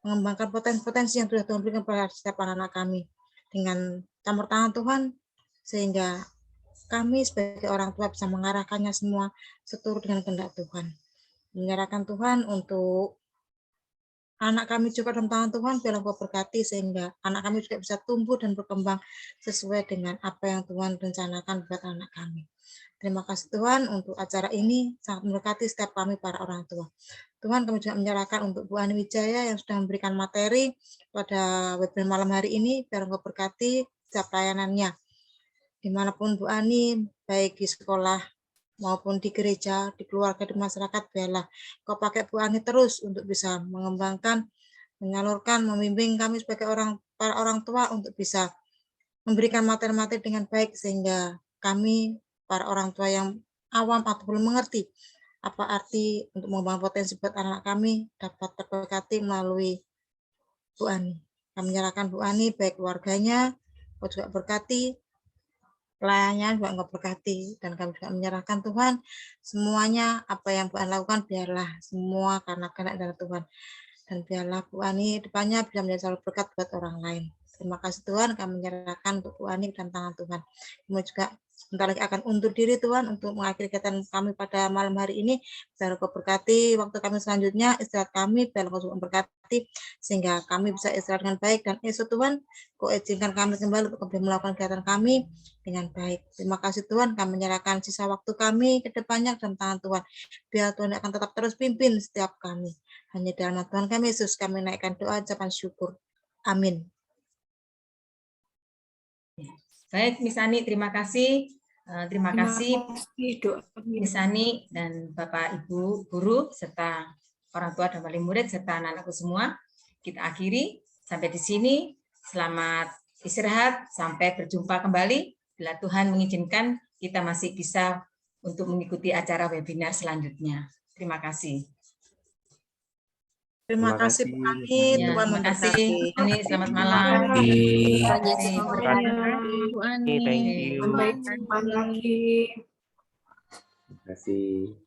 mengembangkan potensi-potensi yang sudah Tuhan berikan kepada setiap anak-anak kami dengan campur tangan Tuhan, sehingga kami sebagai orang tua bisa mengarahkannya semua seturut dengan kehendak Tuhan. Menyerahkan Tuhan untuk anak kami juga dalam tangan Tuhan, biarlah Engkau berkati sehingga anak kami juga bisa tumbuh dan berkembang sesuai dengan apa yang Tuhan rencanakan buat anak kami. Terima kasih Tuhan untuk acara ini, sangat memberkati setiap kami para orang tua. Tuhan, kami juga menyerahkan untuk Bu Ani Wijaya yang sudah memberikan materi pada webinar malam hari ini, biar Engkau berkati setiap pelayanannya. Dimanapun Bu Ani, baik di sekolah maupun di gereja, di keluarga, di masyarakat, biarlah Kau pakai Bu Ani terus untuk bisa mengembangkan, menyalurkan, membimbing kami sebagai para orang tua untuk bisa memberikan materi-materi dengan baik, sehingga kami, para orang tua yang awam atau belum mengerti apa arti untuk mengembangkan potensi buat anak kami, dapat terberkati melalui Bu Ani. Kami menyerahkan Bu Ani, baik keluarganya, Kau juga berkati, pelayanannya juga Engkau berkati, dan kami juga menyerahkan Tuhan semuanya apa yang Bu Ani lakukan, biarlah semua karena kehendak dari Tuhan, dan biarlah Bu Ani depannya bisa menjadi selalu berkat buat orang lain. Terima kasih Tuhan, kami menyerahkan untuk Bu Ani dan tangan Tuhan. Kami juga sebentar lagi akan undur diri Tuhan untuk mengakhiri kegiatan kami pada malam hari ini. Biar Engkau berkati waktu kami selanjutnya, istirahat kami, biar Engkau juga berkati sehingga kami bisa istirahat dengan baik, dan esok Tuhan Kau izinkan kami kembali untuk melakukan kegiatan kami dengan baik. Terima kasih Tuhan, kami menyerahkan sisa waktu kami ke depannya dalam tangan Tuhan. Biar Tuhan akan tetap terus pimpin setiap kami. Hanya dalam nama Tuhan kami Yesus kami naikkan doa ucapan syukur. Amin. Baik, Miss Ani, terima kasih. Terima kasih Miss Ani dan Bapak Ibu guru serta orang tua dan wali murid serta anak-anakku semua. Kita akhiri sampai di sini. Selamat istirahat, sampai berjumpa kembali. Bila Tuhan mengizinkan, kita masih bisa untuk mengikuti acara webinar selanjutnya. Terima kasih. Terima kasih Bu Ani, Ya, Tuhan terima kasih memberkati. Bu Ani, selamat malam. Terima kasih. kasih. Sampai jumpa lagi. Terima kasih.